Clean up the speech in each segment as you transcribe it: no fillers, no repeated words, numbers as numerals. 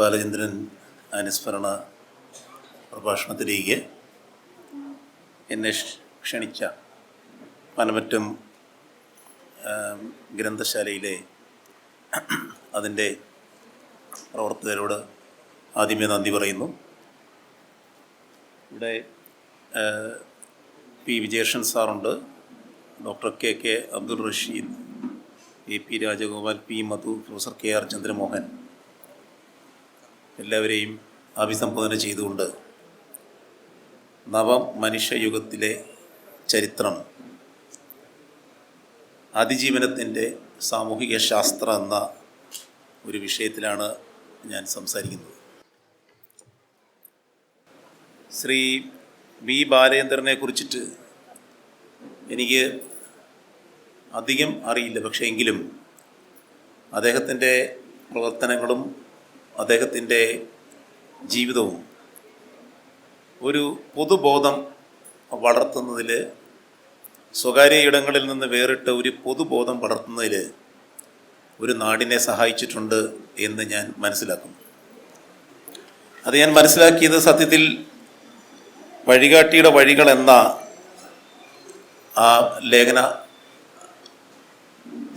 ബാലചന്ദ്രൻ അനുസ്മരണ പ്രഭാഷണത്തിലേക്ക് എന്നെ ക്ഷണിച്ച പനമറ്റം ഗ്രന്ഥശാലയിലെ അതിൻ്റെ പ്രവർത്തകരോട് ആദ്യമേ നന്ദി പറയുന്നു. ഇവിടെ പി വിജയേഷൻ സാറുണ്ട്, doctor K Abdul Rasheed, AP Rajagopal, P Madhu, professor KR Chandramohan, എല്ലാവരെയും അഭിസംബോധന ചെയ്തുകൊണ്ട് നവമനുഷ്യയുഗത്തിലെ ചരിത്രം, അതിജീവനത്തിൻ്റെ സാമൂഹിക ശാസ്ത്രം എന്ന ഒരു വിഷയത്തിലാണ് ഞാൻ സംസാരിക്കുന്നത്. ശ്രീ വി ബാലചന്ദ്രനെ കുറിച്ചിട്ട് എനിക്ക് അധികം അറിയില്ല. പക്ഷേ എങ്കിലും അദ്ദേഹത്തിൻ്റെ പ്രവർത്തനങ്ങളും അദ്ദേഹത്തിൻ്റെ ജീവിതവും ഒരു പൊതുബോധം വളർത്തുന്നതിൽ, സ്വകാര്യ ഇടങ്ങളിൽ നിന്ന് വേറിട്ട ഒരു പൊതുബോധം വളർത്തുന്നതിൽ ഒരു നാടിനെ സഹായിച്ചിട്ടുണ്ട് എന്ന് ഞാൻ മനസ്സിലാക്കുന്നു. അത് ഞാൻ മനസ്സിലാക്കിയത് സത്യത്തിൽ വഴികാട്ടിയുടെ വഴികൾ എന്ന ആ ലേഖന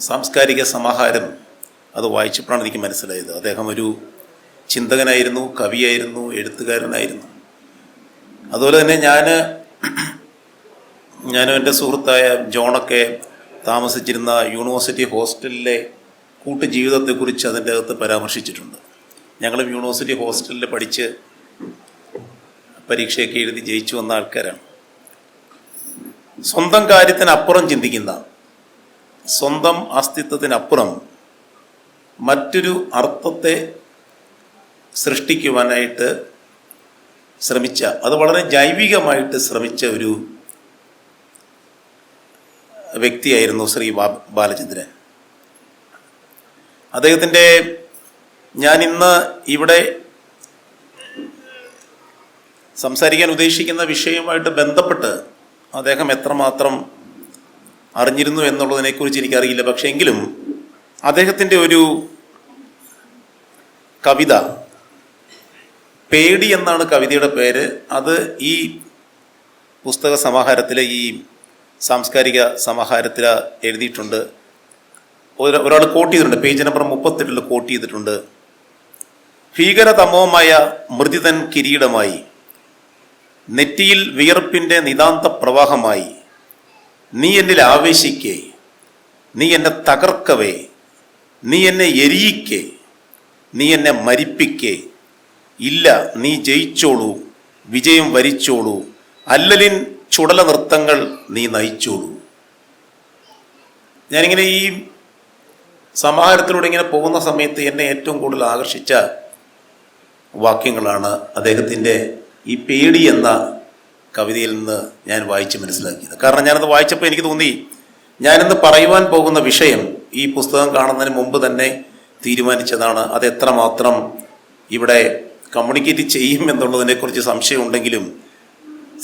സാംസ്കാരിക സമാഹാരം അത് വായിച്ചപ്പോഴാണ് എനിക്ക് മനസ്സിലായത്. അദ്ദേഹം ഒരു ചിന്തകനായിരുന്നു, കവിയായിരുന്നു, എഴുത്തുകാരനായിരുന്നു. അതുപോലെ തന്നെ ഞാനും എൻ്റെ സുഹൃത്തായ ജോണൊക്കെ താമസിച്ചിരുന്ന യൂണിവേഴ്സിറ്റി ഹോസ്റ്റലിലെ കൂട്ടുജീവിതത്തെക്കുറിച്ച് അതിൻ്റെ അകത്ത് പരാമർശിച്ചിട്ടുണ്ട്. ഞങ്ങളും യൂണിവേഴ്സിറ്റി ഹോസ്റ്റലിൽ പഠിച്ച് പരീക്ഷയൊക്കെ എഴുതി ജയിച്ചു വന്ന ആൾക്കാരാണ്. സ്വന്തം കാര്യത്തിനപ്പുറം ചിന്തിക്കുന്ന, സ്വന്തം അസ്തിത്വത്തിനപ്പുറം മറ്റൊരു അർത്ഥത്തെ സൃഷ്ടിക്കുവാനായിട്ട് ശ്രമിച്ച, അത് വളരെ ജൈവികമായിട്ട് ശ്രമിച്ച ഒരു വ്യക്തിയായിരുന്നു ശ്രീ ബാലചന്ദ്രൻ. അദ്ദേഹത്തിൻ്റെ, ഞാനിന്ന് ഇവിടെ സംസാരിക്കാൻ ഉദ്ദേശിക്കുന്ന വിഷയവുമായിട്ട് ബന്ധപ്പെട്ട് അദ്ദേഹം എത്രമാത്രം അറിഞ്ഞിരുന്നു എന്നുള്ളതിനെക്കുറിച്ച് എനിക്കറിയില്ല. പക്ഷേ എങ്കിലും അദ്ദേഹത്തിൻ്റെ ഒരു കവിത, പേടി എന്നാണ് കവിതയുടെ പേര്, അത് ഈ പുസ്തക സമാഹാരത്തിലെ, ഈ സാംസ്കാരിക സമാഹാരത്തിൽ എഴുതിയിട്ടുണ്ട്. ഒരാൾ കോട്ട് ചെയ്തിട്ടുണ്ട്, പേജ് നമ്പർ 38 കോട്ട് ചെയ്തിട്ടുണ്ട്. ഭീകരതമോമായ മൃദിതൻ കിരീടമായി, നെറ്റിയിൽ വിയർപ്പിൻ്റെ നിതാന്ത പ്രവാഹമായി, നീ എന്നിൽ ആവേശിക്കേ, നീ എന്നെ തകർക്കവേ, നീ എന്നെ എരിയിക്കേ, നീ എന്നെ മരിപ്പിക്കേ, ഇല്ല നീ ജയിച്ചോളൂ, വിജയം വരിച്ചോളൂ, അല്ലലിൻ ചുടല നൃത്തങ്ങൾ നീ നയിച്ചോളൂ. ഞാനിങ്ങനെ ഈ സമാഹാരത്തിലൂടെ ഇങ്ങനെ പോകുന്ന സമയത്ത് എന്നെ ഏറ്റവും കൂടുതൽ ആകർഷിച്ച വാക്യങ്ങളാണ് അദ്ദേഹത്തിൻ്റെ ഈ പേടി എന്ന കവിതയിൽ നിന്ന് ഞാൻ വായിച്ച് മനസ്സിലാക്കിയത്. കാരണം ഞാനത് വായിച്ചപ്പോൾ എനിക്ക് തോന്നി, ഞാനിന്ന് പറയുവാൻ പോകുന്ന വിഷയം ഈ പുസ്തകം കാണുന്നതിന് മുമ്പ് തന്നെ തീരുമാനിച്ചതാണ്. അത് എത്രമാത്രം ഇവിടെ കമ്മ്യൂണിക്കേറ്റ് ചെയ്യും എന്നുള്ളതിനെക്കുറിച്ച് സംശയമുണ്ടെങ്കിലും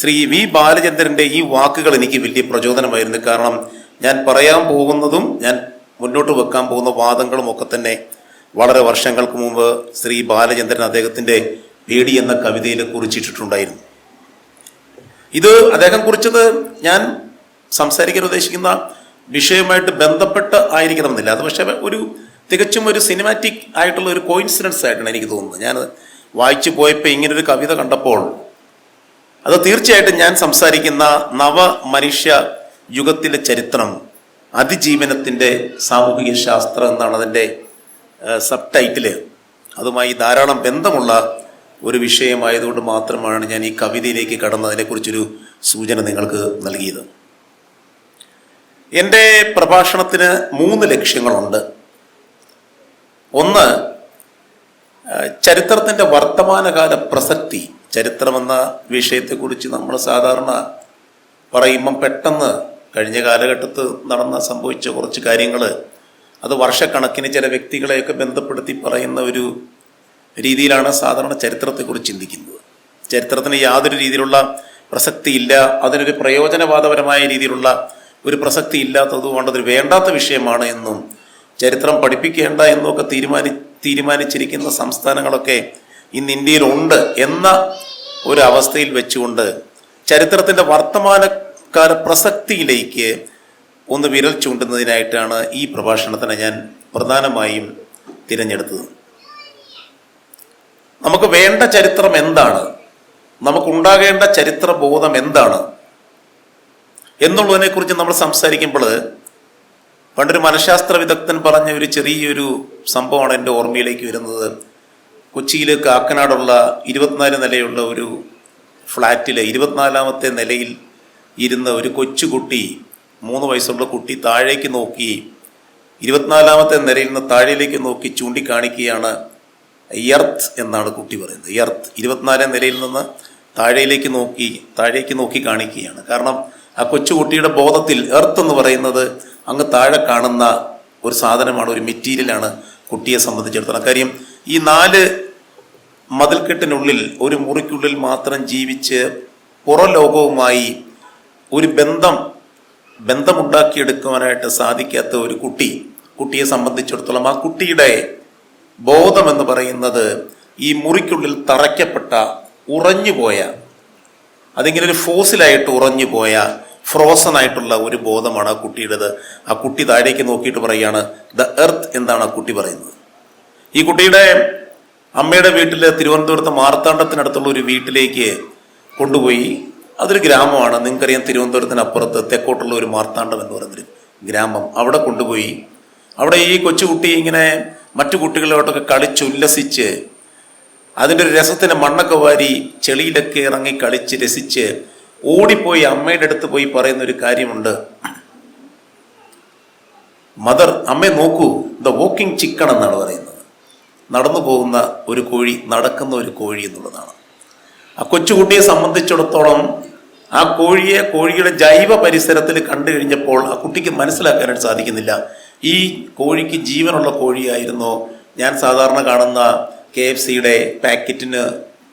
ശ്രീ വി ബാലചന്ദ്രൻ്റെ ഈ വാക്കുകൾ എനിക്ക് വലിയ പ്രചോദനമായിരുന്നു. കാരണം ഞാൻ പറയാൻ പോകുന്നതും ഞാൻ മുന്നോട്ട് വെക്കാൻ പോകുന്ന വാദങ്ങളും ഒക്കെ തന്നെ വളരെ വർഷങ്ങൾക്ക് മുമ്പ് ശ്രീ ബാലചന്ദ്രൻ അദ്ദേഹത്തിൻ്റെ പേടി എന്ന കവിതയിൽ കുറിച്ചിട്ടുണ്ടായിരുന്നു. ഇത് അദ്ദേഹം കുറിച്ചത് ഞാൻ സംസാരിക്കാൻ ഉദ്ദേശിക്കുന്ന വിഷയവുമായിട്ട് ബന്ധപ്പെട്ട് ആയിരിക്കണമെന്നില്ല. അത് പക്ഷേ തികച്ചും ഒരു സിനിമാറ്റിക് ആയിട്ടുള്ള ഒരു കോയിൻസിഡൻസ് ആയിട്ടാണ് എനിക്ക് തോന്നുന്നത്. ഞാൻ വായിച്ചു പോയപ്പോൾ ഇങ്ങനൊരു കവിത കണ്ടപ്പോൾ അത് തീർച്ചയായിട്ടും ഞാൻ സംസാരിക്കുന്ന നവമനുഷ്യ യുഗത്തിലെ ചരിത്രം, അതിജീവനത്തിൻ്റെ സാമൂഹിക ശാസ്ത്രം എന്നാണ് അതിൻ്റെ സബ് ടൈറ്റില്. അതുമായി ധാരാളം ബന്ധമുള്ള ഒരു വിഷയമായതുകൊണ്ട് മാത്രമാണ് ഞാൻ ഈ കവിതയിലേക്ക് കടന്നതിനെക്കുറിച്ചൊരു സൂചന നിങ്ങൾക്ക് നൽകിയത്. എൻ്റെ പ്രഭാഷണത്തിന് 3 ലക്ഷ്യങ്ങളുണ്ട്. ഒന്ന്, ചരിത്രത്തിൻ്റെ വർത്തമാനകാല പ്രസക്തി. ചരിത്രമെന്ന വിഷയത്തെക്കുറിച്ച് നമ്മൾ സാധാരണ പറയുമ്പം പെട്ടെന്ന് കഴിഞ്ഞ കാലഘട്ടത്ത് സംഭവിച്ച കുറച്ച് കാര്യങ്ങൾ, അത് വർഷക്കണക്കിന് ചില വ്യക്തികളെയൊക്കെ ബന്ധപ്പെടുത്തി പറയുന്ന ഒരു രീതിയിലാണ് സാധാരണ ചരിത്രത്തെക്കുറിച്ച് ചിന്തിക്കുന്നത്. ചരിത്രത്തിന് യാതൊരു രീതിയിലുള്ള പ്രസക്തിയില്ല, അതിനൊരു പ്രയോജനവാദപരമായ രീതിയിലുള്ള ഒരു പ്രസക്തി ഇല്ലാത്തതുകൊണ്ട് അതൊരു വേണ്ടാത്ത വിഷയമാണ് എന്നും ചരിത്രം പഠിപ്പിക്കേണ്ട എന്നൊക്കെ തീരുമാനിച്ചിരിക്കുന്ന സംസ്ഥാനങ്ങളൊക്കെ ഇന്ന് ഇന്ത്യയിലുണ്ട് എന്ന ഒരു അവസ്ഥയിൽ വെച്ചുകൊണ്ട് ചരിത്രത്തിൻ്റെ വർത്തമാനകാല പ്രസക്തിയിലേക്ക് ഒന്ന് വിരൽ ചൂണ്ടുന്നതിനായിട്ടാണ് ഈ പ്രഭാഷണത്തിനെ ഞാൻ പ്രധാനമായും തിരഞ്ഞെടുത്തത്. നമുക്ക് വേണ്ട ചരിത്രം എന്താണ്, നമുക്കുണ്ടാകേണ്ട ചരിത്ര ബോധം എന്താണ് എന്നുള്ളതിനെക്കുറിച്ച് നമ്മൾ സംസാരിക്കുമ്പോൾ പണ്ടൊരു മനഃശാസ്ത്ര വിദഗ്ധൻ പറഞ്ഞ ഒരു ചെറിയൊരു സംഭവമാണ് എൻ്റെ ഓർമ്മയിലേക്ക് വരുന്നത്. കൊച്ചിയിൽ കാക്കനാടുള്ള 24 നിലയുള്ള ഒരു ഫ്ലാറ്റിൽ 24ാമത്തെ നിലയിൽ ഇരുന്ന ഒരു കൊച്ചുകുട്ടി, 3 വയസ്സുള്ള കുട്ടി താഴേക്ക് നോക്കി 24ാമത്തെ നിലയിൽ നിന്ന് താഴേക്ക് നോക്കി ചൂണ്ടിക്കാണിക്കുകയാണ്. എർത്ത് എന്നാണ് കുട്ടി പറയുന്നത്. എർത്ത് 24 നിലയിൽ നിന്ന് താഴേക്ക് നോക്കി കാണിക്കുകയാണ്. കാരണം ആ കൊച്ചുകുട്ടിയുടെ ബോധത്തിൽ എർത്ത് എന്ന് പറയുന്നത് അങ്ങ് താഴെ കാണുന്ന ഒരു സാധനമാണ്, ഒരു മെറ്റീരിയലാണ് കുട്ടിയെ സംബന്ധിച്ചിടത്തോളം. കാര്യം ഈ 4 മതിൽക്കെട്ടിനുള്ളിൽ, ഒരു മുറിക്കുള്ളിൽ മാത്രം ജീവിച്ച് പുറം ലോകവുമായി ഒരു ബന്ധമുണ്ടാക്കിയെടുക്കുവാനായിട്ട് സാധിക്കാത്ത ഒരു കുട്ടിയെ സംബന്ധിച്ചിടത്തോളം ആ കുട്ടിയുടെ ബോധം എന്ന് പറയുന്നത് ഈ മുറിക്കുള്ളിൽ തറയ്ക്കപ്പെട്ട ഉറഞ്ഞുപോയ, അതിങ്ങനെ ഒരു ഫോസിലായിട്ട് ഉറഞ്ഞുപോയ ഫ്രോസൺ ആയിട്ടുള്ള ഒരു ബോധമാണ് ആ കുട്ടിയുടേത്. ആ കുട്ടി താഴേക്ക് നോക്കിയിട്ട് പറയുകയാണ് ദ എർത്ത് എന്താണ് ആ കുട്ടി പറയുന്നത്. ഈ കുട്ടിയുടെ അമ്മയുടെ വീട്ടിൽ തിരുവനന്തപുരത്ത് മാർത്താണ്ഡത്തിനടുത്തുള്ള ഒരു വീട്ടിലേക്ക് കൊണ്ടുപോയി. അതൊരു ഗ്രാമമാണ്, നിങ്ങൾക്കറിയാം, തിരുവനന്തപുരത്തിനപ്പുറത്ത് തെക്കോട്ടുള്ള ഒരു മാർത്താണ്ഡം എന്ന് പറയുന്നൊരു ഗ്രാമം. അവിടെ കൊണ്ടുപോയി. അവിടെ ഈ കൊച്ചുകുട്ടി ഇങ്ങനെ മറ്റു കുട്ടികളോട്ടൊക്കെ കളിച്ചുല്ലസിച്ച് അതിൻ്റെ ഒരു രസത്തിന് മണ്ണൊക്കെ വാരി ചെളിയിലൊക്കെ ഇറങ്ങി കളിച്ച് രസിച്ച് ഓടിപ്പോയി അമ്മയുടെ അടുത്ത് പോയി പറയുന്ന ഒരു കാര്യമുണ്ട്. മദർ, അമ്മയെ നോക്കൂ, ദ വോക്കിംഗ് ചിക്കൺ എന്നാണ് പറയുന്നത്. നടന്നു പോകുന്ന ഒരു കോഴി, നടക്കുന്ന ഒരു കോഴി എന്നുള്ളതാണ്. ആ കൊച്ചുകുട്ടിയെ സംബന്ധിച്ചിടത്തോളം ആ കോഴിയുടെ ജൈവ പരിസരത്തിൽ കണ്ടു കഴിഞ്ഞപ്പോൾ ആ കുട്ടിക്ക് മനസ്സിലാക്കാനായിട്ട് സാധിക്കുന്നില്ല, ഈ കോഴിക്ക് ജീവനുള്ള കോഴിയായിരുന്നോ ഞാൻ സാധാരണ കാണുന്ന KFCയുടെ പാക്കറ്റിന്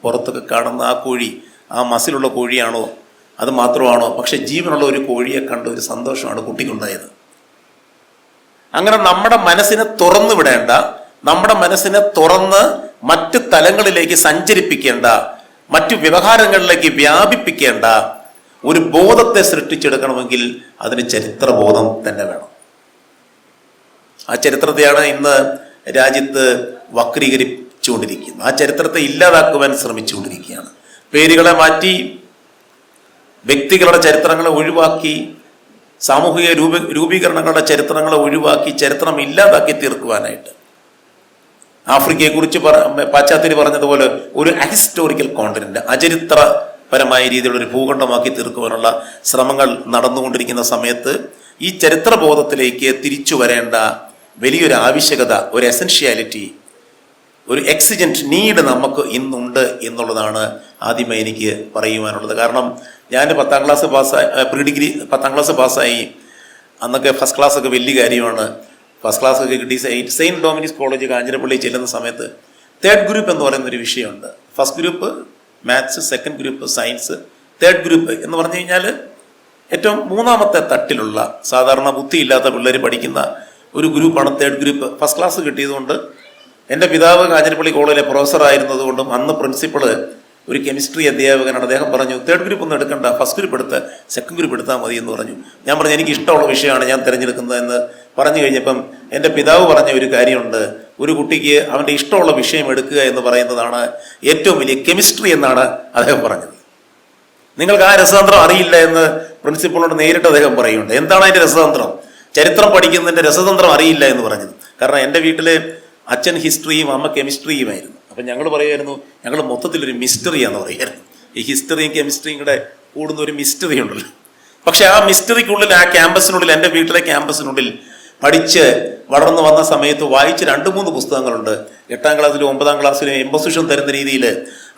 പുറത്തൊക്കെ കാണുന്ന ആ കോഴി, ആ മസിലുള്ള കോഴിയാണോ, അത് മാത്രമാണോ? പക്ഷെ ജീവനുള്ള ഒരു കോഴിയെ കണ്ട ഒരു സന്തോഷമാണ് കുട്ടിക്കുണ്ടായത്. അങ്ങനെ നമ്മുടെ മനസ്സിനെ തുറന്നു വിടേണ്ട, നമ്മുടെ മനസ്സിനെ തുറന്ന് മറ്റ് തലങ്ങളിലേക്ക് സഞ്ചരിപ്പിക്കേണ്ട, മറ്റു വ്യവഹാരങ്ങളിലേക്ക് വ്യാപിപ്പിക്കേണ്ട ഒരു ബോധത്തെ സൃഷ്ടിച്ചെടുക്കണമെങ്കിൽ അതിന് ചരിത്രബോധം തന്നെ വേണം. ആ ചരിത്രത്തെയാണ് ഇന്ന് രാജ്യത്ത് വക്രീകരിച്ചുകൊണ്ടിരിക്കുന്നത്. ആ ചരിത്രത്തെ ഇല്ലാതാക്കുവാൻ ശ്രമിച്ചുകൊണ്ടിരിക്കുകയാണ്. പേരുകളെ മാറ്റി, വ്യക്തികളുടെ ചരിത്രങ്ങളെ ഒഴിവാക്കി, സാമൂഹിക രൂപീകരണങ്ങളുടെ ചരിത്രങ്ങളെ ഒഴിവാക്കി ചരിത്രം ഇല്ലാതാക്കി തീർക്കുവാനായിട്ട് ആഫ്രിക്കയെക്കുറിച്ച് പാശ്ചാത്യർ പറഞ്ഞതുപോലെ ഒരു അഹിസ്റ്റോറിക്കൽ കോണ്ടിനെന്റ്, അചരിത്രപരമായ രീതിയിലുള്ള ഒരു ഭൂഖണ്ഡമാക്കി തീർക്കുവാനുള്ള ശ്രമങ്ങൾ നടന്നുകൊണ്ടിരിക്കുന്ന സമയത്ത് ഈ ചരിത്രബോധത്തിലേക്ക് തിരിച്ചു വരേണ്ട വലിയൊരു ആവശ്യകത, ഒരു എസെൻഷ്യാലിറ്റി, ഒരു എക്സിജന്റ് നീഡ് നമുക്ക് ഇന്നുണ്ട് എന്നുള്ളതാണ് ആദ്യമായി എനിക്ക് പറയുവാനുള്ളത്. കാരണം ഞാൻ 10ാം ക്ലാസ് പാസ്സായി, പ്രീ ഡിഗ്രി 10ാം ക്ലാസ് പാസ്സായി. അന്നൊക്കെ ഫസ്റ്റ് ക്ലാസ് ഒക്കെ വലിയ കാര്യമാണ്. ഫസ്റ്റ് ക്ലാസ് ഒക്കെ കിട്ടി. സെയിൻറ്റ് ഡൊമിനിക്സ് കോളേജ് കാഞ്ഞിരപ്പള്ളി ചെല്ലുന്ന സമയത്ത് 3rd ഗ്രൂപ്പ് എന്ന് പറയുന്നൊരു വിഷയമുണ്ട്. First group maths, 2nd group science, 3rd group എന്ന് പറഞ്ഞു കഴിഞ്ഞാൽ ഏറ്റവും 3ാമത്തെ തട്ടിലുള്ള സാധാരണ ബുദ്ധിയില്ലാത്ത പിള്ളേർ പഠിക്കുന്ന ഒരു ഗ്രൂപ്പാണ് 3rd ഗ്രൂപ്പ്. ഫസ്റ്റ് ക്ലാസ് കിട്ടിയതുകൊണ്ട് എൻ്റെ പിതാവ് കാഞ്ഞിരപ്പള്ളി കോളേജിലെ പ്രൊഫസർ ആയിരുന്നതുകൊണ്ടും അന്ന് പ്രിൻസിപ്പള് ഒരു കെമിസ്ട്രി അധ്യാപകനാണ്. അദ്ദേഹം പറഞ്ഞു 3rd ഗ്രൂപ്പ് ഒന്നും എടുക്കണ്ട, ഫസ്റ്റ് ഗ്രൂപ്പ് എടുത്ത് 2nd ഗ്രൂപ്പ് എടുത്താൽ മതി എന്ന് പറഞ്ഞു. ഞാൻ പറഞ്ഞു എനിക്ക് ഇഷ്ടമുള്ള വിഷയമാണ് ഞാൻ തിരഞ്ഞെടുക്കുന്നതെന്ന് പറഞ്ഞു കഴിഞ്ഞപ്പം എൻ്റെ പിതാവ് പറഞ്ഞ ഒരു കാര്യമുണ്ട്, ഒരു കുട്ടിക്ക് അവൻ്റെ ഇഷ്ടമുള്ള വിഷയം എടുക്കുക എന്ന് പറയുന്നതാണ് ഏറ്റവും വലിയ കെമിസ്ട്രി എന്നാണ് അദ്ദേഹം പറഞ്ഞത്. നിങ്ങൾക്ക് ആ രസതന്ത്രം അറിയില്ല എന്ന് പ്രിൻസിപ്പളിനോട് നേരിട്ട് അദ്ദേഹം പറയുന്നുണ്ട്. എന്താണ് അതിൻ്റെ രസതന്ത്രം? ചരിത്രം പഠിക്കുന്നതിൻ്റെ രസതന്ത്രം അറിയില്ല എന്ന് പറഞ്ഞത്. കാരണം എൻ്റെ വീട്ടിൽ അച്ഛൻ ഹിസ്റ്ററിയും അമ്മ കെമിസ്ട്രിയുമായിരുന്നു. അപ്പം ഞങ്ങൾ പറയുമായിരുന്നു, ഞങ്ങൾ മൊത്തത്തിലൊരു മിസ്റ്ററിയാന്ന് പറയുമായിരുന്നു. ഈ ഹിസ്റ്ററിയും കെമിസ്ട്രിയും കൂടെ കൂടുന്ന ഒരു മിസ്റ്ററി ഉണ്ടല്ലോ. പക്ഷെ ആ മിസ്റ്ററിക്കുള്ളിൽ, ആ ക്യാമ്പസിനുള്ളിൽ, എൻ്റെ വീട്ടിലെ ക്യാമ്പസിനുള്ളിൽ പഠിച്ച് വളർന്നു വന്ന സമയത്ത് വായിച്ച് 2-3 പുസ്തകങ്ങളുണ്ട്. 8ാം ക്ലാസ്സിലും 9ാം ക്ലാസ്സിലും എംബോസിഷൻ തരുന്ന രീതിയിൽ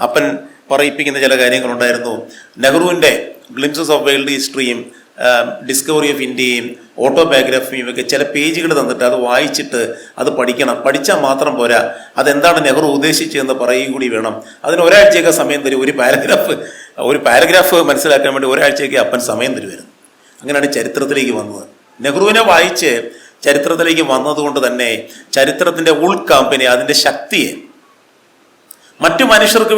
അപ്പൻ പറയിപ്പിക്കുന്ന ചില കാര്യങ്ങളുണ്ടായിരുന്നു. നെഹ്റുവിൻ്റെ ഗ്ലിംസസ് ഓഫ് വേൾഡ് ഹിസ്റ്ററിയും ഡിസ്കവറി ഓഫ് ഇന്ത്യയും ഓട്ടോബയോഗ്രഫിയും ഒക്കെ ചില പേജുകൾ തന്നിട്ട് അത് വായിച്ചിട്ട് അത് പഠിക്കണം. പഠിച്ചാൽ മാത്രം പോരാ, അതെന്താണ് നെഹ്റു ഉദ്ദേശിച്ചതെന്ന് പറയുക കൂടി വേണം. അതിന് ഒരാഴ്ചയൊക്കെ സമയം തരും. ഒരു പാരഗ്രാഫ് മനസ്സിലാക്കാൻ വേണ്ടി ഒരാഴ്ചയൊക്കെ അപ്പൻ സമയം തരുമായിരുന്നു. അങ്ങനെയാണ് ചരിത്രത്തിലേക്ക് വന്നത്. നെഹ്റുവിനെ വായിച്ച് ചരിത്രത്തിലേക്ക് വന്നതുകൊണ്ട് തന്നെ ചരിത്രത്തിന്റെ ഉൾക്കാമ്പിനെ, അതിന്റെ ശക്തിയെ, മറ്റു മനുഷ്യർക്ക്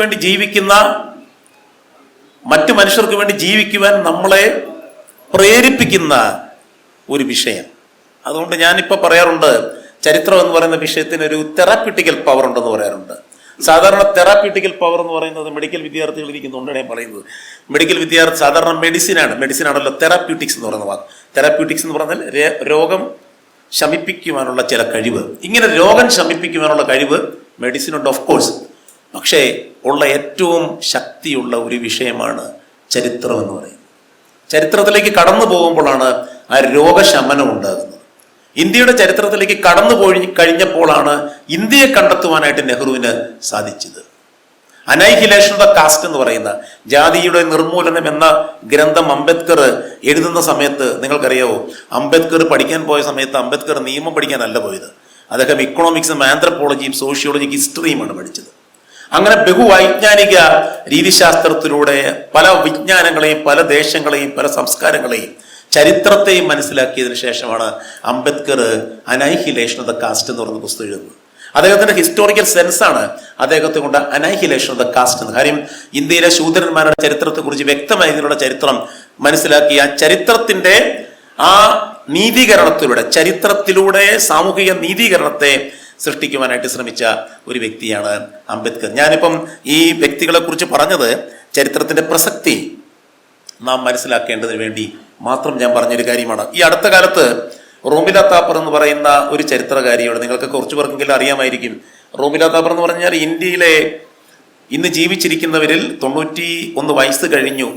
വേണ്ടി ജീവിക്കുവാൻ നമ്മളെ പ്രേരിപ്പിക്കുന്ന ഒരു വിഷയം. അതുകൊണ്ട് ഞാനിപ്പോൾ പറയാറുണ്ട്, ചരിത്രം എന്ന് പറയുന്ന വിഷയത്തിന് ഒരു തെറാപ്യൂട്ടിക്കൽ പവർ ഉണ്ടെന്ന് പറയാറുണ്ട്. സാധാരണ തെറാപ്യൂട്ടിക്കൽ പവർ എന്ന് പറയുന്നത് മെഡിക്കൽ വിദ്യാർത്ഥികൾ ഇരിക്കുന്നുണ്ട്. ഞാൻ പറയുന്നത് മെഡിക്കൽ വിദ്യാർത്ഥി സാധാരണ മെഡിസിനാണല്ലോ തെറാപ്യൂട്ടിക്സ് എന്ന് പറയുന്ന വാക്ക്. തെറാപ്യൂട്ടിക്സ് എന്ന് പറഞ്ഞാൽ രോഗം ശമിപ്പിക്കുവാനുള്ള ചില കഴിവ്. ഇങ്ങനെ രോഗം ശമിപ്പിക്കുവാനുള്ള കഴിവ് മെഡിസിനുണ്ട്, ഓഫ് കോഴ്സ്. പക്ഷേ ഉള്ള ഏറ്റവും ശക്തിയുള്ള ഒരു വിഷയമാണ് ചരിത്രം എന്ന് പറയുന്നത്. ചരിത്രത്തിലേക്ക് കടന്നു പോകുമ്പോഴാണ് ആ രോഗശമനം ഉണ്ടാകുന്നത്. ഇന്ത്യയുടെ ചരിത്രത്തിലേക്ക് കടന്നു കഴിഞ്ഞപ്പോഴാണ് ഇന്ത്യയെ കണ്ടെത്തുവാനായിട്ട് നെഹ്റുവിന് സാധിച്ചത്. അനൈഹിലേഷൻ ഓഫ് ദ കാസ്റ്റ് എന്ന് പറയുന്ന ജാതിയുടെ നിർമൂലനം എന്ന ഗ്രന്ഥം അംബേദ്കർ എഴുതുന്ന സമയത്ത് നിങ്ങൾക്കറിയാവോ, അംബേദ്കർ പഠിക്കാൻ പോയ സമയത്ത് അംബേദ്കർ നിയമം പഠിക്കാനല്ല പോയത്. അദ്ദേഹം ഇക്കണോമിക്സും ആന്ത്രപ്പോളജിയും സോഷ്യോളജിയും ഹിസ്റ്ററിയുമാണ് പഠിച്ചത്. അങ്ങനെ ബഹുവൈജ്ഞാനിക രീതിശാസ്ത്രത്തിലൂടെ പല വിജ്ഞാനങ്ങളെയും പല ദേശങ്ങളെയും പല സംസ്കാരങ്ങളെയും ചരിത്രത്തെയും മനസ്സിലാക്കിയതിനു ശേഷമാണ് അംബേദ്കർ അനൈഹിലേഷൻ ഓഫ് ദ കാസ്റ്റ് എന്ന് പറയുന്ന പുസ്തകം എഴുതുന്നത്. അദ്ദേഹത്തിന്റെ ഹിസ്റ്റോറിക്കൽ സെൻസാണ് അദ്ദേഹത്തെ കൊണ്ട് അനൈഹിലേഷൻ ഓഫ് ദ കാസ്റ്റ് എന്ന്. കാര്യം ഇന്ത്യയിലെ ശൂദ്രന്മാരുടെ ചരിത്രത്തെക്കുറിച്ച് വ്യക്തമായി ഇതിലുള്ള ചരിത്രം മനസ്സിലാക്കിയ ചരിത്രത്തിന്റെ ആ ചരിത്രത്തിലൂടെ സാമൂഹിക നീതീകരണത്തെ സൃഷ്ടിക്കുവാനായിട്ട് ശ്രമിച്ച ഒരു വ്യക്തിയാണ് അംബേദ്കർ. ഞാനിപ്പം ഈ വ്യക്തികളെ കുറിച്ച് പറഞ്ഞത് ചരിത്രത്തിന്റെ പ്രസക്തി നാം മനസ്സിലാക്കേണ്ടതിന് വേണ്ടി മാത്രം ഞാൻ പറഞ്ഞൊരു കാര്യമാണ്. ഈ അടുത്ത കാലത്ത് റോമില താപ്പർ എന്ന് പറയുന്ന ഒരു ചരിത്രകാരിയോട് നിങ്ങൾക്ക് കുറച്ചു പേർക്കെങ്കിലും അറിയാമായിരിക്കും. റോമില താപ്പർ എന്ന് പറഞ്ഞാൽ ഇന്ത്യയിലെ ഇന്ന് ജീവിച്ചിരിക്കുന്നവരിൽ 91 വയസ്സ് കഴിഞ്ഞു.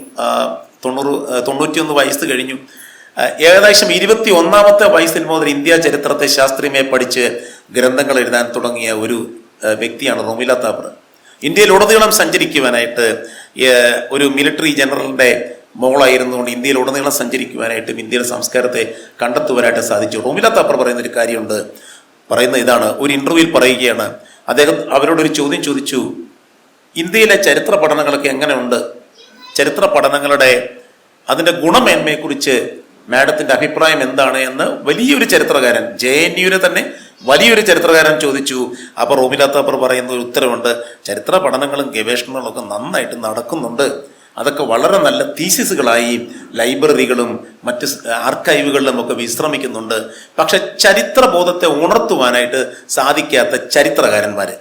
91 വയസ്സ് കഴിഞ്ഞു. ഏകദേശം 21ാമത്തെ വയസ്സിൽ മുതൽ ഇന്ത്യ ചരിത്രത്തെ ശാസ്ത്രീയമായി പഠിച്ച് ഗ്രന്ഥങ്ങൾ എഴുതാൻ തുടങ്ങിയ ഒരു വ്യക്തിയാണ് റോമില താപ്പർ. ഇന്ത്യയിലുടനീളം സഞ്ചരിക്കുവാനായിട്ട് ഒരു മിലിറ്ററി ജനറലിന്റെ മോളായിരുന്നുകൊണ്ട് ഇന്ത്യയിലുടനീളം സഞ്ചരിക്കുവാനായിട്ടും ഇന്ത്യയുടെ സംസ്കാരത്തെ കണ്ടെത്തുവാനായിട്ട് സാധിച്ചു. റോമില താപ്പർ പറയുന്ന ഒരു കാര്യമുണ്ട്. പറയുന്ന ഇതാണ്, ഒരു ഇന്റർവ്യൂവിൽ പറയുകയാണ്, അദ്ദേഹം അവരോടൊരു ചോദ്യം ചോദിച്ചു, ഇന്ത്യയിലെ ചരിത്ര പഠനങ്ങളൊക്കെ എങ്ങനെയുണ്ട്, ചരിത്ര പഠനങ്ങളുടെ അതിന്റെ ഗുണമേന്മയെക്കുറിച്ച് മാഡത്തിന്റെ അഭിപ്രായം എന്താണ് എന്ന് വലിയൊരു ചരിത്രകാരൻ, JNUവിനെ തന്നെ വലിയൊരു ചരിത്രകാരൻ ചോദിച്ചു. അപ്പോൾ റോമില താപ്പർ പറയുന്ന ഒരു ഉത്തരവുണ്ട്, ചരിത്ര പഠനങ്ങളും ഗവേഷണങ്ങളും ഒക്കെ നന്നായിട്ട് നടക്കുന്നുണ്ട്, അതൊക്കെ വളരെ നല്ല തീസിസുകളായി ലൈബ്രറികളും മറ്റ് ആർക്കൈവുകളിലും ഒക്കെ വിശ്രമിക്കുന്നുണ്ട്. പക്ഷെ ചരിത്രബോധത്തെ ഉണർത്തുവാനായിട്ട് സാധിക്കാത്ത ചരിത്രകാരന്മാര്,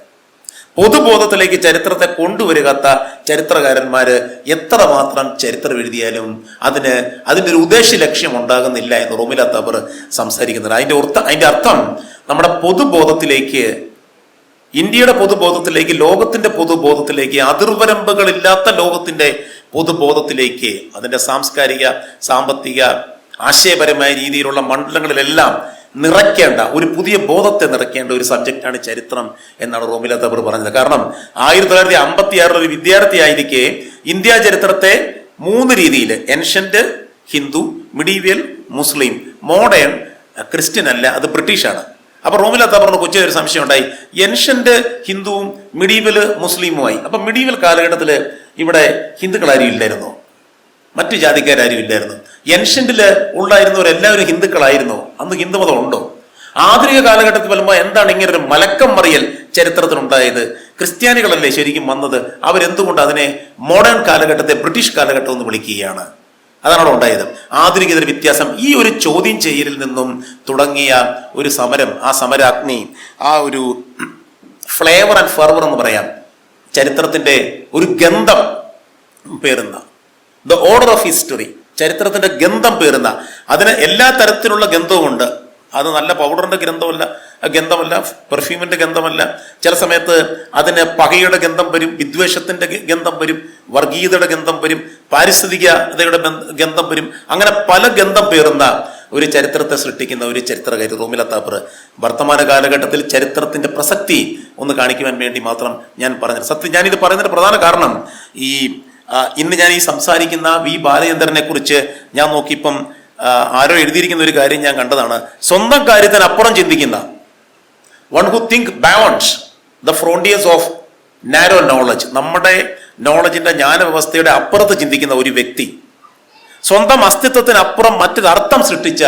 പൊതുബോധത്തിലേക്ക് ചരിത്രത്തെ കൊണ്ടുവരുകാത്ത ചരിത്രകാരന്മാര് എത്രമാത്രം ചരിത്രം എഴുതിയാലും അതിൻ്റെ ഒരു ഉദ്ദേശ ലക്ഷ്യം ഉണ്ടാകുന്നില്ല എന്ന് റോമില താപ്പർ സംസാരിക്കുന്നുണ്ട്. അതിന്റെ അർത്ഥം നമ്മുടെ പൊതുബോധത്തിലേക്ക്, ഇന്ത്യയുടെ പൊതുബോധത്തിലേക്ക്, ലോകത്തിന്റെ പൊതുബോധത്തിലേക്ക്, അതിർവരമ്പുകളില്ലാത്ത ലോകത്തിന്റെ പൊതുബോധത്തിലേക്ക്, അതിന്റെ സാംസ്കാരിക, സാമ്പത്തിക, ആശയപരമായ രീതിയിലുള്ള മണ്ഡലങ്ങളിലെല്ലാം നിറയ്ക്കേണ്ട ഒരു പുതിയ ബോധത്തെ നിറയ്ക്കേണ്ട ഒരു സബ്ജക്റ്റാണ് ചരിത്രം എന്നാണ് റോമില താപ്പർ പറഞ്ഞത്. കാരണം 1956 ഒരു വിദ്യാർത്ഥിയായിരിക്കെ ഇന്ത്യ ചരിത്രത്തെ 3 രീതിയിൽ, ഏൻഷ്യന്റ് ഹിന്ദു, മിഡീവിയൽ മുസ്ലിം, മോഡേൺ ക്രിസ്ത്യൻ അല്ല, അത് ബ്രിട്ടീഷാണ്. അപ്പൊ റോമില താപ്പറിന് കൊച്ചു ഒരു സംശയം ഉണ്ടായി, ഏൻഷ്യന്റ് ഹിന്ദുവും മിഡീവൽ മുസ്ലിമുമായി. അപ്പൊ മിഡീവൽ കാലഘട്ടത്തില് ഇവിടെ ഹിന്ദുക്കളാരും ഇല്ലായിരുന്നോ, മറ്റു ജാതിക്കാരും ഇല്ലായിരുന്നു? ഏൻഷ്യന്റില് ഉണ്ടായിരുന്നവരെല്ലാവരും ഹിന്ദുക്കളായിരുന്നോ? അന്ന് ഹിന്ദുമതം ഉണ്ടോ? ആധുനിക കാലഘട്ടത്തിൽ വരുമ്പോൾ എന്താണ് ഇങ്ങനെ ഒരു മലക്കം മറിയൽ ചരിത്രത്തിനുണ്ടായത്? ക്രിസ്ത്യാനികളല്ലേ ശരിക്കും വന്നത്? അവരെന്തുകൊണ്ട് അതിനെ മോഡേൺ കാലഘട്ടത്തെ ബ്രിട്ടീഷ് കാലഘട്ടം എന്ന് വിളിക്കുകയാണ്? അതാണ് അവിടെ ഉണ്ടായത്. ആധുനികതയുടെ വ്യത്യാസം. ഈ ഒരു ചോദ്യം ചെയ്യലിൽ നിന്നും തുടങ്ങിയ ഒരു സമരം, ആ സമരാഗ്നി, ആ ഒരു ഫ്ലേവർ ആൻഡ് ഫെർവർ എന്ന് പറയാം, ചരിത്രത്തിന്റെ ഒരു ഗന്ധം പേറുന്ന, ദ ഓർഡർ ഓഫ് ഹിസ്റ്ററി, ചരിത്രത്തിന്റെ ഗന്ധം പേറുന്ന, അതിന് എല്ലാ തരത്തിലുള്ള ഗന്ധവുമുണ്ട്. അത് നല്ല പൗഡറിന്റെ ഗന്ധമല്ല, പെർഫ്യൂമിന്റെ ഗന്ധമല്ല. ചില സമയത്ത് അതിന് പകയുടെ ഗന്ധം വരും, വിദ്വേഷത്തിന്റെ ഗന്ധം വരും, വർഗീയതയുടെ ഗന്ധം വരും, പാരിസ്ഥിതികതയുടെ ഗന്ധം വരും. അങ്ങനെ പല ഗന്ധം പേറുന്ന ഒരു ചരിത്രത്തെ സൃഷ്ടിക്കുന്ന ഒരു ചരിത്രകാരി റോമില താപ്പർ. വർത്തമാന കാലഘട്ടത്തിൽ ചരിത്രത്തിന്റെ പ്രസക്തി ഒന്ന് കാണിക്കുവാൻ വേണ്ടി മാത്രം ഞാൻ പറഞ്ഞത്. സത്യം ഞാനിത് പറയുന്നതിന്റെ പ്രധാന കാരണം, ഇന്ന് ഞാൻ ഈ സംസാരിക്കുന്ന വി ബാലചന്ദ്രനെ കുറിച്ച് ഞാൻ നോക്കിയപ്പം ആരോ എഴുതിയിരിക്കുന്ന ഒരു കാര്യം ഞാൻ കണ്ടതാണ്. സ്വന്തം കാര്യത്തിനപ്പുറം ചിന്തിക്കുന്ന, one who think beyond the frontiers of narrow knowledge, നമ്മുടെ നോളജിന്റെ ജ്ഞാനവ്യവസ്ഥയുടെ അപ്പുറത്ത് ചിന്തിക്കുന്ന ഒരു വ്യക്തി, സ്വന്തം അസ്തിത്വത്തിനപ്പുറം മറ്റൊരു അർത്ഥം സൃഷ്ടിച്ച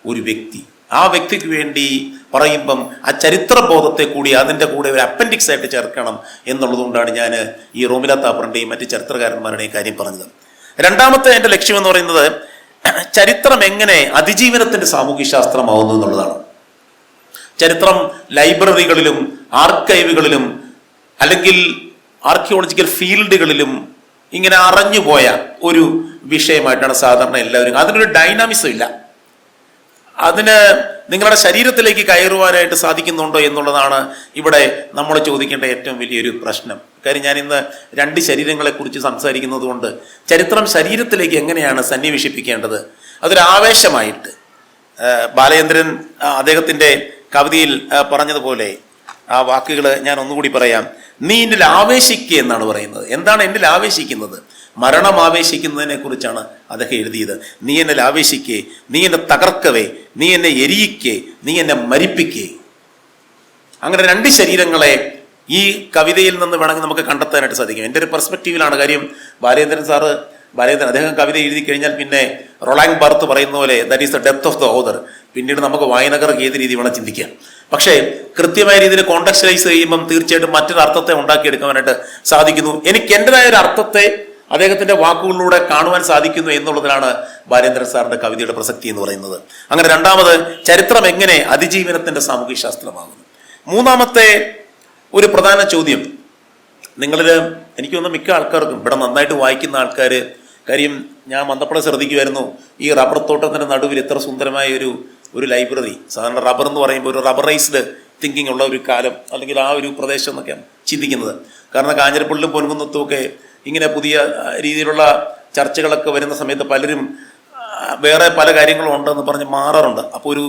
ഒരു വ്യക്തി. ആ വ്യക്തിക്ക് വേണ്ടി പറയുമ്പം ആ ചരിത്രബോധത്തെ കൂടി അതിൻ്റെ കൂടെ ഒരു അപ്പൻഡിക്സ് ആയിട്ട് ചേർക്കണം എന്നുള്ളതുകൊണ്ടാണ് ഞാൻ ഈ റോമില താപ്പറിൻ്റെയും മറ്റ് ചരിത്രകാരന്മാരുടെയും കാര്യം പറഞ്ഞത്. രണ്ടാമത്തെ എൻ്റെ ലക്ഷ്യം എന്ന് പറയുന്നത് ചരിത്രം എങ്ങനെ അതിജീവനത്തിൻ്റെ സാമൂഹ്യശാസ്ത്രമാവുന്നു എന്നുള്ളതാണ്. ചരിത്രം ലൈബ്രറികളിലും ആർക്കൈവുകളിലും അല്ലെങ്കിൽ ആർക്കിയോളജിക്കൽ ഫീൽഡുകളിലും ഇങ്ങനെ അറിഞ്ഞുപോയ ഒരു വിഷയമായിട്ടാണ് സാധാരണ എല്ലാവരും. അതിനൊരു ഡൈനാമിസം ഇല്ല. അതിന് നിങ്ങളുടെ ശരീരത്തിലേക്ക് കയറുവാനായിട്ട് സാധിക്കുന്നുണ്ടോ എന്നുള്ളതാണ് ഇവിടെ നമ്മൾ ചോദിക്കേണ്ട ഏറ്റവും വലിയൊരു പ്രശ്നം. കാര്യം ഞാൻ ഇന്ന് 2 ശരീരങ്ങളെക്കുറിച്ച് സംസാരിക്കുന്നത് കൊണ്ട് ചരിത്രം ശരീരത്തിലേക്ക് എങ്ങനെയാണ് സന്നിവേശിപ്പിക്കേണ്ടത്, അതൊരു ആവേശമായിട്ട് ബാലചന്ദ്രൻ അദ്ദേഹത്തിൻ്റെ കവിതയിൽ പറഞ്ഞതുപോലെ ആ വാക്കുകൾ ഞാൻ ഒന്നുകൂടി പറയാം. നീ എന്നിൽ ആവേശിക്കുക എന്നാണ് പറയുന്നത്. എന്താണ് എന്നിൽ ആവേശിക്കുന്നത്? മരണം ആവേശിക്കുന്നതിനെ കുറിച്ചാണ് അദ്ദേഹം എഴുതിയത്. നീ എന്നിൽ ആവേശിക്കേ, നീ എന്നെ തകർക്കവേ, നീ എന്നെ എരിയിക്കേ, നീ എന്നെ മരിപ്പിക്കേ. അങ്ങനെ 2 ശരീരങ്ങളെ ഈ കവിതയിൽ നിന്ന് വേണമെങ്കിൽ നമുക്ക് കണ്ടെത്താനായിട്ട് സാധിക്കും. എൻ്റെ ഒരു പെർസ്പെക്റ്റീവിലാണ് കാര്യം. ബാലചന്ദ്രൻ അദ്ദേഹം കവിത എഴുതി കഴിഞ്ഞാൽ പിന്നെ റൊളാങ് ബാർത്ത് പറയുന്ന പോലെ that is the depth of the author. പിന്നീട് നമുക്ക് വായനക്കാർക്ക് ഏത് രീതി വേണം ചിന്തിക്കാം. പക്ഷേ കൃത്യമായ രീതിയിൽ കോണ്ടക്സ്റ്റലൈസ് ചെയ്യുമ്പം തീർച്ചയായിട്ടും മറ്റൊരു അർത്ഥത്തെ ഉണ്ടാക്കിയെടുക്കാനായിട്ട് സാധിക്കുന്നു. എനിക്ക് എൻ്റെതായ ഒരു അർത്ഥത്തെ അദ്ദേഹത്തിന്റെ വാക്കുകളിലൂടെ കാണുവാൻ സാധിക്കുന്നു എന്നുള്ളതിലാണ് ബാലേന്ദ്രൻ സാറിന്റെ കവിതയുടെ പ്രസക്തി എന്ന് പറയുന്നത്. അങ്ങനെ രണ്ടാമത് ചരിത്രം എങ്ങനെ അതിജീവനത്തിന്റെ സാമൂഹിക ശാസ്ത്രമാകുന്നു. മൂന്നാമത്തെ ഒരു പ്രധാന ചോദ്യം, നിങ്ങളിൽ എനിക്ക് തോന്നുന്നു മിക്ക ആൾക്കാർക്കും ഇവിടെ നന്നായിട്ട് വായിക്കുന്ന ആൾക്കാർ, കാര്യം ഞാൻ വന്നപ്പോഴെ ശ്രദ്ധിക്കുമായിരുന്നു ഈ റബ്ബർ തോട്ടത്തിന്റെ നടുവിൽ ഇത്ര സുന്ദരമായ ഒരു ലൈബ്രറി. സാധാരണ റബ്ബർ എന്ന് പറയുമ്പോൾ ഒരു റബ്ബറൈസ്ഡ് തിങ്കിങ് ഉള്ള ഒരു കാലം അല്ലെങ്കിൽ ആ ഒരു പ്രദേശം എന്നൊക്കെയാണ് ചിന്തിക്കുന്നത്. കാരണം കാഞ്ഞിരപ്പള്ളിലും പൊൻകുന്നത്തും ഒക്കെ ഇങ്ങനെ പുതിയ രീതിയിലുള്ള ചർച്ചകളൊക്കെ വരുന്ന സമയത്ത് പലരും വേറെ പല കാര്യങ്ങളും ഉണ്ടെന്ന് പറഞ്ഞ് മാറാറുണ്ട്. അപ്പോൾ ഒരു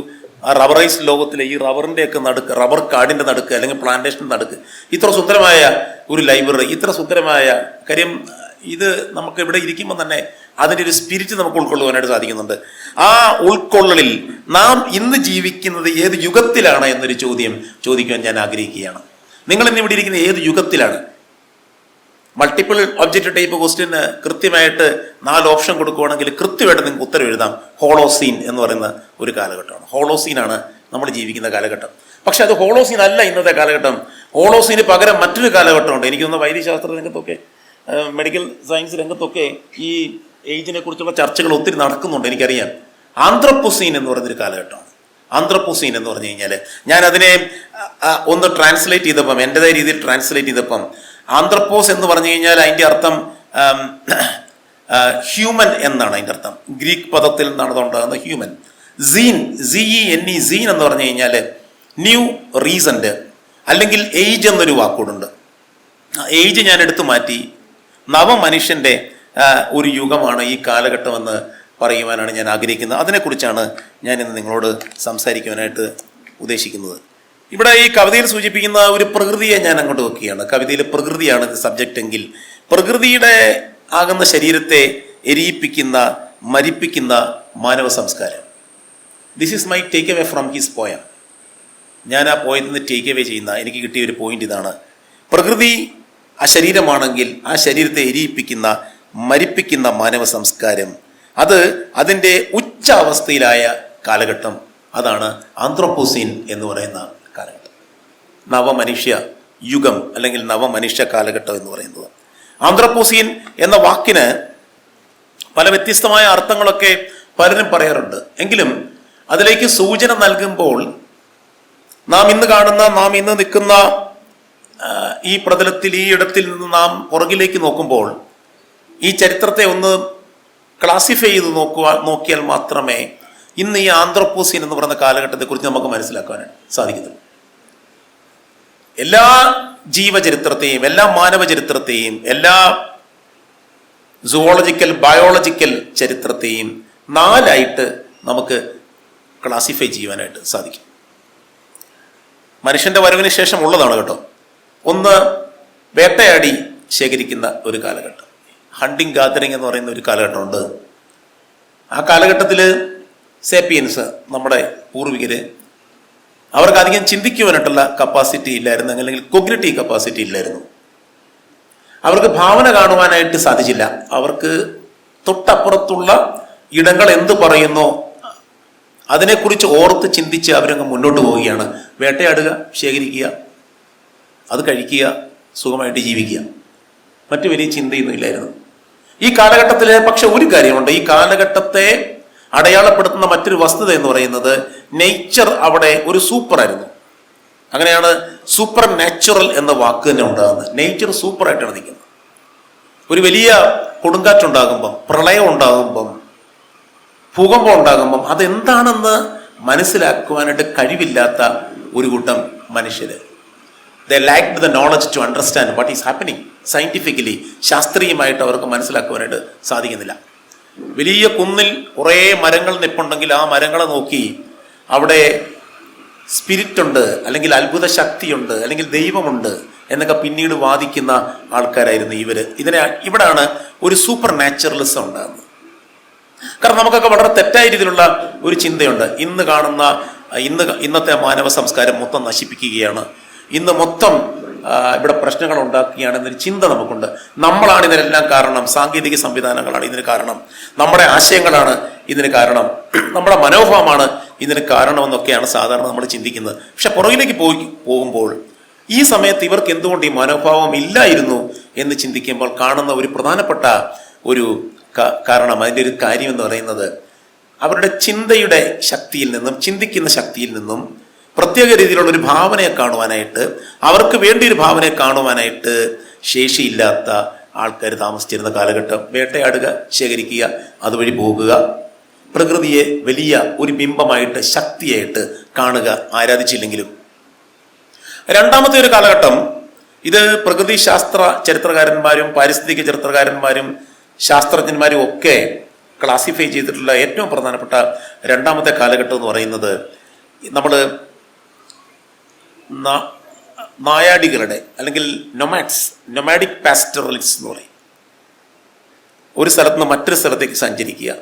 ആ റബ്ബറൈസ്ഡ് ലോകത്തിലെ ഈ റബ്ബറിൻ്റെയൊക്കെ നടുക്ക്, റബ്ബർ കാടിൻ്റെ നടുക്ക് അല്ലെങ്കിൽ പ്ലാന്റേഷൻ്റെ നടുക്ക് ഇത്ര സുന്ദരമായ ഒരു ലൈബ്രറി, ഇത്ര സുന്ദരമായ കാര്യം, ഇത് നമുക്ക് ഇവിടെ ഇരിക്കുമ്പോൾ തന്നെ അതിൻ്റെ ഒരു സ്പിരിറ്റ് നമുക്ക് ഉൾക്കൊള്ളുവാനായിട്ട് സാധിക്കുന്നുണ്ട്. ആ ഉൾക്കൊള്ളലിൽ നാം ഇന്ന് ജീവിക്കുന്നത് ഏത് യുഗത്തിലാണ് എന്നൊരു ചോദ്യം ചോദിക്കുവാൻ ഞാൻ ആഗ്രഹിക്കുകയാണ്. നിങ്ങൾ ഇന്ന് ഇവിടെ ഇരിക്കുന്നത് ഏത് യുഗത്തിലാണ്? മൾട്ടിപ്പിൾ ഒബ്ജക്റ്റ് ടൈപ്പ് ക്വസ്റ്റ്യന് കൃത്യമായിട്ട് 4 ഓപ്ഷൻ കൊടുക്കുകയാണെങ്കിൽ കൃത്യമായിട്ട് നിങ്ങൾക്ക് ഉത്തരം എഴുതാം. ഹോളോസീൻ എന്ന് പറയുന്ന ഒരു കാലഘട്ടമാണ്. ഹോളോസീനാണ് നമ്മൾ ജീവിക്കുന്ന കാലഘട്ടം. പക്ഷെ അത് ഹോളോസീൻ അല്ല ഇന്നത്തെ കാലഘട്ടം. ഹോളോസീന് പകരം മറ്റൊരു കാലഘട്ടമുണ്ട്. എനിക്കൊന്ന് വൈദ്യശാസ്ത്ര രംഗത്തൊക്കെ മെഡിക്കൽ സയൻസ് രംഗത്തൊക്കെ ഈ ഏജിനെ കുറിച്ചുള്ള ചർച്ചകൾ ഒത്തിരി നടക്കുന്നുണ്ട്, എനിക്കറിയാം. ആന്ത്രപ്പോസീൻ എന്ന് പറയുന്നൊരു കാലഘട്ടമാണ്. ആന്ത്രപ്പോസീൻ എന്ന് പറഞ്ഞു കഴിഞ്ഞാൽ ഞാൻ അതിനെ ഒന്ന് ട്രാൻസ്ലേറ്റ് ചെയ്തപ്പം, എൻ്റെതായ രീതിയിൽ ട്രാൻസ്ലേറ്റ് ചെയ്തപ്പം, ആന്ത്രപ്പോസ് എന്ന് പറഞ്ഞു കഴിഞ്ഞാൽ അതിൻ്റെ അർത്ഥം ഹ്യൂമൻ എന്നാണ് അതിൻ്റെ അർത്ഥം. ഗ്രീക്ക് പദത്തിൽ നിന്നാണ് അതുണ്ടാകുന്നത് ഹ്യൂമൻ. സീൻ, ZENE, സീൻ എന്ന് പറഞ്ഞു കഴിഞ്ഞാൽ ന്യൂ റീസന്റ് അല്ലെങ്കിൽ ഏജ് എന്നൊരു വാക്കുകൂടുണ്ട്. ഏജ് ഞാൻ എടുത്തു മാറ്റി നവമനുഷ്യൻ്റെ ഒരു യുഗമാണ് ഈ കാലഘട്ടമെന്ന് പറയുവാനാണ് ഞാൻ ആഗ്രഹിക്കുന്നത്. അതിനെക്കുറിച്ചാണ് ഞാൻ ഇന്ന് നിങ്ങളോട് സംസാരിക്കുവാനായിട്ട് ഉദ്ദേശിക്കുന്നത്. ഇവിടെ ഈ കവിതയിൽ സൂചിപ്പിക്കുന്ന ഒരു പ്രകൃതിയെ ഞാൻ അങ്ങോട്ട് വെക്കുകയാണ്. കവിതയിൽ പ്രകൃതിയാണ് ഇത് സബ്ജക്റ്റ് എങ്കിൽ, പ്രകൃതിയുടെ ആകുന്ന ശരീരത്തെ എരിയിപ്പിക്കുന്ന, മരിപ്പിക്കുന്ന മാനവ സംസ്കാരം. This is my take away from his poem. ഞാൻ ആ പോയത്തിൽ നിന്ന് ടേക്ക് അവേ ചെയ്യുന്ന എനിക്ക് കിട്ടിയ ഒരു പോയിന്റ് ഇതാണ്. പ്രകൃതി ആ ശരീരമാണെങ്കിൽ ആ ശരീരത്തെ എരിയിപ്പിക്കുന്ന, മരിപ്പിക്കുന്ന മാനവ സംസ്കാരം, അത് അതിൻ്റെ ഉച്ചാവസ്ഥയിലായ കാലഘട്ടം, അതാണ് ആന്ത്രപ്പോസീൻ എന്ന് പറയുന്ന കാലഘട്ടം. നവമനുഷ്യ യുഗം അല്ലെങ്കിൽ നവമനുഷ്യ കാലഘട്ടം എന്ന് പറയുന്നത്. ആന്ത്രപ്പോസീൻ എന്ന വാക്കിന് പല വ്യത്യസ്തമായ അർത്ഥങ്ങളൊക്കെ പലരും പറയാറുണ്ട്. എങ്കിലും അതിലേക്ക് സൂചന നൽകുമ്പോൾ നാം ഇന്ന് കാണുന്ന, നാം ഇന്ന് നിൽക്കുന്ന ഈ പ്രതലത്തിൽ, ഈ ഇടത്തിൽ നിന്ന് നാം പുറകിലേക്ക് നോക്കുമ്പോൾ ഈ ചരിത്രത്തെ ഒന്ന് ക്ലാസിഫൈ ചെയ്ത് നോക്കിയാൽ മാത്രമേ ഇന്ന് ഈ ആന്ത്രപ്പോസീൻ എന്ന് പറയുന്ന കാലഘട്ടത്തെക്കുറിച്ച് നമുക്ക് മനസ്സിലാക്കാനാണ് സാധിക്കുന്നത്. എല്ലാ ജീവചരിത്രത്തെയും, എല്ലാ മാനവ ചരിത്രത്തെയും, എല്ലാ സുവോളജിക്കൽ, ബയോളജിക്കൽ ചരിത്രത്തെയും 4ആയിട്ട് നമുക്ക് ക്ലാസിഫൈ ചെയ്യുവാനായിട്ട് സാധിക്കും. മനുഷ്യന്റെ വരവിന് ശേഷം ഉള്ളതാണ് കേട്ടോ. ഒന്ന്, വേട്ടയാടി ശേഖരിക്കുന്ന ഒരു കാലഘട്ടം, ഹണ്ടിങ് ഗാദറിങ് എന്ന് പറയുന്ന ഒരു കാലഘട്ടമുണ്ട്. ആ കാലഘട്ടത്തിൽ സേപ്പിയൻസ്, നമ്മുടെ പൂർവികര്, അവർക്ക് അധികം ചിന്തിക്കുവാനായിട്ടുള്ള കപ്പാസിറ്റി ഇല്ലായിരുന്നു, അല്ലെങ്കിൽ കൊഗ്നിറ്റീവ് കപ്പാസിറ്റി ഇല്ലായിരുന്നു. അവർക്ക് ഭാവന കാണുവാനായിട്ട് സാധിച്ചില്ല. അവർക്ക് തൊട്ടപ്പുറത്തുള്ള ഇടങ്ങൾ എന്ത് പറയുന്നോ അതിനെക്കുറിച്ച് ഓർത്ത് ചിന്തിച്ച് അവരങ്ങ് മുന്നോട്ട് പോവുകയാണ്. വേട്ടയാടുക, ശേഖരിക്കുക, അത് കഴിക്കുക, സുഖമായിട്ട് ജീവിക്കുക. മറ്റു വലിയ ചിന്തയൊന്നും ഇല്ലായിരുന്നു ഈ കാലഘട്ടത്തിൽ. പക്ഷെ ഒരു കാര്യമുണ്ട്, ഈ കാലഘട്ടത്തെ അടയാളപ്പെടുത്തുന്ന മറ്റൊരു വസ്തുത എന്ന് പറയുന്നത് നേച്ചർ അവിടെ ഒരു സൂപ്പറായിരുന്നു. അങ്ങനെയാണ് സൂപ്പർ നാച്ചുറൽ എന്ന വാക്ക് തന്നെ ഉണ്ടാകുന്നത്. നേച്ചർ സൂപ്പറായിട്ടാണ് നിൽക്കുന്നത്. ഒരു വലിയ കൊടുങ്കാറ്റുണ്ടാകുമ്പം, പ്രളയം ഉണ്ടാകുമ്പം, ഭൂകമ്പം ഉണ്ടാകുമ്പം അതെന്താണെന്ന് മനസ്സിലാക്കുവാനായിട്ട് കഴിവില്ലാത്ത ഒരു കൂട്ടം മനുഷ്യര്. They lacked the knowledge to understand what is happening scientifically. ശാസ്ത്രീയമായിട്ട് അവർക്ക് മനസ്സിലാക്കുവാനായിട്ട് സാധിക്കുന്നില്ല. വലിയ കുന്നിൽ കുറേ മരങ്ങൾ നിൽപ്പുണ്ടെങ്കിൽ ആ മരങ്ങളെ നോക്കി അവിടെ സ്പിരിറ്റ് ഉണ്ട്, അല്ലെങ്കിൽ അത്ഭുത ശക്തിയുണ്ട്, അല്ലെങ്കിൽ ദൈവമുണ്ട് എന്നൊക്കെ പിന്നീട് വാദിക്കുന്ന ആൾക്കാരായിരുന്നു ഇവര്. ഇവിടാണ് ഒരു സൂപ്പർ നാച്ചുറലിസം ഉണ്ടാകുന്നത്. കാരണം നമുക്കൊക്കെ വളരെ തെറ്റായ രീതിയിലുള്ള ഒരു ചിന്തയുണ്ട്. ഇന്നത്തെ മാനവ സംസ്കാരം മൊത്തം നശിപ്പിക്കുകയാണ്, ഇന്ന് മൊത്തം ഇവിടെ പ്രശ്നങ്ങൾ ഉണ്ടാക്കുകയാണെന്നൊരു ചിന്ത നമുക്കുണ്ട്. നമ്മളാണ് ഇതിനെല്ലാം കാരണം, സാങ്കേതിക സംവിധാനങ്ങളാണ് ഇതിന് കാരണം, നമ്മുടെ ആശയങ്ങളാണ് ഇതിന് കാരണം, നമ്മുടെ മനോഭാവമാണ് ഇതിന് കാരണമെന്നൊക്കെയാണ് സാധാരണ നമ്മൾ ചിന്തിക്കുന്നത്. പക്ഷെ പുറകിലേക്ക് പോകുമ്പോൾ ഈ സമയത്ത് ഇവർക്ക് എന്തുകൊണ്ട് ഈ മനോഭാവം ഇല്ലായിരുന്നു എന്ന് ചിന്തിക്കുമ്പോൾ കാണുന്ന ഒരു പ്രധാനപ്പെട്ട ഒരു കാരണം, അതിൻ്റെ ഒരു കാര്യം എന്ന് പറയുന്നത് അവരുടെ ചിന്തയുടെ ശക്തിയിൽ നിന്നും, ചിന്തിക്കുന്ന ശക്തിയിൽ നിന്നും പ്രത്യേക രീതിയിലുള്ള ഒരു ഭാവനയെ കാണുവാനായിട്ട്, അവർക്ക് വേണ്ടി ഒരു ഭാവനയെ കാണുവാനായിട്ട് ശേഷിയില്ലാത്ത ആൾക്കാർ താമസിച്ചിരുന്ന കാലഘട്ടം. വേട്ടയാടുക, ശേഖരിക്കുക, അതുവഴി പോകുക, പ്രകൃതിയെ വലിയ ഒരു ബിംബമായിട്ട്, ശക്തിയായിട്ട് കാണുക, ആരാധിച്ചില്ലെങ്കിലും. രണ്ടാമത്തെ ഒരു കാലഘട്ടം, ഇത് പ്രകൃതി ശാസ്ത്ര ചരിത്രകാരന്മാരും പാരിസ്ഥിതിക ചരിത്രകാരന്മാരും ശാസ്ത്രജ്ഞന്മാരും ഒക്കെ ക്ലാസിഫൈ ചെയ്തിട്ടുള്ള ഏറ്റവും പ്രധാനപ്പെട്ട രണ്ടാമത്തെ കാലഘട്ടം എന്ന് പറയുന്നത്, നമ്മൾ നായാടികളുടെ അല്ലെങ്കിൽ നൊമാഡിക് പാസ്റ്ററലിസ്റ്റ് എന്ന് പറയും. ഒരു സ്ഥലത്ത് നിന്ന് മറ്റൊരു സ്ഥലത്തേക്ക് സഞ്ചരിക്കുക,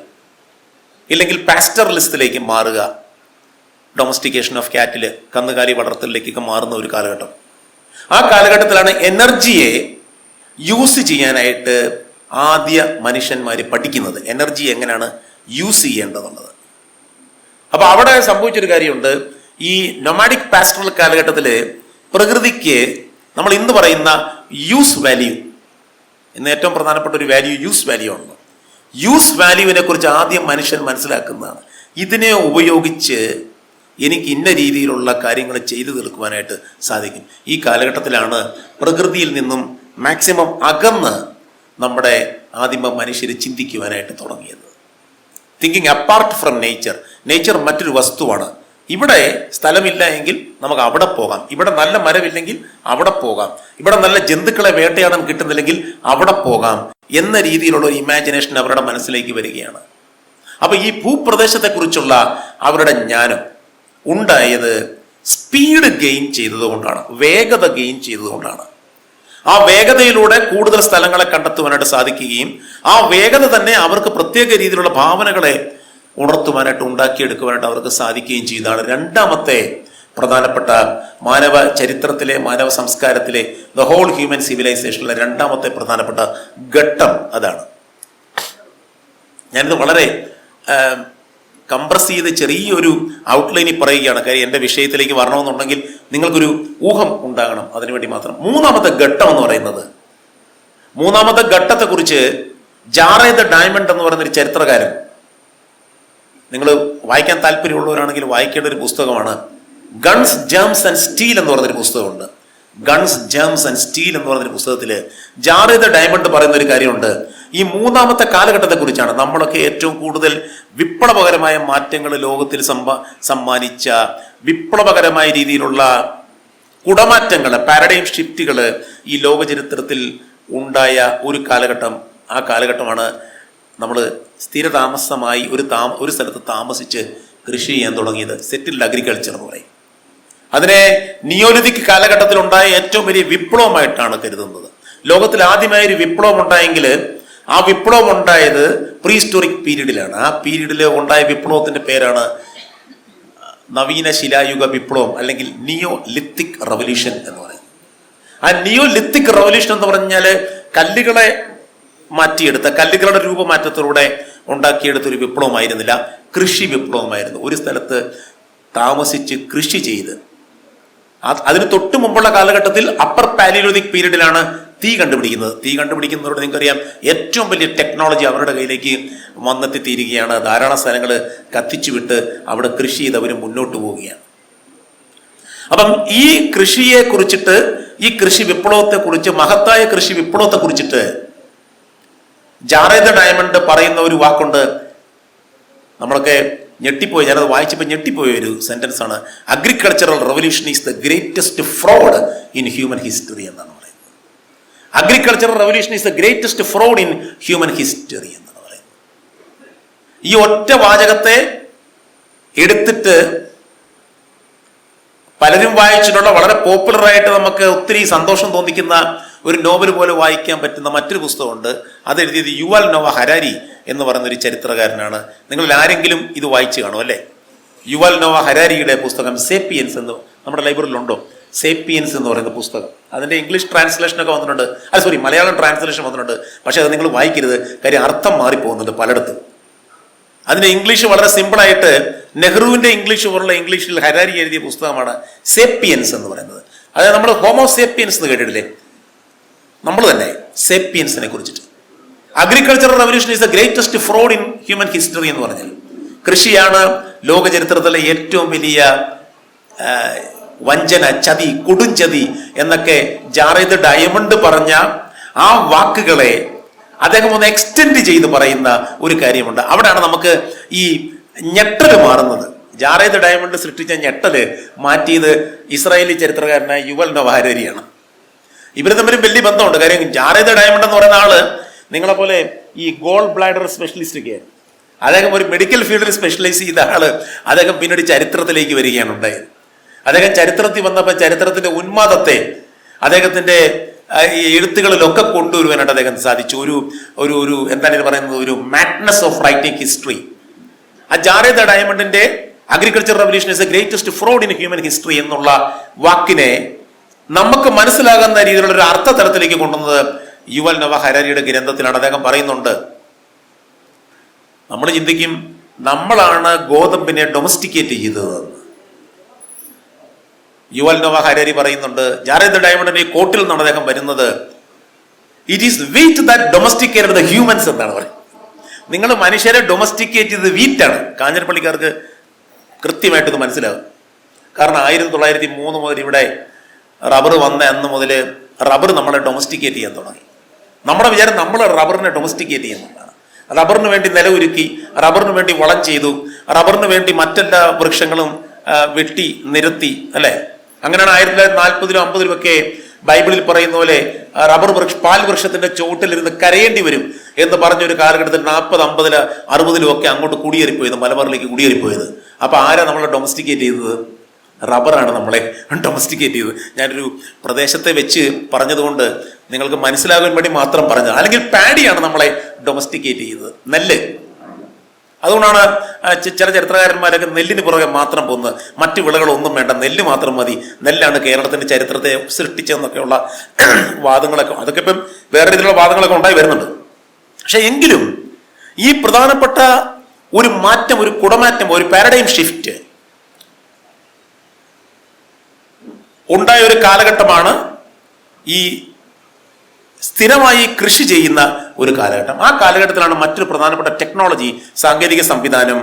ഇല്ലെങ്കിൽ പാസ്റ്ററലിസ്റ്റിലേക്ക് മാറുക, ഡൊമസ്റ്റിക്കേഷൻ ഓഫ് ക്യാറ്റില്, കന്നുകാലി വളർത്തലിലേക്കൊക്കെ മാറുന്ന ഒരു കാലഘട്ടം. ആ കാലഘട്ടത്തിലാണ് എനർജിയെ യൂസ് ചെയ്യാനായിട്ട് ആദ്യ മനുഷ്യന്മാർ പഠിക്കുന്നത്, എനർജി എങ്ങനെയാണ് യൂസ് ചെയ്യേണ്ടതുള്ളത്. അപ്പൊ അവിടെ സംഭവിച്ചൊരു കാര്യമുണ്ട്. ഈ നൊമാഡിക് പാസ്റ്ററൽ കാലഘട്ടത്തിൽ പ്രകൃതിക്ക് നമ്മൾ ഇന്ന് പറയുന്ന യൂസ് വാല്യൂ, ഇന്ന് ഏറ്റവും പ്രധാനപ്പെട്ട ഒരു വാല്യൂ യൂസ് വാല്യൂ ആണ്. യൂസ് വാല്യൂവിനെ കുറിച്ച് ആദ്യം മനുഷ്യൻ മനസ്സിലാക്കുന്നതാണ്. ഇതിനെ ഉപയോഗിച്ച് എനിക്ക് ഇന്ന രീതിയിലുള്ള കാര്യങ്ങൾ ചെയ്തു തീർക്കുവാനായിട്ട് സാധിക്കും. ഈ കാലഘട്ടത്തിലാണ് പ്രകൃതിയിൽ നിന്നും മാക്സിമം അകന്ന് നമ്മുടെ ആദിമ മനുഷ്യർ ചിന്തിക്കുവാനായിട്ട് തുടങ്ങിയത്. Thinking apart from nature. Nature മറ്റൊരു വസ്തുവാണ്. ഇവിടെ സ്ഥലമില്ല എങ്കിൽ നമുക്ക് അവിടെ പോകാം, ഇവിടെ നല്ല മരമില്ലെങ്കിൽ അവിടെ പോകാം, ഇവിടെ നല്ല ജന്തുക്കളെ വേട്ടയാടാൻ കിട്ടുന്നില്ലെങ്കിൽ അവിടെ പോകാം എന്ന രീതിയിലുള്ള ഒരു ഇമാജിനേഷൻ അവരുടെ മനസ്സിലേക്ക് വരികയാണ്. അപ്പൊ ഈ ഭൂപ്രദേശത്തെക്കുറിച്ചുള്ള അവരുടെ ജ്ഞാനം ഉണ്ടായത് സ്പീഡ് ഗെയിൻ ചെയ്തതുകൊണ്ടാണ്, വേഗത ഗെയിൻ ചെയ്തതുകൊണ്ടാണ്. ആ വേഗതയിലൂടെ കൂടുതൽ സ്ഥലങ്ങളെ കണ്ടെത്തുവാനായിട്ട് സാധിക്കുകയും ആ വേഗത തന്നെ അവർക്ക് പ്രത്യേക രീതിയിലുള്ള ഭാവനകളെ ഉണർത്തുവാനായിട്ട്, ഉണ്ടാക്കിയെടുക്കുവാനായിട്ട് അവർക്ക് സാധിക്കുകയും ചെയ്തതാണ് രണ്ടാമത്തെ പ്രധാനപ്പെട്ട മാനവ ചരിത്രത്തിലെ, മാനവ സംസ്കാരത്തിലെ, ദ ഹോൾ ഹ്യൂമൻ സിവിലൈസേഷനിലെ രണ്ടാമത്തെ പ്രധാനപ്പെട്ട ഘട്ടം അതാണ്. ഞാനിത് വളരെ കംപ്രസ് ചെയ്ത് ചെറിയൊരു ഔട്ട്ലൈനിൽ പറയുകയാണ്. കാര്യം എൻ്റെ വിഷയത്തിലേക്ക് വരണമെന്നുണ്ടെങ്കിൽ നിങ്ങൾക്കൊരു ഊഹം ഉണ്ടാകണം, അതിനുവേണ്ടി മാത്രം. മൂന്നാമത്തെ ഘട്ടം എന്ന് പറയുന്നത്, മൂന്നാമത്തെ ഘട്ടത്തെക്കുറിച്ച് ജാറെ ദ ഡയമണ്ട് എന്ന് പറയുന്നൊരു ചരിത്രകാരൻ, നിങ്ങൾ വായിക്കാൻ താല്പര്യമുള്ളവരാണെങ്കിൽ വായിക്കേണ്ട ഒരു പുസ്തകമാണ് ഗൺസ് ജേംസ് ആൻഡ് സ്റ്റീൽ എന്ന് പറഞ്ഞൊരു പുസ്തകമുണ്ട്. ഗൺസ് ജേംസ് ആൻഡ് സ്റ്റീൽ എന്ന് പറഞ്ഞൊരു പുസ്തകത്തിൽ ജാറെ ദ ഡയമണ്ട് പറയുന്ന ഒരു കാര്യമുണ്ട്. ഈ മൂന്നാമത്തെ കാലഘട്ടത്തെ കുറിച്ചാണ്. നമ്മളൊക്കെ ഏറ്റവും കൂടുതൽ വിപ്ലവകരമായ മാറ്റങ്ങൾ ലോകത്തിൽ സമ്മാനിച്ച, വിപ്ലവകരമായ രീതിയിലുള്ള കുടമാറ്റങ്ങൾ, പാരഡൈം ഷിഫ്റ്റുകൾ ഈ ലോക ചരിത്രത്തിൽ ഉണ്ടായ ഒരു കാലഘട്ടം. ആ കാലഘട്ടമാണ് നമ്മൾ സ്ഥിരതാമസമായി ഒരു സ്ഥലത്ത് താമസിച്ച് കൃഷി ചെയ്യാൻ തുടങ്ങിയത്. സെറ്റിൽഡ് അഗ്രികൾച്ചർ എന്ന് പറയും. അതിനെ നിയോലിതിക് കാലഘട്ടത്തിൽ ഉണ്ടായ ഏറ്റവും വലിയ വിപ്ലവമായിട്ടാണ് കരുതുന്നത്. ലോകത്തിൽ ആദ്യമായൊരു വിപ്ലവം ഉണ്ടായെങ്കിൽ ആ വിപ്ലവം ഉണ്ടായത് പ്രീഹിസ്റ്റോറിക് പീരീഡിലാണ്. ആ പീരീഡിൽ ഉണ്ടായ വിപ്ലവത്തിന്റെ പേരാണ് നവീന ശിലായുഗ വിപ്ലവം, അല്ലെങ്കിൽ നിയോലിത്തിക് റവല്യൂഷൻ എന്ന് പറയും. ആ നിയോലിത്തിക് റവല്യൂഷൻ എന്ന് പറഞ്ഞാൽ കല്ലുകളെ മാറ്റിയെടുത്ത, കല്ലുകളുടെ രൂപമാറ്റത്തിലൂടെ ഉണ്ടാക്കിയെടുത്തൊരു വിപ്ലവമായിരുന്നില്ല, കൃഷി വിപ്ലവമായിരുന്നു. ഒരു സ്ഥലത്ത് താമസിച്ച് കൃഷി ചെയ്ത് അതിന് തൊട്ട് മുമ്പുള്ള കാലഘട്ടത്തിൽ അപ്പർ പാലിയോലിതിക് പീരീഡിലാണ് തീ കണ്ടുപിടിക്കുന്നവരോട് നിങ്ങൾക്കറിയാം ഏറ്റവും വലിയ ടെക്നോളജി അവരുടെ കയ്യിലേക്ക് വന്നെത്തിത്തീരുകയാണ്. ധാരാളം സ്ഥലങ്ങൾ കത്തിച്ചു വിട്ട് അവിടെ കൃഷി ചെയ്ത് അവർ മുന്നോട്ട് പോവുകയാണ്. അപ്പം ഈ കൃഷിയെ കുറിച്ചിട്ട്, ഈ കൃഷി വിപ്ലവത്തെ കുറിച്ച്, മഹത്തായ കൃഷി വിപ്ലവത്തെ കുറിച്ചിട്ട് ജാറേദ് ഡയമണ്ട് പറയുന്ന ഒരു വാക്കുണ്ട്. നമ്മളൊക്കെ ഞെട്ടിപ്പോയി, ഞാനത് വായിച്ചപ്പോൾ ഞെട്ടിപ്പോയ ഒരു സെന്റൻസ് ആണ്. Agricultural revolution is the greatest fraud in human history എന്നാണ് പറയുന്നത്. Agricultural revolution is the greatest fraud in human history എന്നാണ് പറയുന്നത്. ഈ ഒറ്റ വാചകത്തെ എടുത്തിട്ട് പലരും വായിച്ചിട്ടുള്ള, വളരെ പോപ്പുലറായിട്ട് നമുക്ക് ഒത്തിരി സന്തോഷം തോന്നിക്കുന്ന ഒരു നോവൽ പോലെ വായിക്കാൻ പറ്റുന്ന മറ്റൊരു പുസ്തകമുണ്ട്. അതെഴുതിയത് യുവൽ നോവ ഹരാരി എന്ന് പറയുന്നൊരു ചരിത്രകാരനാണ്. നിങ്ങളിൽ ആരെങ്കിലും ഇത് വായിച്ചു കാണും അല്ലേ? യുവൽ നോവ ഹരാരിയുടെ പുസ്തകം സേപ്പിയൻസ് എന്ന് നമ്മുടെ ലൈബ്രറിയിലുണ്ടോ? സേപ്പിയൻസ് എന്ന് പറയുന്ന പുസ്തകം. അതിൻ്റെ ഇംഗ്ലീഷ് ട്രാൻസ്ലേഷനൊക്കെ വന്നിട്ടുണ്ട്, മലയാളം ട്രാൻസ്ലേഷൻ വന്നിട്ടുണ്ട്. പക്ഷെ അത് നിങ്ങൾ വായിക്കരുത്, കാര്യം അർത്ഥം മാറിപ്പോകുന്നുണ്ട് പലയിടത്തും. അതിൻ്റെ ഇംഗ്ലീഷ് വളരെ സിമ്പിളായിട്ട് നെഹ്റുവിൻ്റെ ഇംഗ്ലീഷ് പോലുള്ള ഇംഗ്ലീഷിൽ ഹരാരി എഴുതിയ പുസ്തകമാണ് സേപ്പിയൻസ് എന്ന് പറയുന്നത്. അതായത് നമ്മൾ ഹോമോസേപ്പിയൻസ് എന്ന് കേട്ടിട്ടില്ലേ? നമ്മൾ തന്നെ സേപ്പിയൻസിനെ കുറിച്ചിട്ട്. Agricultural revolution is the greatest fraud in human history എന്ന് പറഞ്ഞാൽ കൃഷിയാണ് ലോക ചരിത്രത്തിലെ ഏറ്റവും വലിയ വഞ്ചന, ചതി, കൊടുംചതി എന്നൊക്കെ ജാറേദ് ഡയമണ്ട് പറഞ്ഞ ആ വാക്കുകളെ അദ്ദേഹം ഒന്ന് എക്സ്റ്റെൻഡ് ചെയ്ത് പറയുന്ന ഒരു കാര്യമുണ്ട്. അവിടെയാണ് നമുക്ക് ഈ ഞെട്ടല് മാറുന്നത്. ജാറേദ് ഡയമണ്ട് സൃഷ്ടിച്ച ഞെട്ടല് മാറ്റിയത് ഇസ്രായേലി ചരിത്രകാരനായ യുവൽ നോവ ഹരാരിയാണ്. ഇവർ തമ്മിലും വലിയ ബന്ധമുണ്ട്. കാര്യം ജാറേദ് ഡയമണ്ട് എന്ന് പറയുന്ന ആള് നിങ്ങളെ പോലെ ഈ ഗോൾ ബ്ലാഡർ സ്പെഷ്യലിസ്റ്റ് ഒക്കെയായിരുന്നു. അദ്ദേഹം ഒരു മെഡിക്കൽ ഫീൽഡിൽ സ്പെഷ്യലൈസ് ചെയ്ത ആള് അദ്ദേഹം പിന്നീട് ചരിത്രത്തിലേക്ക് വരികയാണ് ഉണ്ടായത്. അദ്ദേഹം ചരിത്രത്തിൽ വന്നപ്പോൾ ചരിത്രത്തിന്റെ ഉന്മാദത്തെ അദ്ദേഹത്തിന്റെ എഴുത്തുകളിലൊക്കെ കൊണ്ടുവരുവാനായിട്ട് അദ്ദേഹം സാധിച്ചു. ഒരു എന്താണ് പറയുന്നത്, ഒരു മാഡ്നസ് ഓഫ് റൈറ്റിംഗ് ഹിസ്റ്ററി. ആ ജാറേദ് ഡയമണ്ടിന്റെ agriculture revolution is the greatest fraud in human history എന്നുള്ള വാക്കിനെ നമുക്ക് മനസ്സിലാകുന്ന രീതിയിലുള്ള ഒരു അർത്ഥതലത്തിലേക്ക് കൊണ്ടുവന്നത് യുവൽ നോവ ഹരാരിയുടെ ഗ്രന്ഥത്തിലാണ്. അദ്ദേഹം പറയുന്നുണ്ട്, നമ്മൾ ചിന്തിക്കും നമ്മളാണ് ഗോതമ്പിനെ ഡൊമസ്റ്റിക്കേറ്റ് ചെയ്തതെന്ന്. യുവൽ നോവ ഹരാരി പറയുന്നുണ്ട്, ജാറേദ് ഡയമണ്ടിന്റെ ഈ കോട്ടിൽ നിന്നാണ് അദ്ദേഹം വരുന്നത്, it is wheat that domesticated the humans എന്നാണ് പറയുന്നത്. നിങ്ങൾ മനുഷ്യരെ ഡൊമസ്റ്റിക്കേറ്റ് ചെയ്തത് വീറ്റാണ്. കാഞ്ഞിരപ്പള്ളിക്കാർക്ക് കൃത്യമായിട്ട് ഇത് മനസ്സിലാകും. കാരണം 1903 മുതൽ ഇവിടെ റബ്ബർ വന്ന അന്ന് മുതൽ റബ്ബർ നമ്മളെ ഡൊമസ്റ്റിക്കേറ്റ് ചെയ്യാൻ തുടങ്ങി. നമ്മുടെ വിചാരം നമ്മൾ റബ്ബറിനെ ഡൊമസ്റ്റിക്കേറ്റ് ചെയ്യുന്നതാണ്. റബ്ബറിന് വേണ്ടി നിലമൊരുക്കി, റബ്ബറിന് വേണ്ടി വളം ചെയ്തു, റബ്ബറിന് വേണ്ടി മറ്റെല്ലാ വൃക്ഷങ്ങളും വെട്ടി നിരത്തി, അല്ലെ? അങ്ങനെയാണ് 1940-ലും 50-ലും ഒക്കെ ബൈബിളിൽ പറയുന്ന പോലെ റബ്ബർ പാൽ വൃക്ഷത്തിന്റെ ചുവട്ടിലിരുന്ന് കരയേണ്ടി വരും എന്ന് പറഞ്ഞൊരു കാലഘട്ടത്തിൽ 40, 50, 60-ലും ഒക്കെ അങ്ങോട്ട് കുടിയേറിപ്പോയത്, മലബാറിലേക്ക് കുടിയേറിപ്പോയത്. അപ്പൊ ആരാ നമ്മളെ ഡൊമസ്റ്റിക്കേറ്റ് ചെയ്തത്? റബ്ബറാണ് നമ്മളെ ഡൊമസ്റ്റിക്കേറ്റ് ചെയ്തത്. ഞാനൊരു പ്രദേശത്തെ വെച്ച് പറഞ്ഞതുകൊണ്ട് നിങ്ങൾക്ക് മനസ്സിലാകാൻ വേണ്ടി മാത്രം പറഞ്ഞത്. അല്ലെങ്കിൽ പാഡിയാണ് നമ്മളെ ഡൊമസ്റ്റിക്കേറ്റ് ചെയ്തത്, നെല്ല്. അതുകൊണ്ടാണ് ചില ചരിത്രകാരന്മാരൊക്കെ നെല്ലിന് പുറകെ മാത്രം പോകുന്നത്. മറ്റു വിളകളൊന്നും വേണ്ട, നെല്ല് മാത്രം മതി, നെല്ലാണ് കേരളത്തിന്റെ ചരിത്രത്തെ സൃഷ്ടിച്ചതെന്നൊക്കെയുള്ള വാദങ്ങളൊക്കെ, അതൊക്കെ ഇപ്പം വേറെ രീതിയിലുള്ള വാദങ്ങളൊക്കെ ഉണ്ടായി വരുന്നുണ്ട്. പക്ഷെ എങ്കിലും ഈ പ്രധാനപ്പെട്ട ഒരു മാറ്റം, ഒരു കുടമാറ്റം, ഒരു പാരഡൈം ഷിഫ്റ്റ് ഉണ്ടായ ഒരു കാലഘട്ടമാണ് ഈ സ്ഥിരമായി കൃഷി ചെയ്യുന്ന ഒരു കാലഘട്ടം. ആ കാലഘട്ടത്തിലാണ് മറ്റൊരു പ്രധാനപ്പെട്ട ടെക്നോളജി, സാങ്കേതിക സംവിധാനം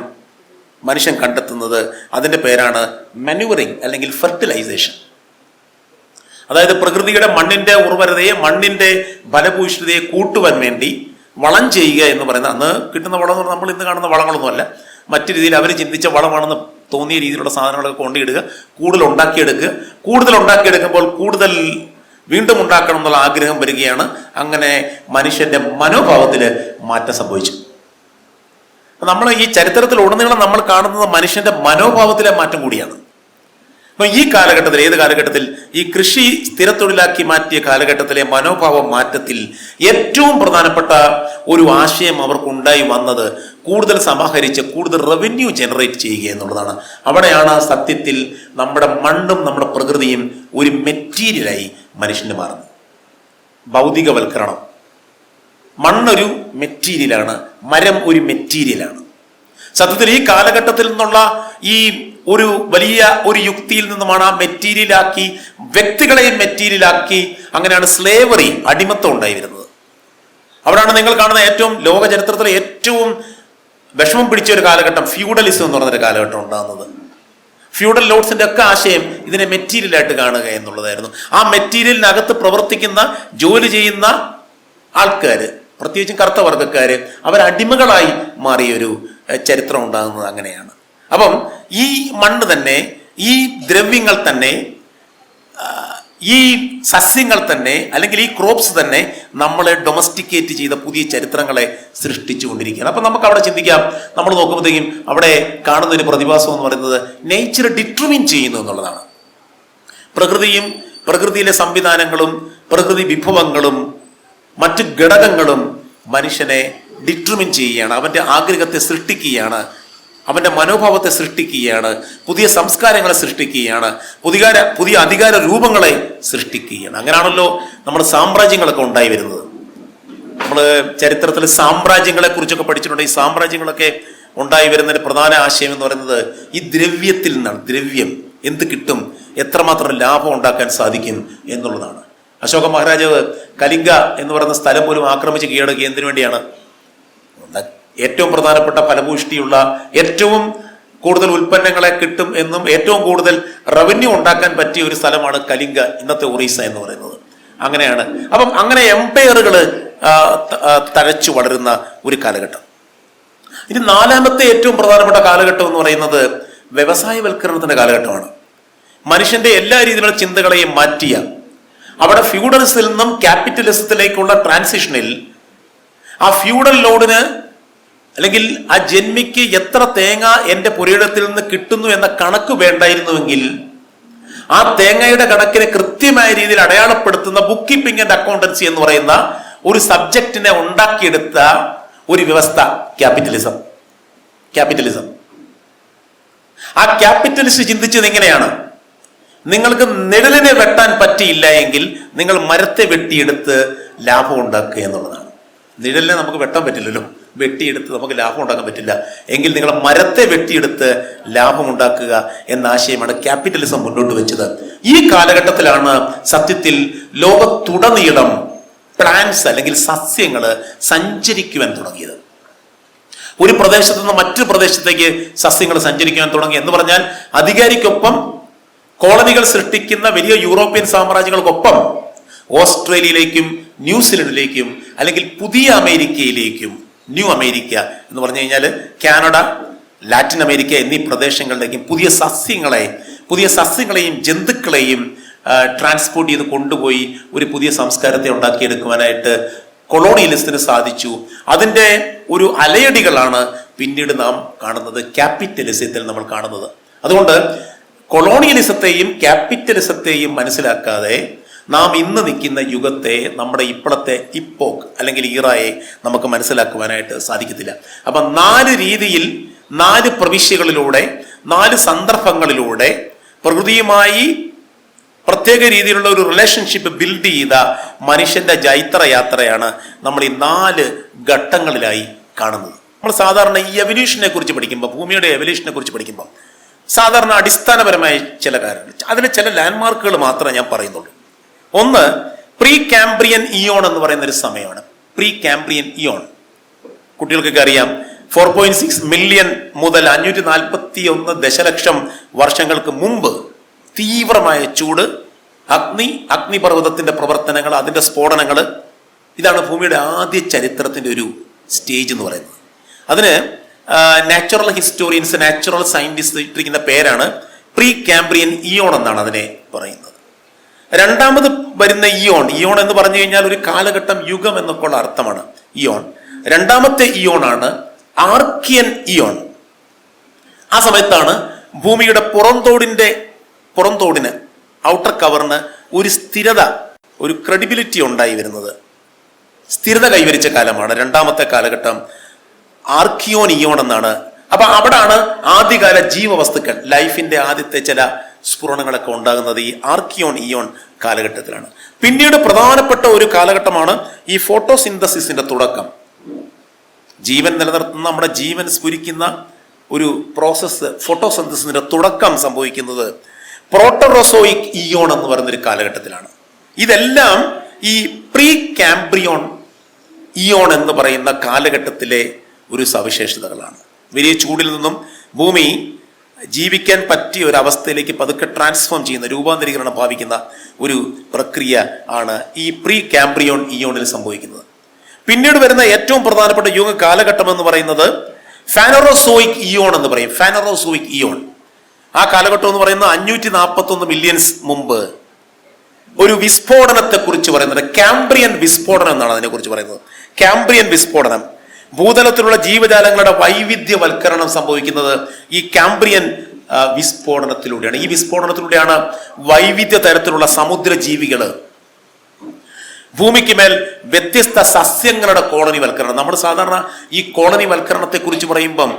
മനുഷ്യൻ കണ്ടെത്തുന്നത്. അതിൻ്റെ പേരാണ് മാനുവറിങ് അല്ലെങ്കിൽ ഫെർട്ടിലൈസേഷൻ. അതായത് പ്രകൃതിയുടെ മണ്ണിന്റെ ഉർവരതയെ, മണ്ണിന്റെ ഫലഭൂയിഷ്ഠതയെ കൂട്ടുവാൻ വേണ്ടി വളം ചെയ്യുക എന്ന് പറയുന്നത്. അന്ന് കിട്ടുന്ന വളം എന്ന് പറഞ്ഞാൽ നമ്മൾ ഇന്ന് കാണുന്ന വളങ്ങളൊന്നുമല്ല, മറ്റു രീതിയിൽ അവർ ചിന്തിച്ച വളമാണെന്ന് തോന്നിയ രീതിയിലുള്ള സാധനങ്ങളൊക്കെ കൊണ്ടിടുക, കൂടുതൽ ഉണ്ടാക്കിയെടുക്കുമ്പോൾ കൂടുതൽ വീണ്ടും ഉണ്ടാക്കണം എന്നുള്ള ആഗ്രഹം വരികയാണ്. അങ്ങനെ മനുഷ്യന്റെ മനോഭാവത്തിൽ മാറ്റം സംഭവിച്ചു. നമ്മൾ ഈ ചരിത്രത്തിൽ ഉടനീളം നമ്മൾ കാണുന്നത് മനുഷ്യന്റെ മനോഭാവത്തിലെ മാറ്റം കൂടിയാണ്. അപ്പൊ ഈ കാലഘട്ടത്തിൽ, ഏത് കാലഘട്ടത്തിൽ, ഈ കൃഷി സ്ഥിരത്തൊഴിലാക്കി മാറ്റിയ കാലഘട്ടത്തിലെ മനോഭാവ മാറ്റത്തിൽ ഏറ്റവും പ്രധാനപ്പെട്ട ഒരു ആശയം അവർക്കുണ്ടായി വന്നത് കൂടുതൽ സമാഹരിച്ച് കൂടുതൽ റവന്യൂ ജനറേറ്റ് ചെയ്യുക എന്നുള്ളതാണ്. അവിടെയാണ് സത്യത്തിൽ നമ്മുടെ മണ്ണും നമ്മുടെ പ്രകൃതിയും ഒരു മെറ്റീരിയലായി മനുഷ്യന് മാറുന്നത്. ഭൗതികവൽക്കരണം, മണ്ണൊരു മെറ്റീരിയലാണ്, മരം ഒരു മെറ്റീരിയലാണ്. സത്യത്തിൽ ഈ കാലഘട്ടത്തിൽ നിന്നുള്ള ഈ ഒരു വലിയ ഒരു യുക്തിയിൽ നിന്നുമാണ് ആ മെറ്റീരിയലാക്കി വ്യക്തികളെയും മെറ്റീരിയലാക്കി, അങ്ങനെയാണ് സ്ലേവറി, അടിമത്തം ഉണ്ടായി വരുന്നത്. അവിടെയാണ് നിങ്ങൾ കാണുന്ന ഏറ്റവും ലോക ചരിത്രത്തിലെ ഏറ്റവും വിഷമം പിടിച്ച ഒരു കാലഘട്ടം, ഫ്യൂഡലിസം എന്ന് പറഞ്ഞൊരു കാലഘട്ടം ഉണ്ടാകുന്നത്. ഫ്യൂഡൽ ലോഡ്സിന്റെ ഒക്കെ ആശയം ഇതിനെ മെറ്റീരിയലായിട്ട് കാണുക എന്നുള്ളതായിരുന്നു. ആ മെറ്റീരിയലിനകത്ത് പ്രവർത്തിക്കുന്ന ജോലി ചെയ്യുന്ന ആൾക്കാർ, പ്രത്യേകിച്ചും കറുത്ത വർഗ്ഗക്കാര്, അവരടിമകളായി മാറിയൊരു ചരിത്രം ഉണ്ടാകുന്നത് അങ്ങനെയാണ്. അപ്പം ഈ മണ്ണ് തന്നെ, ഈ ദ്രവ്യങ്ങൾ തന്നെ, ഈ സസ്യങ്ങൾ തന്നെ, അല്ലെങ്കിൽ ഈ ക്രോപ്സ് തന്നെ നമ്മളെ ഡൊമസ്റ്റിക്കേറ്റ് ചെയ്ത പുതിയ ചരിത്രങ്ങളെ സൃഷ്ടിച്ചു കൊണ്ടിരിക്കുകയാണ്. അപ്പം നമുക്ക് അവിടെ ചിന്തിക്കാം, നമ്മൾ നോക്കുമ്പോഴത്തേക്കും അവിടെ കാണുന്ന ഒരു പ്രതിഭാസം എന്ന് പറയുന്നത് നേച്ചർ ഡിറ്റർമിൻ ചെയ്യുന്നു എന്നുള്ളതാണ്. പ്രകൃതിയും പ്രകൃതിയിലെ സംവിധാനങ്ങളും പ്രകൃതി വിഭവങ്ങളും മറ്റു ഘടകങ്ങളും മനുഷ്യനെ ഡിറ്റർമിൻ ചെയ്യുകയാണ്, അവൻ്റെ ആഗ്രഹത്തെ സൃഷ്ടിക്കുകയാണ്, അവൻ്റെ മനോഭാവത്തെ സൃഷ്ടിക്കുകയാണ്, പുതിയ സംസ്കാരങ്ങളെ സൃഷ്ടിക്കുകയാണ്, പുതിയ അധികാര രൂപങ്ങളെ സൃഷ്ടിക്കുകയാണ്. അങ്ങനെയാണല്ലോ നമ്മുടെ സാമ്രാജ്യങ്ങളൊക്കെ ഉണ്ടായി വരുന്നത്. നമ്മൾ ചരിത്രത്തിൽ സാമ്രാജ്യങ്ങളെ കുറിച്ചൊക്കെ പഠിച്ചിട്ടുണ്ട്. ഈ സാമ്രാജ്യങ്ങളൊക്കെ ഉണ്ടായി വരുന്നതിന് പ്രധാന ആശയം എന്ന് പറയുന്നത് ഈ ദ്രവ്യത്തിൽ നിന്നാണ്. ദ്രവ്യം എന്ത് കിട്ടും, എത്രമാത്രം ലാഭം ഉണ്ടാക്കാൻ സാധിക്കും എന്നുള്ളതാണ്. അശോക മഹാരാജാവ് കലിംഗ എന്ന് പറയുന്ന സ്ഥലം പോലും ആക്രമിച്ച് കീഴടക്കി. എന്തിനു വേണ്ടിയാണ്? ഏറ്റവും പ്രധാനപ്പെട്ട ഫലഭൂഷ്ടിയുള്ള, ഏറ്റവും കൂടുതൽ ഉൽപ്പന്നങ്ങളെ കിട്ടും എന്നും ഏറ്റവും കൂടുതൽ റവന്യൂ ഉണ്ടാക്കാൻ പറ്റിയ ഒരു സ്ഥലമാണ് കലിംഗ, ഇന്നത്തെ ഒറീസ എന്ന് പറയുന്നത്. അങ്ങനെയാണ്. അപ്പം അങ്ങനെ എംപയറുകൾ തഴച്ചു വളരുന്ന ഒരു കാലഘട്ടം. ഇനി നാലാമത്തെ ഏറ്റവും പ്രധാനപ്പെട്ട കാലഘട്ടം എന്ന് പറയുന്നത് വ്യവസായവൽക്കരണത്തിന്റെ കാലഘട്ടമാണ്. മനുഷ്യന്റെ എല്ലാ രീതിയിലുള്ള ചിന്തകളെയും മാറ്റിയ, അവിടെ ഫ്യൂഡലിസത്തിൽ നിന്നും ക്യാപിറ്റലിസത്തിലേക്കുള്ള ട്രാൻസിഷനിൽ ആ ഫ്യൂഡൽ ലോഡിന് അല്ലെങ്കിൽ ആ ജന്മിക്ക് എത്ര തേങ്ങ എൻ്റെ പുരയിടത്തിൽ നിന്ന് കിട്ടുന്നു എന്ന കണക്ക് വേണ്ടായിരുന്നുവെങ്കിൽ ആ തേങ്ങയുടെ കണക്കിനെ കൃത്യമായ രീതിയിൽ അടയാളപ്പെടുത്തുന്ന ബുക്ക് കീപ്പിംഗ് ആൻഡ് അക്കൗണ്ടൻസി എന്ന് പറയുന്ന ഒരു സബ്ജക്റ്റിനെ ഉണ്ടാക്കിയെടുത്ത ഒരു വ്യവസ്ഥ ക്യാപിറ്റലിസം. ആ ക്യാപിറ്റലിസ്റ്റ് ചിന്തിച്ചത് എങ്ങനെയാണ്? നിങ്ങൾക്ക് നിഴലിനെ വെട്ടാൻ പറ്റിയില്ല എങ്കിൽ നിങ്ങൾ മരത്തെ വെട്ടിയെടുത്ത് ലാഭം ഉണ്ടാക്കുക എന്നുള്ളതാണ്. നിഴലിനെ നമുക്ക് വെട്ടാൻ പറ്റില്ലല്ലോ, വെട്ടിയെടുത്ത് നമുക്ക് ലാഭം ഉണ്ടാക്കാൻ പറ്റില്ല എങ്കിൽ നിങ്ങൾ മരത്തെ വെട്ടിയെടുത്ത് ലാഭം ഉണ്ടാക്കുക എന്ന ആശയമാണ് ക്യാപിറ്റലിസം മുന്നോട്ട് വെച്ചത്. ഈ കാലഘട്ടത്തിലാണ് സത്യത്തിൽ ലോകത്തുടനീളം പ്ലാന്റ്സ് അല്ലെങ്കിൽ സസ്യങ്ങൾ സഞ്ചരിക്കുവാൻ തുടങ്ങിയത്. ഒരു പ്രദേശത്ത് നിന്ന് മറ്റൊരു പ്രദേശത്തേക്ക് സസ്യങ്ങൾ സഞ്ചരിക്കുവാൻ തുടങ്ങി എന്ന് പറഞ്ഞാൽ അധികാരിക്കൊപ്പം കോളനികൾ സൃഷ്ടിക്കുന്ന വലിയ യൂറോപ്യൻ സാമ്രാജ്യങ്ങൾക്കൊപ്പം ഓസ്ട്രേലിയയിലേക്കും ന്യൂസിലൻഡിലേക്കും അല്ലെങ്കിൽ പുതിയ അമേരിക്കയിലേക്കും, ന്യൂ അമേരിക്ക എന്ന് പറഞ്ഞു കഴിഞ്ഞാൽ കാനഡ, ലാറ്റിൻ അമേരിക്ക എന്നീ പ്രദേശങ്ങളിലേക്കും പുതിയ സസ്യങ്ങളെയും ജന്തുക്കളെയും ട്രാൻസ്പോർട്ട് ചെയ്ത് കൊണ്ടുപോയി ഒരു പുതിയ സംസ്കാരത്തെ ഉണ്ടാക്കിയെടുക്കുവാനായിട്ട് കൊളോണിയലിസത്തിന് സാധിച്ചു. അതിൻ്റെ ഒരു അലയടികളാണ് പിന്നീട് നാം കാണുന്നത്, ക്യാപിറ്റലിസത്തിൽ നമ്മൾ കാണുന്നത്. അതുകൊണ്ട് കൊളോണിയലിസത്തെയും ക്യാപിറ്റലിസത്തെയും മനസ്സിലാക്കാതെ നാം ഇന്ന് നിൽക്കുന്ന യുഗത്തെ, നമ്മുടെ ഇപ്പോഴത്തെ ഇപ്പോക്ക് അല്ലെങ്കിൽ ഈറായെ നമുക്ക് മനസ്സിലാക്കുവാനായിട്ട് സാധിക്കത്തില്ല. അപ്പം 4 രീതിയിൽ, 4 പ്രവിശ്യകളിലൂടെ, 4 സന്ദർഭങ്ങളിലൂടെ പ്രകൃതിയുമായി പ്രത്യേക രീതിയിലുള്ള ഒരു റിലേഷൻഷിപ്പ് ബിൽഡ് ചെയ്ത മനുഷ്യന്റെ ജൈത്രയാത്രയാണ് നമ്മൾ ഈ 4 ഘട്ടങ്ങളിലായി കാണുന്നത്. നമ്മൾ സാധാരണ ഈ എവല്യൂഷനെ കുറിച്ച് പഠിക്കുമ്പോൾ, ഭൂമിയുടെ എവല്യൂഷനെ കുറിച്ച് പഠിക്കുമ്പോൾ സാധാരണ അടിസ്ഥാനപരമായ ചില കാര്യങ്ങൾ, അതിന് ചില ലാൻഡ്മാർക്കുകൾ മാത്രമേ ഞാൻ പറയുന്നുള്ളൂ. ഒന്ന്, പ്രീ കാംബ്രിയൻ ഇയോൺ എന്ന് പറയുന്ന ഒരു സമയമാണ്. പ്രീ കാംബ്രിയൻ ഇയോൺ കുട്ടികൾക്കൊക്കെ അറിയാം. 4.6 മില്യൺ മുതൽ 541 ദശലക്ഷം വർഷങ്ങൾക്ക് മുമ്പ് തീവ്രമായ ചൂട്, അഗ്നിപർവ്വതത്തിന്റെ പ്രവർത്തനങ്ങൾ, അതിന്റെ സ്ഫോടനങ്ങൾ, ഇതാണ് ഭൂമിയുടെ ആദ്യ ചരിത്രത്തിന്റെ ഒരു സ്റ്റേജ് എന്ന് പറയുന്നത്. അതിന് നാച്ചുറൽ ഹിസ്റ്റോറിയൻസ്, നാച്ചുറൽ സയന്റിസ്റ്റ് ഇട്ടിരിക്കുന്ന പേരാണ് പ്രീ കാംബ്രിയൻ ഇയോൺ എന്നാണ് അതിനെ പറയുന്നത്. രണ്ടാമത് വരുന്ന ഇയോൺ എന്ന് പറഞ്ഞു കഴിഞ്ഞാൽ ഒരു കാലഘട്ടം, യുഗം എന്നൊക്കെയുള്ള അർത്ഥമാണ് ഇയോൺ. രണ്ടാമത്തെ ഇയോൺ ആണ് ആർക്കിയൻ ഇയോൺ. ആ സമയത്താണ് ഭൂമിയുടെ പുറംതോടിന്, ഔട്ടർ കവറിന് ഒരു സ്ഥിരത, ഒരു ക്രെഡിബിലിറ്റി ഉണ്ടായി വരുന്നത്. സ്ഥിരത കൈവരിച്ച കാലമാണ് രണ്ടാമത്തെ കാലഘട്ടം, ആർക്കിയോൻ ഇയോൺ എന്നാണ്. അപ്പൊ അവിടാണ് ആദ്യകാല ജീവവസ്തുക്കൾ, ലൈഫിന്റെ ആദ്യത്തെ ചില സ്ഫുരണങ്ങളൊക്കെ ഉണ്ടാകുന്നത് ഈ ആർക്കിയോൺ ഇയോൺ കാലഘട്ടത്തിലാണ്. പിന്നീട് പ്രധാനപ്പെട്ട ഒരു കാലഘട്ടമാണ് ഈ ഫോട്ടോസിന്തസിന്റെ തുടക്കം. ജീവൻ നിലനിർത്തുന്ന, നമ്മുടെ ജീവൻ സ്ഫുരിക്കുന്ന ഒരു പ്രോസസ്സ്, ഫോട്ടോസിന്തസിന്റെ തുടക്കം സംഭവിക്കുന്നത് പ്രോട്ടറോസോയിക് ഇയോൺ എന്ന് പറയുന്നൊരു കാലഘട്ടത്തിലാണ്. ഇതെല്ലാം ഈ പ്രീ കാംബ്രിയോൺ ഇയോൺ എന്ന് പറയുന്ന കാലഘട്ടത്തിലെ ഒരു സവിശേഷതകളാണ്. വലിയ ചൂടിൽ നിന്നും ഭൂമി ജീവിക്കാൻ പറ്റിയ ഒരു അവസ്ഥയിലേക്ക് പതുക്കെ ട്രാൻസ്ഫോം ചെയ്യുന്ന, രൂപാന്തരീകരണം ഭാവിക്കുന്ന ഒരു പ്രക്രിയ ആണ് ഈ പ്രീ കാംബ്രിയോൺ ഇയോണിൽ സംഭവിക്കുന്നത്. പിന്നീട് വരുന്ന ഏറ്റവും പ്രധാനപ്പെട്ട യുഗ കാലഘട്ടം എന്ന് പറയുന്നത് ഫാനറോസോയിക് ഇയോൺ എന്ന് പറയും. ഫാനറോസോയിക് ഇയോൺ, ആ കാലഘട്ടം എന്ന് പറയുന്നത് 541 മില്യൺസ് മുമ്പ് ഒരു വിസ്ഫോടനത്തെ കുറിച്ച് പറയുന്നത് കാംബ്രിയൻ വിസ്ഫോടനം എന്നാണ് അതിനെക്കുറിച്ച് പറയുന്നത്. കാംബ്രിയൻ വിസ്ഫോടനം, ഭൂതലത്തിലുള്ള ജീവജാലങ്ങളുടെ വൈവിധ്യവൽക്കരണം സംഭവിക്കുന്നത് ഈ കാംബ്രിയൻ വിസ്ഫോടനത്തിലൂടെയാണ്. ഈ വിസ്ഫോടനത്തിലൂടെയാണ് വൈവിധ്യ തരത്തിലുള്ള സമുദ്ര ജീവികൾ, ഭൂമിക്ക് മേൽ വ്യത്യസ്ത സസ്യങ്ങളുടെ കോളനി വൽക്കരണം. നമ്മൾ സാധാരണ ഈ കോളനി വൽക്കരണത്തെ കുറിച്ച് പറയുമ്പം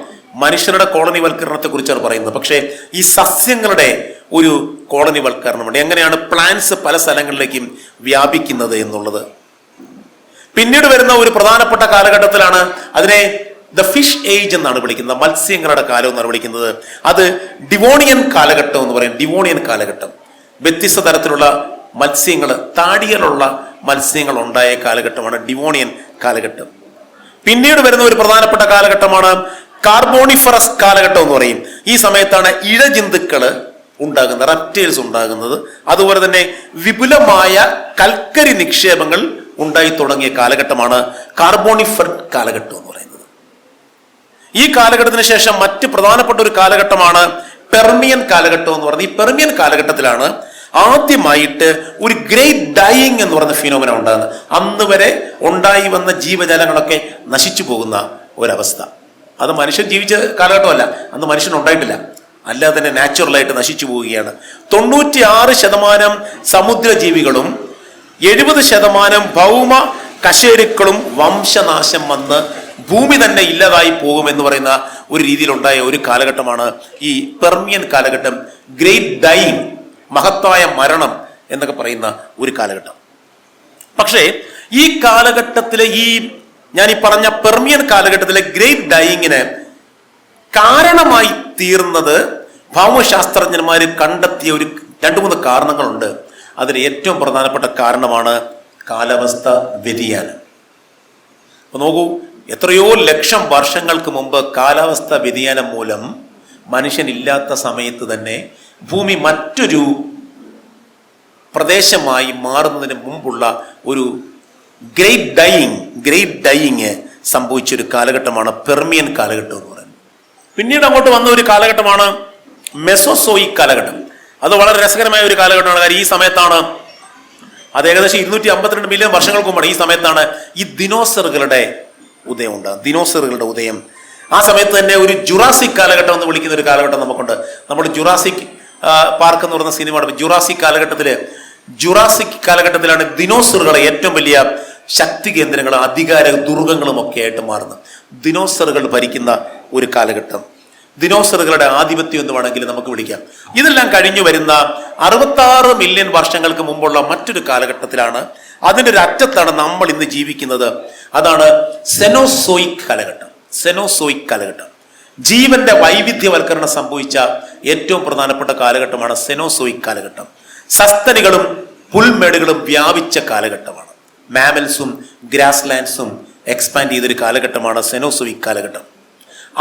മനുഷ്യരുടെ കോളനി വൽക്കരണത്തെ കുറിച്ചാണ് പറയുന്നത്. പക്ഷേ ഈ സസ്യങ്ങളുടെ ഒരു കോളനി വൽക്കരണമുണ്ട്. എങ്ങനെയാണ് പ്ലാന്റ്സ് പല സ്ഥലങ്ങളിലേക്കും വ്യാപിക്കുന്നത് എന്നുള്ളത്. പിന്നീട് വരുന്ന ഒരു പ്രധാനപ്പെട്ട കാലഘട്ടത്തിലാണ് അതിനെ ദ ഫിഷ് ഏജ് എന്നാണ് വിളിക്കുന്നത്, മത്സ്യങ്ങളുടെ കാലം എന്നാണ് വിളിക്കുന്നത്. അത് ഡിവോണിയൻ കാലഘട്ടം എന്ന് പറയും. ഡിവോണിയൻ കാലഘട്ടം, വ്യത്യസ്ത തരത്തിലുള്ള മത്സ്യങ്ങൾ, താടികളുള്ള മത്സ്യങ്ങൾ ഉണ്ടായ കാലഘട്ടമാണ് ഡിവോണിയൻ കാലഘട്ടം. പിന്നീട് വരുന്ന ഒരു പ്രധാനപ്പെട്ട കാലഘട്ടമാണ് കാർബോണിഫറസ് കാലഘട്ടം എന്ന് പറയും. ഈ സമയത്താണ് ഇഴജന്തുക്കൾ ഉണ്ടാകുന്നത്, റെപ്റ്റൈൽസ് ഉണ്ടാകുന്നത്. അതുപോലെ തന്നെ വിപുലമായ കൽക്കരി നിക്ഷേപങ്ങൾ ഉണ്ടായി തുടങ്ങിയ കാലഘട്ടമാണ് കാർബോണിഫർ കാലഘട്ടം എന്ന് പറയുന്നത്. ഈ കാലഘട്ടത്തിന് ശേഷം മറ്റ് പ്രധാനപ്പെട്ട ഒരു കാലഘട്ടമാണ് പെർമിയൻ കാലഘട്ടം എന്ന് പറയുന്നത്. ഈ പെർമിയൻ കാലഘട്ടത്തിലാണ് ആദ്യമായിട്ട് ഒരു ഗ്രേറ്റ് ഡൈയിങ് എന്ന് പറയുന്ന ഫിനോമിന ഉണ്ടാകുന്നത്. അന്ന് വരെ ഉണ്ടായി വന്ന ജീവജാലങ്ങളൊക്കെ നശിച്ചു പോകുന്ന ഒരവസ്ഥ. അത് മനുഷ്യൻ ജീവിച്ച കാലഘട്ടമല്ല, അന്ന് മനുഷ്യൻ ഉണ്ടായിട്ടില്ല, അല്ലാതെ തന്നെ നാച്ചുറലായിട്ട് നശിച്ചു പോവുകയാണ്. 96% സമുദ്രജീവികളും 70% ഭൗമ കശേരുക്കളും വംശനാശം വന്ന് ഭൂമി തന്നെ ഇല്ലാതായി പോകും എന്ന് പറയുന്ന ഒരു രീതിയിലുണ്ടായ ഒരു കാലഘട്ടമാണ് ഈ പെർമിയൻ കാലഘട്ടം. ഗ്രേറ്റ് ഡൈയിങ്, മഹത്തായ മരണം എന്നൊക്കെ പറയുന്ന ഒരു കാലഘട്ടം. പക്ഷേ ഈ കാലഘട്ടത്തിലെ ഞാൻ ഈ പറഞ്ഞ പെർമിയൻ കാലഘട്ടത്തിലെ ഗ്രേറ്റ് ഡൈയിങ്ങിന് കാരണമായി തീർന്നത് ഭൗമശാസ്ത്രജ്ഞന്മാർ കണ്ടെത്തിയ ഒരു 2-3 കാരണങ്ങളുണ്ട്. അതിൽ ഏറ്റവും പ്രധാനപ്പെട്ട കാരണമാണ് കാലാവസ്ഥ വ്യതിയാനം. അപ്പൊ നോക്കൂ, എത്രയോ ലക്ഷം വർഷങ്ങൾക്ക് മുമ്പ് കാലാവസ്ഥ വ്യതിയാനം മൂലം മനുഷ്യനില്ലാത്ത സമയത്ത് തന്നെ ഭൂമി മറ്റൊരു പ്രദേശമായി മാറുന്നതിന് മുമ്പുള്ള ഒരു ഗ്രേറ്റ് ഡൈയിങ് സംഭവിച്ചൊരു കാലഘട്ടമാണ് പെർമിയൻ കാലഘട്ടം എന്ന് പറയുന്നത്. പിന്നീട് അങ്ങോട്ട് വന്ന ഒരു കാലഘട്ടമാണ് മെസോസോയിക് കാലഘട്ടം. അത് വളരെ രസകരമായ ഒരു കാലഘട്ടമാണ്. കാര്യം ഈ സമയത്താണ്, അത് ഏകദേശം 252 മില്യൺ വർഷങ്ങൾക്ക് മുമ്പാണ്. ഈ സമയത്താണ് ഈ ദിനോസറുകളുടെ ഉദയം ഉണ്ടാകും. ദിനോസറുകളുടെ ഉദയം. ആ സമയത്ത് തന്നെ ഒരു ജുറാസിക് കാലഘട്ടം എന്ന് വിളിക്കുന്ന ഒരു കാലഘട്ടം നമുക്കുണ്ട്. നമ്മൾ ജുറാസിക് പാർക്ക് എന്ന് പറയുന്ന സിനിമ. ജുറാസിക് കാലഘട്ടത്തിലാണ് ദിനോസറുകളെ ഏറ്റവും വലിയ ശക്തി കേന്ദ്രങ്ങളും അധികാര ദുർഗങ്ങളും ഒക്കെ ആയിട്ട് മാറുന്നത്. ദിനോസറുകൾ ഭരിക്കുന്ന ഒരു കാലഘട്ടം, ദിനോസറുകളുടെ ആധിപത്യം എന്ന് വേണമെങ്കിൽ നമുക്ക് വിളിക്കാം. ഇതെല്ലാം കഴിഞ്ഞു വരുന്ന 66 മില്യൺ വർഷങ്ങൾക്ക് മുമ്പുള്ള മറ്റൊരു കാലഘട്ടത്തിലാണ്, അതിൻ്റെ ഒരു അറ്റത്താണ് നമ്മൾ ഇന്ന് ജീവിക്കുന്നത്. അതാണ് സെനോസോയിക് കാലഘട്ടം. സെനോസോയിക് കാലഘട്ടം ജീവന്റെ വൈവിധ്യവൽക്കരണം സംഭവിച്ച ഏറ്റവും പ്രധാനപ്പെട്ട കാലഘട്ടമാണ് സെനോസോയിക് കാലഘട്ടം. സസ്തനികളും പുൽമേടുകളും വ്യാപിച്ച കാലഘട്ടമാണ്. മാമൽസും ഗ്രാസ് ലാൻഡ്സും എക്സ്പാൻഡ് ചെയ്തൊരു കാലഘട്ടമാണ് സെനോസോയിക് കാലഘട്ടം.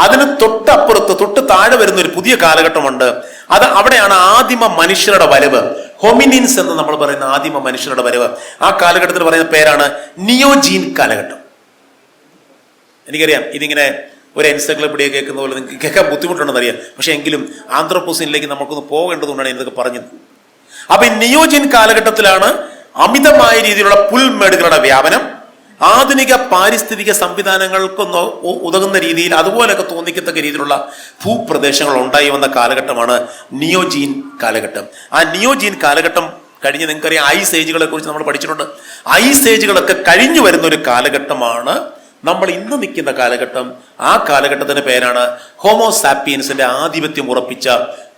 അതിന് തൊട്ട് താഴെ വരുന്ന ഒരു പുതിയ കാലഘട്ടമുണ്ട്. അവിടെയാണ് ആദിമ മനുഷ്യരുടെ വരവ്, ഹോമിനിൻസ് എന്ന് നമ്മൾ പറയുന്ന ആദിമ മനുഷ്യരുടെ വരവ്. ആ കാലഘട്ടത്തിൽ പറയുന്ന പേരാണ് നിയോജീൻ കാലഘട്ടം. എനിക്കറിയാം ഇതിങ്ങനെ ഒരു എൻസൈക്ലോപീഡിയ കേൾക്കുന്ന പോലെ നിങ്ങൾക്ക് കേൾക്കാൻ ബുദ്ധിമുട്ടുണ്ടെന്ന് അറിയാം. പക്ഷെ എങ്കിലും ആന്ത്രോപോസിനിലേക്ക് നമുക്കൊന്ന് പോകേണ്ടതുകൊണ്ടാണ് ഇതൊക്കെ പറഞ്ഞത്. അപ്പൊ ഈ നിയോജീൻ കാലഘട്ടത്തിലാണ് അമിതമായ രീതിയിലുള്ള പുൽമേടുകളുടെ വ്യാപനം, ആധുനിക പാരിസ്ഥിതിക സംവിധാനങ്ങൾക്കൊന്ന് ഉതകുന്ന രീതിയിൽ അതുപോലെയൊക്കെ തോന്നിക്കത്തക്ക രീതിയിലുള്ള ഭൂപ്രദേശങ്ങൾ ഉണ്ടായി വന്ന കാലഘട്ടമാണ് നിയോജീൻ കാലഘട്ടം. ആ നിയോജീൻ കാലഘട്ടം കഴിഞ്ഞ് നിങ്ങൾക്കറിയാം ഐസ് ഏജുകളെ കുറിച്ച് നമ്മൾ പഠിച്ചിട്ടുണ്ട്. ഐസ് ഏജുകളൊക്കെ കഴിഞ്ഞു വരുന്ന ഒരു കാലഘട്ടമാണ് നമ്മൾ ഇന്ന് നിൽക്കുന്ന കാലഘട്ടം. ആ കാലഘട്ടത്തിന്റെ പേരാണ് ഹോമോസാപ്പിയൻസിന്റെ ആധിപത്യം ഉറപ്പിച്ച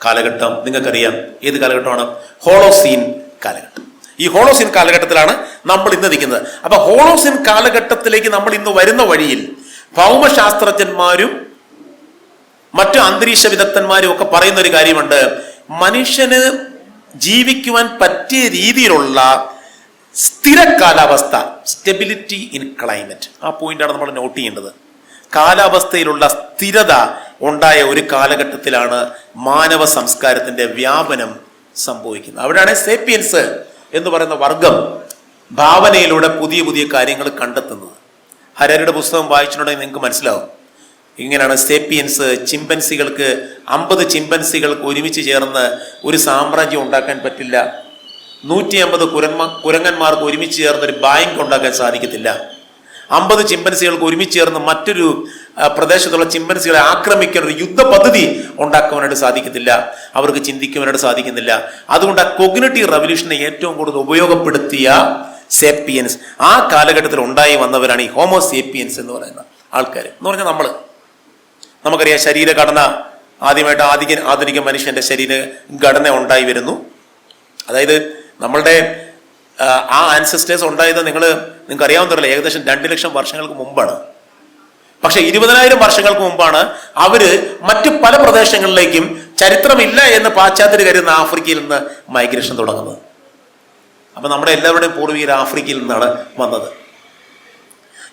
കാലഘട്ടം നിങ്ങൾക്കറിയാം. ഏത് കാലഘട്ടമാണ്? ഹോളോസീൻ കാലഘട്ടം. ഈ ഹോളോസീൻ കാലഘട്ടത്തിലാണ് നമ്മൾ ഇന്ന് നിൽക്കുന്നത്. അപ്പൊ ഹോളോസീൻ കാലഘട്ടത്തിലേക്ക് നമ്മൾ ഇന്ന് വരുന്ന വഴിയിൽ ഭൗമശാസ്ത്രജ്ഞന്മാരും മറ്റു അന്തരീക്ഷ വിദഗ്ധന്മാരും ഒക്കെ പറയുന്ന ഒരു കാര്യമുണ്ട്. മനുഷ്യന് ജീവിക്കുവാൻ പറ്റിയ രീതിയിലുള്ള സ്ഥിര കാലാവസ്ഥ, സ്റ്റെബിലിറ്റി ഇൻ ക്ലൈമറ്റ്, ആ പോയിന്റാണ് നമ്മൾ നോട്ട് ചെയ്യേണ്ടത്. കാലാവസ്ഥയിലുള്ള സ്ഥിരത ഉണ്ടായ ഒരു കാലഘട്ടത്തിലാണ് മാനവ സംസ്കാരത്തിന്റെ വ്യാപനം സംഭവിക്കുന്നത്. അവിടെയാണ് സേപ്പിയൻസ് എന്ന് പറയുന്ന വർഗം ഭാവനയിലൂടെ പുതിയ പുതിയ കാര്യങ്ങൾ കണ്ടെത്തുന്നത്. ഹരാരിയുടെ പുസ്തകം വായിച്ചിട്ടുണ്ടെങ്കിൽ നിങ്ങൾക്ക് മനസ്സിലാവും. ഇങ്ങനെയാണ് സേപ്പിയൻസ്. ചിമ്പൻസികൾക്ക് 50 ചിമ്പൻസികൾക്ക് ഒരുമിച്ച് ചേർന്ന് ഒരു സാമ്രാജ്യം ഉണ്ടാക്കാൻ പറ്റില്ല. 150 കുരങ്ങന്മാർക്ക് ഒരുമിച്ച് ചേർന്ന് ഒരു ബാങ്ക് ഉണ്ടാക്കാൻ സാധിക്കത്തില്ല. 50 ചിമ്പൻസികൾക്ക് ഒരുമിച്ച് ചേർന്ന് മറ്റൊരു പ്രദേശത്തുള്ള ചിമ്പൻസികളെ ആക്രമിക്കാൻ ഒരു യുദ്ധ പദ്ധതി ഉണ്ടാക്കുവാനായിട്ട് സാധിക്കത്തില്ല. അവർക്ക് ചിന്തിക്കുവാനായിട്ട് സാധിക്കുന്നില്ല. അതുകൊണ്ട് ആ കൊഗ്നിറ്റീവ് റവല്യൂഷനെ ഏറ്റവും കൂടുതൽ ഉപയോഗപ്പെടുത്തിയ സേപ്പിയൻസ് ആ കാലഘട്ടത്തിൽ ഉണ്ടായി വന്നവരാണ് ഈ ഹോമോസേപ്പിയൻസ് എന്ന് പറയുന്ന ആൾക്കാർ. എന്ന് പറഞ്ഞാൽ നമുക്കറിയാം, ശരീരഘടന ആദ്യമായിട്ട് ആധുനിക മനുഷ്യന്റെ ശരീരഘടന ഉണ്ടായി വരുന്നു. അതായത് നമ്മളുടെ ആ ആൻസസ്റ്റേഴ്സ് ഉണ്ടായത് നിങ്ങൾക്ക് അറിയാവുന്നതല്ല, ഏകദേശം 2 ലക്ഷം വർഷങ്ങൾക്ക് മുമ്പാണ്. പക്ഷെ 20,000 വർഷങ്ങൾക്ക് മുമ്പാണ് അവര് മറ്റു പല പ്രദേശങ്ങളിലേക്കും ചരിത്രമില്ല എന്ന് പാശ്ചാത്യർ കരുതുന്ന ആഫ്രിക്കയിൽ നിന്ന് മൈഗ്രേഷൻ തുടങ്ങുന്നത്. അപ്പൊ നമ്മുടെ എല്ലാവരുടെയും പൂർവികർ ആഫ്രിക്കയിൽ നിന്നാണ് വന്നത്.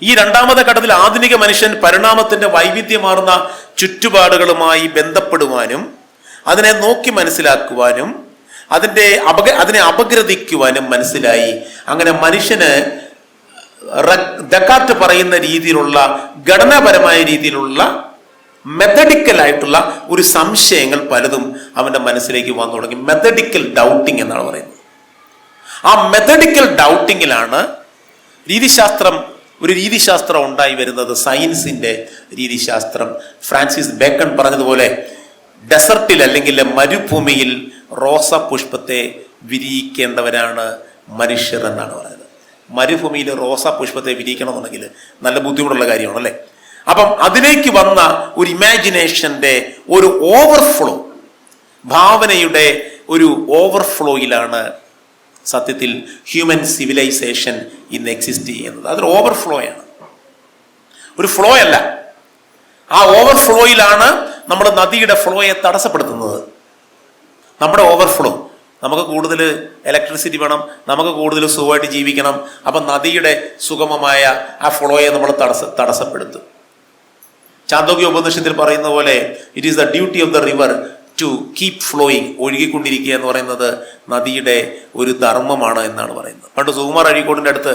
ഈ രണ്ടാമത്തെ ഘട്ടത്തിൽ ആധുനിക മനുഷ്യൻ പരിണാമത്തിന്റെ വൈവിധ്യമാർന്ന ചുറ്റുപാടുകളുമായി ബന്ധപ്പെടുവാനും അതിനെ നോക്കി മനസ്സിലാക്കുവാനും അതിനെ അപഗ്രഥിക്കുവാനും മനസ്സിലായി. അങ്ങനെ മനുഷ്യന് ദക്കാർട്ട് പറയുന്ന രീതിയിലുള്ള ഘടനാപരമായ രീതിയിലുള്ള മെത്തഡിക്കലായിട്ടുള്ള ഒരു സംശയങ്ങൾ പലതും അവന്റെ മനസ്സിലേക്ക് വന്നു തുടങ്ങി. മെത്തഡിക്കൽ ഡൗട്ടിങ് എന്നാണ് പറയുന്നത്. ആ മെത്തഡിക്കൽ ഡൗട്ടിങ്ങിലാണ് ഒരു രീതിശാസ്ത്രം ഉണ്ടായി വരുന്നത്. സയൻസിന്റെ രീതിശാസ്ത്രം. ഫ്രാൻസിസ് ബേക്കൺ പറഞ്ഞതുപോലെ ഡെസർട്ടിൽ അല്ലെങ്കിൽ മരുഭൂമിയിൽ റോസ പുഷ്പത്തെ വിരിയിക്കേണ്ടവരാണ് മനുഷ്യർ എന്നാണ് പറയുന്നത്. മരുഭൂമിയിൽ റോസ പുഷ്പത്തെ വിരിയിക്കണമെന്നുണ്ടെങ്കിൽ നല്ല ബുദ്ധിമുട്ടുള്ള കാര്യമാണ്, അല്ലേ? അപ്പം അതിലേക്ക് വന്ന ഒരു ഇമാജിനേഷന്റെ ഒരു ഓവർഫ്ലോ, ഭാവനയുടെ ഒരു ഓവർഫ്ലോയിലാണ് സത്യത്തിൽ ഹ്യൂമൻ സിവിലൈസേഷൻ ഇന്ന് എക്സിസ്റ്റ് ചെയ്യുന്നത്. അതൊരു ഓവർഫ്ലോയാണ്, ഒരു ഫ്ലോ അല്ല. ആ ഓവർഫ്ലോയിലാണ് നമ്മൾ നദിയുടെ ഫ്ലോയെ തടസ്സപ്പെടുത്തുന്നത്. നമ്മുടെ ഓവർഫ്ലോ, നമുക്ക് കൂടുതൽ ഇലക്ട്രിസിറ്റി വേണം, നമുക്ക് കൂടുതൽ സുഖമായിട്ട് ജീവിക്കണം. അപ്പം നദിയുടെ സുഗമമായ ആ ഫ്ലോയെ നമ്മൾ തടസ്സപ്പെടുത്തും. ചാന്തോക്യ ഉപനിഷത്തിൽ പറയുന്ന പോലെ it is the duty of the river to keep flowing, ഒഴുകിക്കൊണ്ടിരിക്കുക എന്ന് പറയുന്നത് നദിയുടെ ഒരു ധർമ്മമാണ് എന്നാണ് പറയുന്നത്. പണ്ട് സുകുമാർ അഴീക്കോടിൻ്റെ അടുത്ത്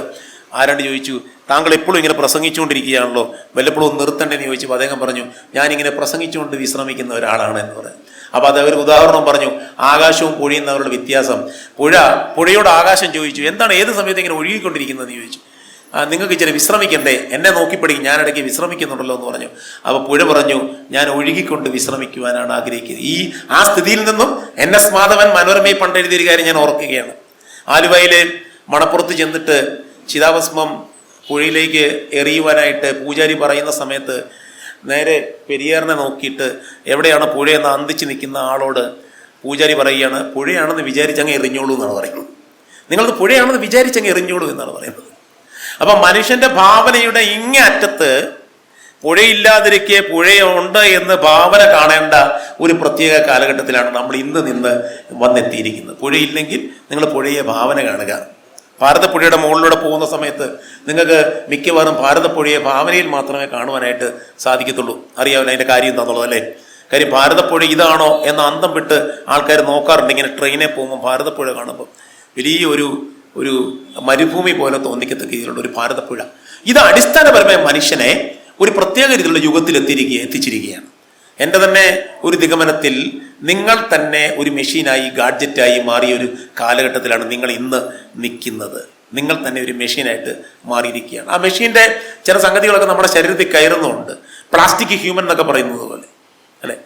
ആരാണ്ട് ചോദിച്ചു, താങ്കൾ എപ്പോഴും ഇങ്ങനെ പ്രസംഗിച്ചുകൊണ്ടിരിക്കുകയാണല്ലോ, വല്ലപ്പോഴും ചോദിച്ചപ്പോൾ അദ്ദേഹം പറഞ്ഞു, ഞാനിങ്ങനെ പ്രസംഗിച്ചുകൊണ്ട് വിശ്രമിക്കുന്ന ഒരാളാണ് എന്ന് പറയും. അപ്പോൾ അത് ഒരു ഉദാഹരണം പറഞ്ഞു, ആകാശവും പുഴയും തമ്മിലുള്ള വ്യത്യാസം. പുഴയോട് ആകാശം ചോദിച്ചു, എന്താണ് ഏത് സമയത്ത് ഇങ്ങനെ ഒഴുകിക്കൊണ്ടിരിക്കുന്നതെന്ന് ചോദിച്ചു. നിങ്ങൾക്ക് ഇച്ചിരി വിശ്രമിക്കണ്ടേ, എന്നെ നോക്കിപ്പടിക്കും, ഞാനിടയ്ക്ക് വിശ്രമിക്കുന്നുണ്ടല്ലോ എന്ന് പറഞ്ഞു. അപ്പോൾ പുഴ പറഞ്ഞു, ഞാൻ ഒഴുകിക്കൊണ്ട് വിശ്രമിക്കുവാനാണ് ആഗ്രഹിക്കുന്നത്. ആ സ്ഥിതിയിൽ നിന്നും NS മാധവൻ മനോരമയിൽ പണ്ടെഴുതിയൊരു കാര്യം ഞാൻ ഓർക്കുകയാണ്. ആലുവയിലെ മണപ്പുറത്ത് ചെന്നിട്ട് ചിതാഭസ്മം പുഴയിലേക്ക് എറിയുവാനായിട്ട് പൂജാരി പറയുന്ന സമയത്ത് നേരെ പെരിയാറിനെ നോക്കിയിട്ട് എവിടെയാണ് പുഴയെന്ന് അന്തിച്ച് നിൽക്കുന്ന ആളോട് പൂജാരി പറയുകയാണ്, പുഴയാണെന്ന് വിചാരിച്ചങ്ങ് എറിഞ്ഞോളൂ എന്നാണ് പറയുന്നത്. നിങ്ങളത് പുഴയാണെന്ന് വിചാരിച്ചങ്ങ് എറിഞ്ഞോളൂ എന്നാണ് പറയുന്നത്. അപ്പം മനുഷ്യന്റെ ഭാവനയുടെ ഇങ്ങേ അറ്റത്ത് പുഴയില്ലാതിരിക്കെ പുഴയുണ്ട് എന്ന് ഭാവന കാണേണ്ട ഒരു പ്രത്യേക കാലഘട്ടത്തിലാണ് നമ്മൾ ഇന്ന് വന്നെത്തിയിരിക്കുന്നത്. പുഴയില്ലെങ്കിൽ നിങ്ങൾ പുഴയെ ഭാവന കാണുക. ഭാരതപ്പുഴയുടെ മുകളിലൂടെ പോകുന്ന സമയത്ത് നിങ്ങൾക്ക് മിക്കവാറും ഭാരതപ്പുഴയെ ഭാവനയിൽ മാത്രമേ കാണുവാനായിട്ട് സാധിക്കത്തുള്ളൂ. അറിയാമല്ലോ അതിൻ്റെ കാര്യം എന്താണെന്നുള്ളത്, അല്ലേ? കാര്യം ഭാരതപ്പുഴ ഇതാണോ എന്ന അന്തം വിട്ട് ആൾക്കാർ നോക്കാറുണ്ട്. ഇങ്ങനെ ട്രെയിനിൽ പോകുമ്പോൾ ഭാരതപ്പുഴ കാണുമ്പോൾ വലിയ ഒരു മരുഭൂമി പോലെ തോന്നിക്കത്തക്ക രീതിയിലുള്ള ഒരു ഭാരതപ്പുഴ. ഇത് അടിസ്ഥാനപരമായ മനുഷ്യനെ ഒരു പ്രത്യേക രീതിയിലുള്ള യുഗത്തിൽ എത്തിച്ചിരിക്കുകയാണ്. എൻ്റെ തന്നെ ഒരു നിഗമനത്തിൽ നിങ്ങൾ തന്നെ ഒരു മെഷീനായി, ഗാഡ്ജറ്റായി മാറിയ ഒരു കാലഘട്ടത്തിലാണ് നിങ്ങൾ ഇന്ന് നിൽക്കുന്നത്. നിങ്ങൾ തന്നെ ഒരു മെഷീനായിട്ട് മാറിയിരിക്കുകയാണ്. ആ മെഷീൻ്റെ ചില സംഗതികളൊക്കെ നമ്മുടെ ശരീരത്തിൽ കയറുന്നുണ്ട്. പ്ലാസ്റ്റിക് ഹ്യൂമൻ എന്നൊക്കെ പറയുന്നത് പോലെ, അല്ലേ?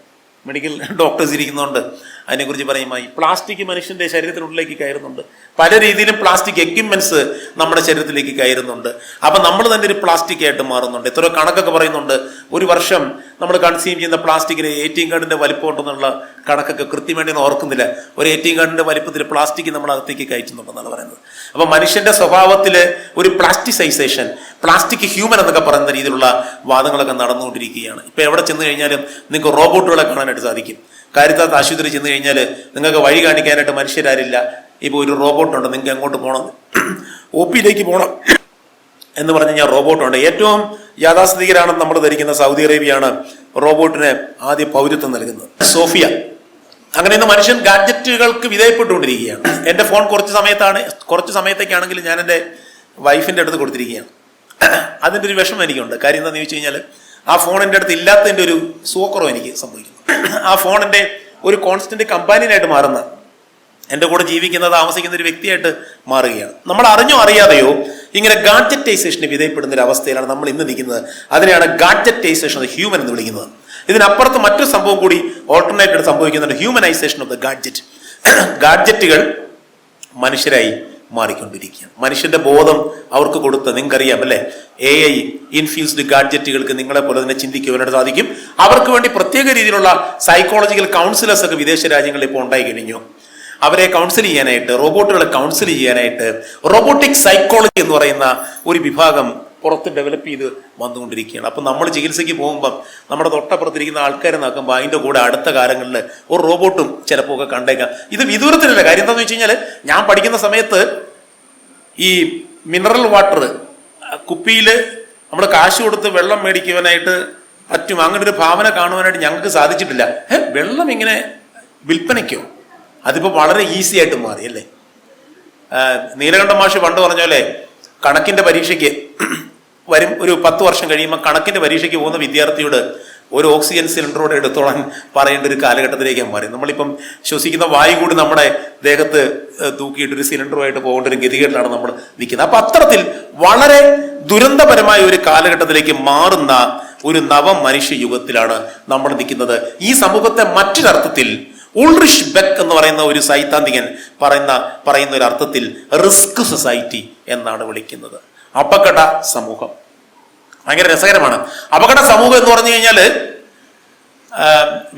മെഡിക്കൽ ഡോക്ടേഴ്സ് ഇരിക്കുന്നതുകൊണ്ട് അതിനെക്കുറിച്ച് പറയുമായി. പ്ലാസ്റ്റിക് മനുഷ്യൻ്റെ ശരീരത്തിനുള്ളിലേക്ക് കയറുന്നുണ്ട്. പല രീതിയിലും പ്ലാസ്റ്റിക് എക്യുപ്മെന്റ്സ് നമ്മുടെ ശരീരത്തിലേക്ക് കയറുന്നുണ്ട്. അപ്പം നമ്മൾ തന്നെ ഒരു പ്ലാസ്റ്റിക് ആയിട്ട് മാറുന്നുണ്ട്. എത്രയോ കണക്കൊക്കെ പറയുന്നുണ്ട്. ഒരു വർഷം നമ്മൾ കൺസ്യൂം ചെയ്യുന്ന പ്ലാസ്റ്റിക്കിന് ATM കാർഡിന്റെ വലിപ്പം ഉണ്ടെന്നുള്ള കണക്കൊക്കെ കൃത്യമായിട്ട് ഓർക്കുന്നില്ല. ഒരു ATM കാർഡിന്റെ വലിപ്പത്തിൽ പ്ലാസ്റ്റിക് നമ്മൾ അകത്തേക്ക് കയറ്റുന്നുണ്ടെന്നാണ് പറയുന്നത്. അപ്പം മനുഷ്യന്റെ സ്വഭാവത്തിൽ ഒരു പ്ലാസ്റ്റിസൈസേഷൻ, പ്ലാസ്റ്റിക് ഹ്യൂമൻ എന്നൊക്കെ പറയുന്ന രീതിയിലുള്ള വാദങ്ങളൊക്കെ നടന്നുകൊണ്ടിരിക്കുകയാണ്. ഇപ്പം എവിടെ ചെന്ന് കഴിഞ്ഞാലും നിങ്ങൾക്ക് റോബോട്ടുകളെ കാണാനായിട്ട് സാധിക്കും. കാര്യത്താത്ത ആശുപത്രി ചെന്ന് കഴിഞ്ഞാൽ നിങ്ങൾക്ക് വഴി കാണിക്കാനായിട്ട് മനുഷ്യരാരില്ല. ഇപ്പോൾ ഒരു റോബോട്ടുണ്ട്, നിങ്ങൾക്ക് എങ്ങോട്ട് പോകണം, OP-യിലേക്ക് പോകണം എന്ന് പറഞ്ഞു കഴിഞ്ഞാൽ റോബോട്ടുണ്ട്. ഏറ്റവും യാഥാസ്ഥിതികരാണെന്ന് നമ്മൾ ധരിക്കുന്ന സൗദി അറേബ്യയാണ് റോബോട്ടിന് ആദ്യ പൗരത്വം നൽകുന്നത്, സോഫിയ. അങ്ങനെ ഇന്ന് മനുഷ്യൻ ഗാഡ്ജറ്റുകൾക്ക് വിധേയപ്പെട്ടുകൊണ്ടിരിക്കുകയാണ്. എൻ്റെ ഫോൺ കുറച്ച് സമയത്തേക്കാണെങ്കിൽ ഞാൻ എൻ്റെ വൈഫിൻ്റെ അടുത്ത് കൊടുത്തിരിക്കുകയാണ്. അതിൻ്റെ ഒരു വിഷമം എനിക്കുണ്ട്. കാര്യം എന്താണെന്ന് ചോദിച്ചു കഴിഞ്ഞാൽ ആ ഫോൺ എൻ്റെ അടുത്ത് ഇല്ലാത്തതിൻ്റെ ഒരു സുഖക്കുറവ് എനിക്ക് സംഭവിക്കുന്നു. ആ ഫോണിൻ്റെ ഒരു കോൺസ്റ്റന്റ് കമ്പാനിയനായിട്ട് മാറുന്ന, എൻ്റെ കൂടെ ജീവിക്കുന്ന താമസിക്കുന്ന ഒരു വ്യക്തിയായിട്ട് മാറുകയാണ്. നമ്മൾ അറിഞ്ഞോ അറിയാതെയോ ഇങ്ങനെ ഗാഡ്ജറ്റൈസേഷന് വിധേയപ്പെടുന്ന ഒരു അവസ്ഥയിലാണ് നമ്മൾ ഇന്ന് നിൽക്കുന്നത്. അതിനെയാണ് ഗാഡ്ജറ്റൈസേഷൻ ഓഫ് ദ ഹ്യൂമൻ എന്ന് വിളിക്കുന്നത്. ഇതിനപ്പുറത്ത് മറ്റൊരു സംഭവം കൂടി ഓൾട്ടർനേറ്റ് സംഭവിക്കുന്നുണ്ട്, ഹ്യൂമനൈസേഷൻ ഓഫ് ദ ഗാഡ്ജറ്റ്. ഗാഡ്ജറ്റുകൾ മനുഷ്യരായി മാറിക്കൊണ്ടിരിക്കുകയാണ്. മനുഷ്യന്റെ ബോധം അവർക്ക് കൊടുത്ത്, നിങ്ങൾക്കറിയാം അല്ലേ, AI ഇൻഫ്യൂസ്ഡ് ഗാഡ്ജറ്റുകൾക്ക് നിങ്ങളെ പോലെ തന്നെ ചിന്തിക്കുവാനായിട്ട് സാധിക്കും. അവർക്ക് വേണ്ടി പ്രത്യേക രീതിയിലുള്ള സൈക്കോളജിക്കൽ കൗൺസിലേഴ്സ് ഒക്കെ വിദേശ രാജ്യങ്ങളിൽ ഇപ്പോൾ ഉണ്ടായി കഴിഞ്ഞു. അവരെ കൗൺസിൽ ചെയ്യാനായിട്ട്, റോബോട്ടുകളെ കൗൺസിൽ ചെയ്യാനായിട്ട് റോബോട്ടിക് സൈക്കോളജി എന്ന് പറയുന്ന ഒരു വിഭാഗം പുറത്ത് ഡെവലപ്പ് ചെയ്ത് വന്നുകൊണ്ടിരിക്കുകയാണ്. അപ്പം നമ്മൾ ചികിത്സയ്ക്ക് പോകുമ്പം നമ്മുടെ തൊട്ടപ്പുറത്തിരിക്കുന്ന ആൾക്കാരെ നോക്കുമ്പോൾ അതിൻ്റെ കൂടെ അടുത്ത കാലങ്ങളിൽ ഒരു റോബോട്ടും ചിലപ്പോൾ ഒക്കെ കണ്ടേക്കാം. ഇത് വിദൂരത്തിലല്ല. കാര്യം എന്താണെന്ന് വെച്ച് കഴിഞ്ഞാൽ ഞാൻ പഠിക്കുന്ന സമയത്ത് ഈ മിനറൽ വാട്ടർ കുപ്പിയിൽ നമ്മൾ കാശ് കൊടുത്ത് വെള്ളം മേടിക്കുവാനായിട്ട് പറ്റും, അങ്ങനെ ഒരു ഭാവന കാണുവാനായിട്ട് ഞങ്ങൾക്ക് സാധിച്ചിട്ടില്ല. വെള്ളം ഇങ്ങനെ വിൽപ്പനയ്ക്കോ? അതിപ്പോൾ വളരെ ഈസി ആയിട്ട് മാറി അല്ലേ. നീലകണ്ഠ മാഷ് പണ്ട് പറഞ്ഞ പോലെ കണക്കിന്റെ പരീക്ഷയ്ക്ക് വരും, ഒരു 10 വർഷം കഴിയുമ്പോൾ കണക്കിന്റെ പരീക്ഷയ്ക്ക് പോകുന്ന വിദ്യാർത്ഥിയോട് ഒരു ഓക്സിജൻ സിലിണ്ടറോടെ എടുത്തോളാൻ പറയേണ്ട ഒരു കാലഘട്ടത്തിലേക്ക് മാറി. നമ്മളിപ്പം ശ്വസിക്കുന്ന വായു കൂടി നമ്മുടെ ദേഹത്ത് തൂക്കിയിട്ടൊരു സിലിണ്ടറുമായിട്ട് പോകേണ്ട ഒരു ഗതികേട്ടിലാണ് നമ്മൾ നിൽക്കുന്നത്. അപ്പൊ അത്തരത്തിൽ വളരെ ദുരന്തപരമായ ഒരു കാലഘട്ടത്തിലേക്ക് മാറുന്ന ഒരു നവമനുഷ്യ യുഗത്തിലാണ് നമ്മൾ നിൽക്കുന്നത്. ഈ സമൂഹത്തെ മറ്റൊരർത്ഥത്തിൽ ഉൾറിഷ് ബെക്ക് എന്ന് പറയുന്ന ഒരു സൈദ്ധാന്തികൻ പറയുന്ന ഒരു അർത്ഥത്തിൽ റിസ്ക് സൊസൈറ്റി എന്നാണ് വിളിക്കുന്നത്. അപകട സമൂഹം. ഭയങ്കര രസകരമാണ്. അപകട സമൂഹം എന്ന് പറഞ്ഞു കഴിഞ്ഞാൽ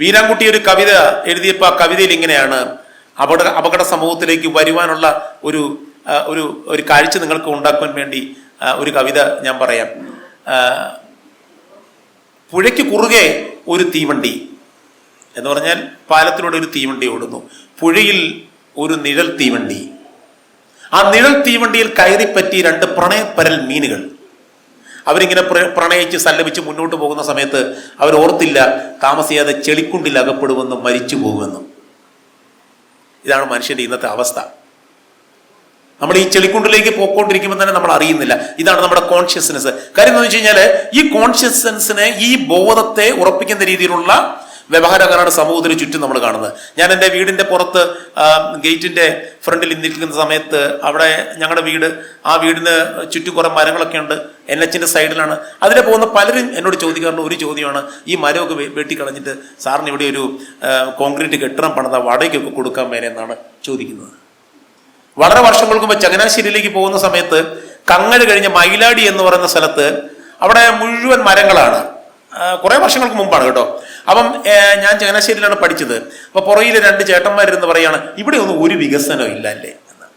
വീരാൻകുട്ടി ഒരു കവിത എഴുതിയപ്പോൾ ആ കവിതയിൽ ഇങ്ങനെയാണ് അപകട സമൂഹത്തിലേക്ക് വരുവാനുള്ള ഒരു കാഴ്ച നിങ്ങൾക്ക് ഉണ്ടാക്കുവാൻ വേണ്ടി ഒരു കവിത ഞാൻ പറയാം. പുഴയ്ക്ക് കുറുകെ ഒരു തീവണ്ടി എന്ന് പറഞ്ഞാൽ പാലത്തിലൂടെ ഒരു തീവണ്ടി ഓടുന്നു. പുഴയിൽ ഒരു നിഴൽ തീവണ്ടി. ആ നിഴൽ തീവണ്ടിയിൽ കയറിപ്പറ്റി 2 പ്രണയപ്പരൽ മീനുകൾ. അവരിങ്ങനെ പ്രണയിച്ച് സല്ലപിച്ച് മുന്നോട്ട് പോകുന്ന സമയത്ത് അവർ ഓർത്തില്ല താമസിയാതെ ചെളിക്കുണ്ടിൽ അകപ്പെടുമെന്നും മരിച്ചു പോകുമെന്നും. ഇതാണ് മനുഷ്യന്റെ ഇന്നത്തെ അവസ്ഥ. നമ്മൾ ഈ ചെളിക്കുണ്ടിലേക്ക് പോയിക്കൊണ്ടിരിക്കുമ്പോൾ തന്നെ നമ്മൾ അറിയുന്നില്ല. ഇതാണ് നമ്മുടെ കോൺഷ്യസ്നെസ്. കാര്യം എന്താണെന്ന് വെച്ച് കഴിഞ്ഞാൽ ഈ കോൺഷ്യസ്നെസ്സിനെ, ഈ ബോധത്തെ ഉറപ്പിക്കുന്ന രീതിയിലുള്ള വ്യവഹാരങ്ങളാണ് സമൂഹത്തിന് ചുറ്റും നമ്മൾ കാണുന്നത്. ഞാൻ എൻ്റെ വീടിൻ്റെ പുറത്ത് ഗേറ്റിൻ്റെ ഫ്രണ്ടിൽ നിൽക്കുന്ന സമയത്ത് അവിടെ ഞങ്ങളുടെ വീട്, ആ വീടിന് ചുറ്റും കുറേ മരങ്ങളൊക്കെ ഉണ്ട്. NH-ന്റെ സൈഡിലാണ്. അതിലെ പോകുന്ന പലരും എന്നോട് ചോദിക്കാറുള്ള ഒരു ചോദ്യമാണ്, ഈ മരമൊക്കെ വെട്ടിക്കളഞ്ഞിട്ട് സാറിന് ഇവിടെ ഒരു കോൺക്രീറ്റ് കെട്ടിടം പണിത വാടകയ്ക്കൊക്കെ കൊടുക്കാൻ മേലെ എന്നാണ് ചോദിക്കുന്നത്. വളരെ വർഷങ്ങൾക്ക് മുമ്പ് ചങ്ങനാശ്ശേരിയിലേക്ക് പോകുന്ന സമയത്ത് കങ്ങഴ് കഴിഞ്ഞ മയിലാടി എന്ന് പറയുന്ന സ്ഥലത്ത് അവിടെ മുഴുവൻ മരങ്ങളാണ്. കുറെ വർഷങ്ങൾക്ക് മുമ്പാണ് കേട്ടോ. അപ്പം ഞാൻ ചങ്ങനാശ്ശേരിയിലാണ് പഠിച്ചത്. അപ്പൊ പുറയിൽ 2 ചേട്ടന്മാരിരുന്ന് പറയാണ്, ഇവിടെ ഒന്നും ഒരു വികസനം ഇല്ല അല്ലേ എന്ന്.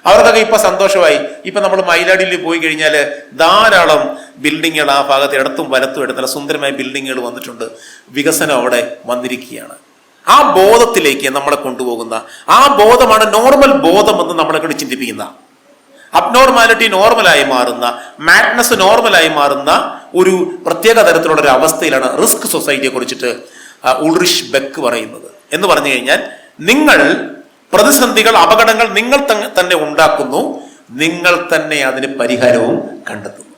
അവർക്കൊക്കെ ഇപ്പൊ സന്തോഷമായി. ഇപ്പൊ നമ്മൾ മയിലാടിയിൽ പോയി കഴിഞ്ഞാൽ ധാരാളം ബിൽഡിങ്ങുകൾ ആ ഭാഗത്ത് ഇടത്തും വലത്തും എടുത്തുള്ള സുന്ദരമായ ബിൽഡിങ്ങുകൾ വന്നിട്ടുണ്ട്. വികസനം അവിടെ വന്നിരിക്കുകയാണ്. ആ ബോധത്തിലേക്ക് നമ്മളെ കൊണ്ടുപോകുന്ന, ആ ബോധമാണ് നോർമൽ ബോധം എന്ന് നമ്മളെ കൊണ്ട് ചിന്തിപ്പിക്കുന്ന, അബ്നോർമാലിറ്റി നോർമലായി മാറുന്ന, മാഡ്നസ് നോർമലായി മാറുന്ന ഒരു പ്രത്യേക തരത്തിലുള്ള ഒരു അവസ്ഥയിലാണ് റിസ്ക് സൊസൈറ്റിയെ കുറിച്ചിട്ട് ഉൾറിഷ് ബെക്ക് പറയുന്നത്. എന്ന് പറഞ്ഞു കഴിഞ്ഞാൽ നിങ്ങൾ പ്രതിസന്ധികൾ, അപകടങ്ങൾ നിങ്ങൾ തന്നെ ഉണ്ടാക്കുന്നു, നിങ്ങൾ തന്നെ അതിന് പരിഹാരവും കണ്ടെത്തുന്നു.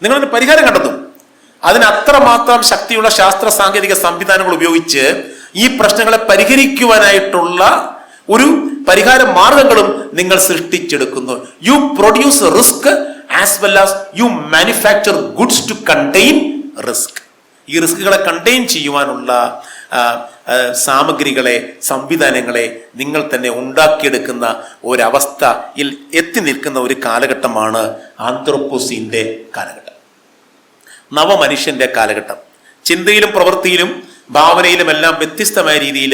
നിങ്ങളതിന് പരിഹാരം കണ്ടെത്തും. അതിന് അത്രമാത്രം ശക്തിയുള്ള ശാസ്ത്ര സാങ്കേതിക സംവിധാനങ്ങൾ ഉപയോഗിച്ച് ഈ പ്രശ്നങ്ങളെ പരിഹരിക്കുവാനായിട്ടുള്ള ഒരു പരിഹാര മാർഗങ്ങളും നിങ്ങൾ സൃഷ്ടിച്ചെടുക്കുന്നു. You produce risk as well as you manufacture goods to contain risk. ഈ റിസ്കുകളെ കണ്ടെയ്ൻ ചെയ്യുവാനുള്ള സാമഗ്രികളെ, സംവിധാനങ്ങളെ നിങ്ങൾ തന്നെ ഉണ്ടാക്കിയെടുക്കുന്ന ഒരവസ്ഥയിൽ എത്തി നിൽക്കുന്ന ഒരു കാലഘട്ടമാണ് ആന്ത്രോപോസീൻ്റെ കാലഘട്ടം, നവമനുഷ്യന്റെ കാലഘട്ടം. ചിന്തയിലും പ്രവൃത്തിയിലും ഭാവനയിലുമെല്ലാം വ്യത്യസ്തമായ രീതിയിൽ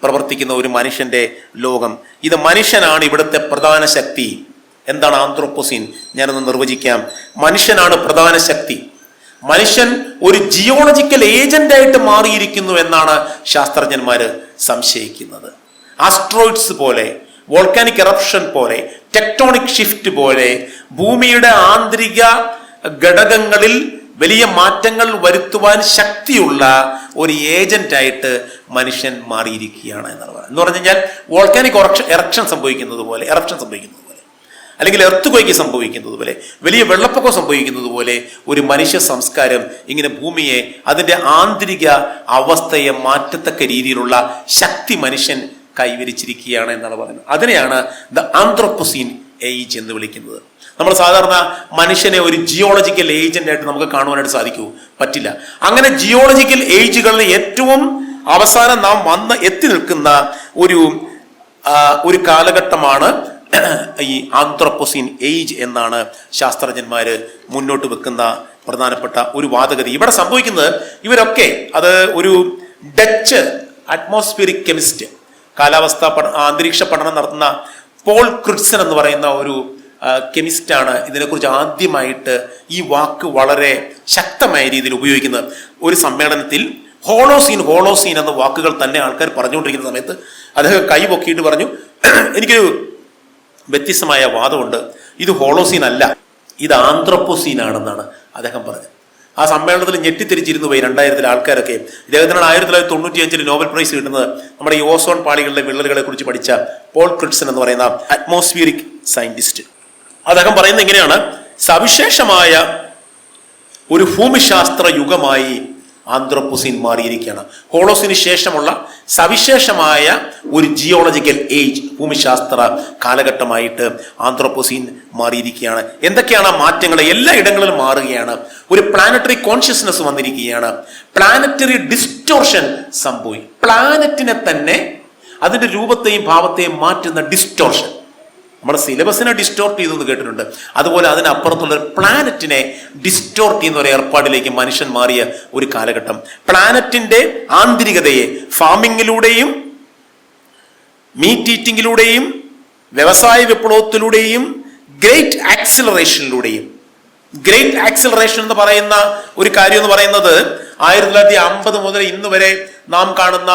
പ്രവർത്തിക്കുന്ന ഒരു മനുഷ്യന്റെ ലോകം. ഇത് മനുഷ്യനാണ് ഇവിടുത്തെ പ്രധാന ശക്തി. എന്താണ് ആന്ത്രോപോസീൻ? ഞാനൊന്ന് നിർവചിക്കാം. മനുഷ്യനാണ് പ്രധാന ശക്തി. മനുഷ്യൻ ഒരു ജിയോളജിക്കൽ ഏജന്റായിട്ട് മാറിയിരിക്കുന്നു എന്നാണ് ശാസ്ത്രജ്ഞന്മാർ സംശയിക്കുന്നത്. ആസ്ട്രോയിഡ്സ് പോലെ, വോൾക്കാനിക് എറപ്ഷൻ പോലെ, ടെക്ടോണിക് ഷിഫ്റ്റ് പോലെ ഭൂമിയുടെ ആന്തരിക ഘടകങ്ങളിൽ വലിയ മാറ്റങ്ങൾ വരുത്തുവാൻ ശക്തിയുള്ള ഒരു ഏജന്റായിട്ട് മനുഷ്യൻ മാറിയിരിക്കുകയാണ് എന്ന് പറഞ്ഞു കഴിഞ്ഞാൽ വോൾക്കാനിക് എറപ്ഷൻ സംഭവിക്കുന്നത് പോലെ, അല്ലെങ്കിൽ എർത്ത് ക്വേക്ക് സംഭവിക്കുന്നത് പോലെ, വലിയ വെള്ളപ്പൊക്കം സംഭവിക്കുന്നത് പോലെ ഒരു മനുഷ്യ സംസ്കാരം ഇങ്ങനെ ഭൂമിയെ, അതിൻ്റെ ആന്തരിക അവസ്ഥയെ മാറ്റത്തക്ക രീതിയിലുള്ള ശക്തി മനുഷ്യൻ കൈവരിച്ചിരിക്കുകയാണ് എന്നാണ് പറയുന്നത്. അതിനെയാണ് ദ ആന്ത്രോപോസീൻ ഏജ് എന്ന് വിളിക്കുന്നത്. നമ്മൾ സാധാരണ മനുഷ്യനെ ഒരു ജിയോളജിക്കൽ ഏജന്റ് ആയിട്ട് നമുക്ക് കാണുവാനായിട്ട് സാധിക്കൂ? പറ്റില്ല. അങ്ങനെ ജിയോളജിക്കൽ ഏജുകളിൽ ഏറ്റവും അവസാനം നാം എത്തി നിൽക്കുന്ന ഒരു കാലഘട്ടമാണ് ഈ ആന്ത്രോപോസീൻ ഏജ് എന്നാണ് ശാസ്ത്രജ്ഞന്മാര് മുന്നോട്ട് വെക്കുന്ന പ്രധാനപ്പെട്ട ഒരു വാദഗതി. ഇവിടെ സംഭവിക്കുന്നത് ഇവരൊക്കെ, അത് ഒരു ഡച്ച് അറ്റ്മോസ്ഫിയറിക് കെമിസ്റ്റ്, അന്തരീക്ഷ പഠനം നടത്തുന്ന പോൾ ക്രിറ്റ്സൺ എന്ന് പറയുന്ന ഒരു കെമിസ്റ്റാണ് ഇതിനെക്കുറിച്ച് ആദ്യമായിട്ട് ഈ വാക്ക് വളരെ ശക്തമായ രീതിയിൽ ഉപയോഗിക്കുന്നത്. ഒരു സമ്മേളനത്തിൽ ഹോളോസീൻ എന്ന വാക്കുകൾ തന്നെ ആൾക്കാർ പറഞ്ഞുകൊണ്ടിരിക്കുന്ന സമയത്ത് അദ്ദേഹം കൈ പൊക്കിയിട്ട് പറഞ്ഞു, എനിക്കൊരു വ്യത്യസ്തമായ വാദമുണ്ട്, ഇത് ഹോളോസീൻ അല്ല, ഇത് ആന്ത്രോപോസീൻ ആണെന്നാണ് അദ്ദേഹം പറഞ്ഞത്. ആ സമ്മേളനത്തിൽ ഞെട്ടിത്തിരിച്ചിരുന്നു പോയി 2000 ആൾക്കാരൊക്കെ. ഇദ്ദേഹത്തിനാണ് 1995 നോബൽ പ്രൈസ് കിട്ടുന്നത്. നമ്മുടെ ഈ ഓസോൺ പാളികളിലെ വിള്ളലുകളെ കുറിച്ച് പഠിച്ച പോൾ ക്രിറ്റ്സൺ എന്ന് പറയുന്ന അറ്റ്മോസ്ഫിയറിക് സയന്റിസ്റ്റ്. അദ്ദേഹം പറയുന്നത് ഇങ്ങനെയാണ്: സവിശേഷമായ ഒരു ഭൂമിശാസ്ത്ര യുഗമായി ആന്ത്രോപോസീൻ മാറിയിരിക്കുകയാണ്. ഹോളോസിന് ശേഷമുള്ള സവിശേഷമായ ഒരു ജിയോളജിക്കൽ ഏജ്, ഭൂമിശാസ്ത്ര കാലഘട്ടമായിട്ട് ആന്ത്രോപോസീൻ മാറിയിരിക്കുകയാണ്. എന്തൊക്കെയാണ് ആ മാറ്റങ്ങൾ? എല്ലാ ഇടങ്ങളിലും മാറുകയാണ്. ഒരു പ്ലാനറ്ററി കോൺഷ്യസ്നെസ് വന്നിരിക്കുകയാണ്. പ്ലാനറ്ററി ഡിസ്റ്റോർഷൻ സംഭവിക്കും. പ്ലാനറ്റിനെ തന്നെ അതിന്റെ രൂപത്തെയും ഭാവത്തെയും മാറ്റുന്ന ഡിസ്റ്റോർഷൻ, നമ്മുടെ സിലബസിനെ ഡിസ്റ്റോർട്ട് ചെയ്തെന്ന് കേട്ടിട്ടുണ്ട്. അതുപോലെ അതിനപ്പുറത്തുള്ള ഒരു പ്ലാനറ്റിനെ ഡിസ്റ്റോർട്ട് ചെയ്യുന്ന ഒരു ഏർപ്പാടിലേക്ക് മനുഷ്യൻ മാറിയ ഒരു കാലഘട്ടം. പ്ലാനറ്റിന്റെ ആന്തരികതയെ ഫാമിങ്ങിലൂടെയും മീറ്റ് ഈറ്റിങ്ങിലൂടെയും വ്യവസായ വിപ്ലവത്തിലൂടെയും ഗ്രേറ്റ് ആക്സിലറേഷൻ എന്ന് പറയുന്ന ഒരു കാര്യം എന്ന് പറയുന്നത് 1950 മുതൽ ഇന്ന് വരെ നാം കാണുന്ന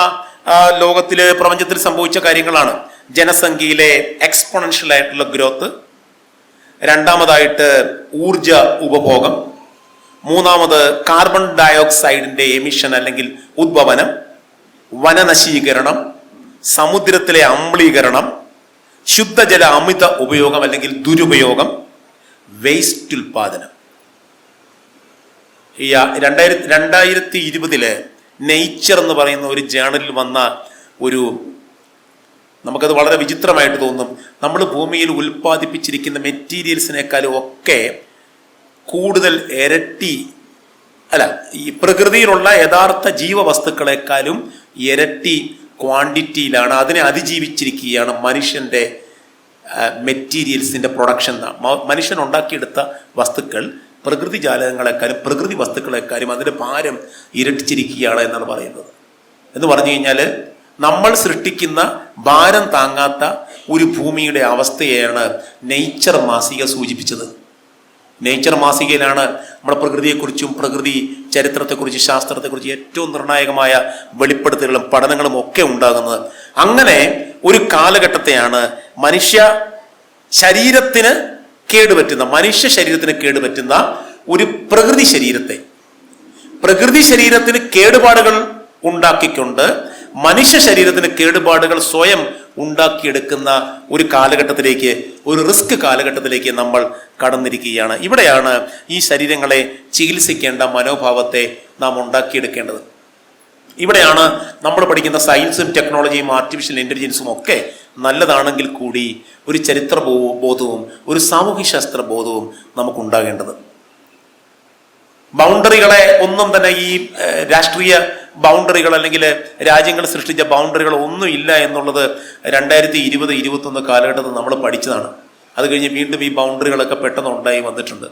ലോകത്തില്, പ്രപഞ്ചത്തിൽ സംഭവിച്ച കാര്യങ്ങളാണ്. ജനസംഖ്യയിലെ എക്സ്പോണൻഷ്യൽ ആയിട്ടുള്ള ഗ്രോത്ത്, രണ്ടാമതായിട്ട് ഊർജ ഉപഭോഗം, മൂന്നാമത് കാർബൺ ഡയോക്സൈഡിന്റെ എമിഷൻ അല്ലെങ്കിൽ ഉദ്വമനം, വനനശീകരണം, സമുദ്രത്തിലെ അമ്ലീകരണം, ശുദ്ധജല അമിത ഉപയോഗം അല്ലെങ്കിൽ ദുരുപയോഗം, വേസ്റ്റ് ഉൽപാദനം. ഈ 2020 നേച്ചർ എന്ന് പറയുന്ന ഒരു ജേണലിൽ വന്ന നമുക്കത് വളരെ വിചിത്രമായിട്ട് തോന്നും. നമ്മൾ ഭൂമിയിൽ ഉൽപ്പാദിപ്പിച്ചിരിക്കുന്ന മെറ്റീരിയൽസിനേക്കാളും ഒക്കെ കൂടുതൽ ഈ പ്രകൃതിയിലുള്ള യഥാർത്ഥ ജീവവസ്തുക്കളെക്കാളും ഇരട്ടി ക്വാണ്ടിറ്റിയിലാണ്, അതിനെ അതിജീവിച്ചിരിക്കുകയാണ് മനുഷ്യന്റെ മെറ്റീരിയൽസിന്റെ പ്രൊഡക്ഷൻ. മനുഷ്യൻ ഉണ്ടാക്കിയെടുത്ത വസ്തുക്കൾ പ്രകൃതി ജാലകങ്ങളെക്കാളും പ്രകൃതി വസ്തുക്കളെക്കാളും അതിന്റെ ഭാരം ഇരട്ടിച്ചിരിക്കുകയാണ് എന്നാണ് പറയുന്നത്. എന്ന് പറഞ്ഞു കഴിഞ്ഞാൽ നമ്മൾ സൃഷ്ടിക്കുന്ന ഭാരം താങ്ങാത്ത ഒരു ഭൂമിയുടെ അവസ്ഥയെയാണ് നേച്ചർ മാസിക സൂചിപ്പിച്ചത്. നേച്ചർ മാസികയിലാണ് നമ്മുടെ പ്രകൃതിയെക്കുറിച്ചും പ്രകൃതി ചരിത്രത്തെക്കുറിച്ചും ശാസ്ത്രത്തെക്കുറിച്ചും ഏറ്റവും നിർണായകമായ വെളിപ്പെടുത്തലുകളും പഠനങ്ങളും ഒക്കെ ഉണ്ടാകുന്നത്. അങ്ങനെ ഒരു കാലഘട്ടത്തെയാണ് മനുഷ്യ ശരീരത്തിന് കേടുപറ്റുന്ന ഒരു പ്രകൃതി ശരീരത്തിന് കേടുപാടുകൾ ഉണ്ടാക്കിക്കൊണ്ട് മനുഷ്യ ശരീരത്തിന് കേടുപാടുകൾ സ്വയം ഉണ്ടാക്കിയെടുക്കുന്ന ഒരു കാലഘട്ടത്തിലേക്ക്, ഒരു റിസ്ക് കാലഘട്ടത്തിലേക്ക് നമ്മൾ കടന്നിരിക്കുകയാണ്. ഇവിടെയാണ് ഈ ശരീരങ്ങളെ ചികിത്സിക്കേണ്ട മനോഭാവത്തെ നാം ഉണ്ടാക്കിയെടുക്കേണ്ടത്. ഇവിടെയാണ് നമ്മൾ പഠിക്കുന്ന സയൻസും ടെക്നോളജിയും ആർട്ടിഫിഷ്യൽ ഇന്റലിജൻസും ഒക്കെ നല്ലതാണെങ്കിൽ കൂടി ഒരു ചരിത്ര ബോധവും ഒരു സാമൂഹ്യശാസ്ത്ര ബോധവും നമുക്കുണ്ടാകേണ്ടത്. ബൗണ്ടറികളെ ഒന്നും തന്നെ ഈ രാഷ്ട്രീയ ബൗണ്ടറികൾ അല്ലെങ്കിൽ രാജ്യങ്ങൾ സൃഷ്ടിച്ച ബൗണ്ടറികൾ ഒന്നും ഇല്ല എന്നുള്ളത് 2020-21 കാലഘട്ടത്തിൽ നമ്മൾ പഠിച്ചതാണ്. അത് കഴിഞ്ഞ് വീണ്ടും ഈ ബൗണ്ടറികളൊക്കെ പെട്ടെന്ന് ഉണ്ടായി വന്നിട്ടുണ്ട്.